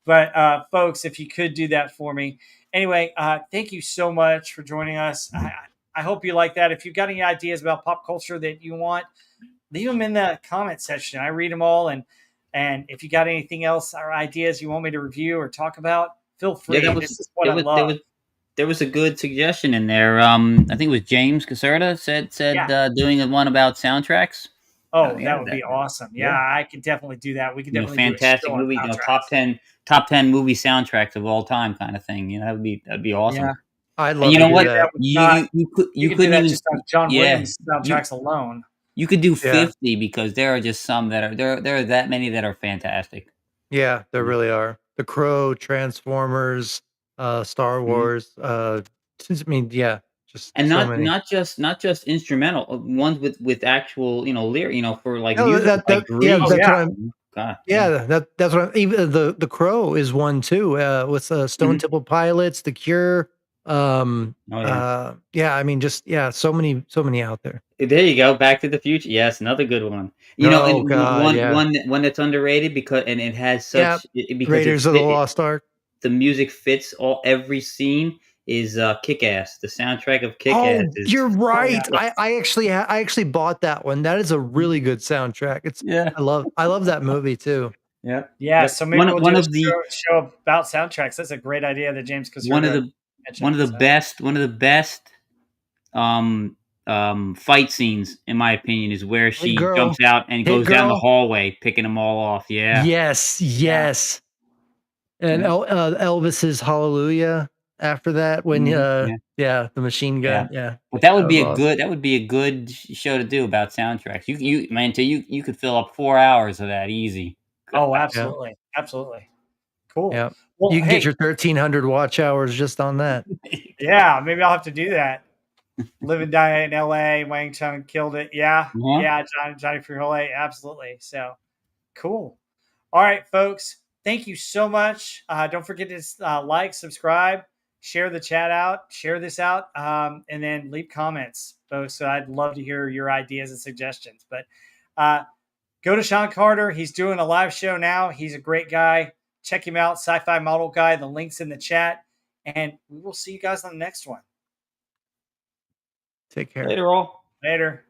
But folks, if you could do that for me. Anyway, thank you so much for joining us. I hope you like that. If you've got any ideas about pop culture that you want, leave them in the comment section. I read them all, and if you got anything else or ideas you want me to review or talk about, feel Yeah, free. This is what I there love. was there was a good suggestion in there. I think it was James Caserta said Yeah. doing one about soundtracks. Oh, that Yeah, would be awesome. Yeah, yeah. I could definitely do that. We could definitely do a Fantastic show on movie. soundtracks. Top 10 movie soundtracks of all time, kind of thing. That'd be Yeah. awesome. I'd And love you You to know could do what? do that that. with not. You You could do couldn't that even. just on John Yeah, Williams you soundtracks alone. you could do Yeah. 50 because there are just some that are there are that many that are fantastic. Yeah, there Mhm. really are. The Crow, Transformers, Star Mhm. Wars, I mean, yeah, just And so many. not just instrumental ones with actual lyric for like No, musical like yeah, Oh Grease. that's yeah. what I'm God, yeah. yeah, that's what I'm even the Crow is one too, with, Stone Mhm. Temple Pilots, The Cure, Oh yeah. yeah, I mean, just yeah, so many out there. There you go. Back to the Future. Yes, another good one. Oh And god, yeah. one that's underrated because it has Yeah, such because it Raiders of the fit Lost Ark. the music fits every scene is Kick-Ass. The soundtrack of Kick-Ass Oh, is you're right. yeah. I actually bought that one. That is a really good soundtrack. It's yeah. I love that movie too. Yep. Yeah, Yep. so maybe we'll One do a of the show about soundtracks. That's a great idea that James one of Caserta the mentioned. So. one of the best fight scenes, in my opinion, is where Hey she girl, jumps out and hey goes down the girl. hallway picking them all off. Yeah. Yes, Yeah. yes. And Yeah. Elvis's Hallelujah after that when Yeah. yeah, the machine Yeah. gun. Yeah. But that That would was be a awesome. good show to do about soundtracks. You man, you could fill up 4 hours of that easy. Oh, Yeah. absolutely. Absolutely. Cool. Yeah. Well, You can get hey, your 1,300 watch hours just on that. yeah, maybe I'll have to do that. Live and die in LA. Wang Chung killed it. Yeah. Uh-huh. Yeah. Johnny Frihole. Absolutely. So cool. All right, folks. Thank you so much. Don't forget to like, subscribe, share the chat out, share this out, and then leave comments, folks. So I'd love to hear your ideas and suggestions. But go to Sean Carter. He's doing a live show now. He's a great guy. Check him out, Sci-Fi Model Guy. The link's in the chat. And we will see you guys on the next one. Take care. Later all. Later.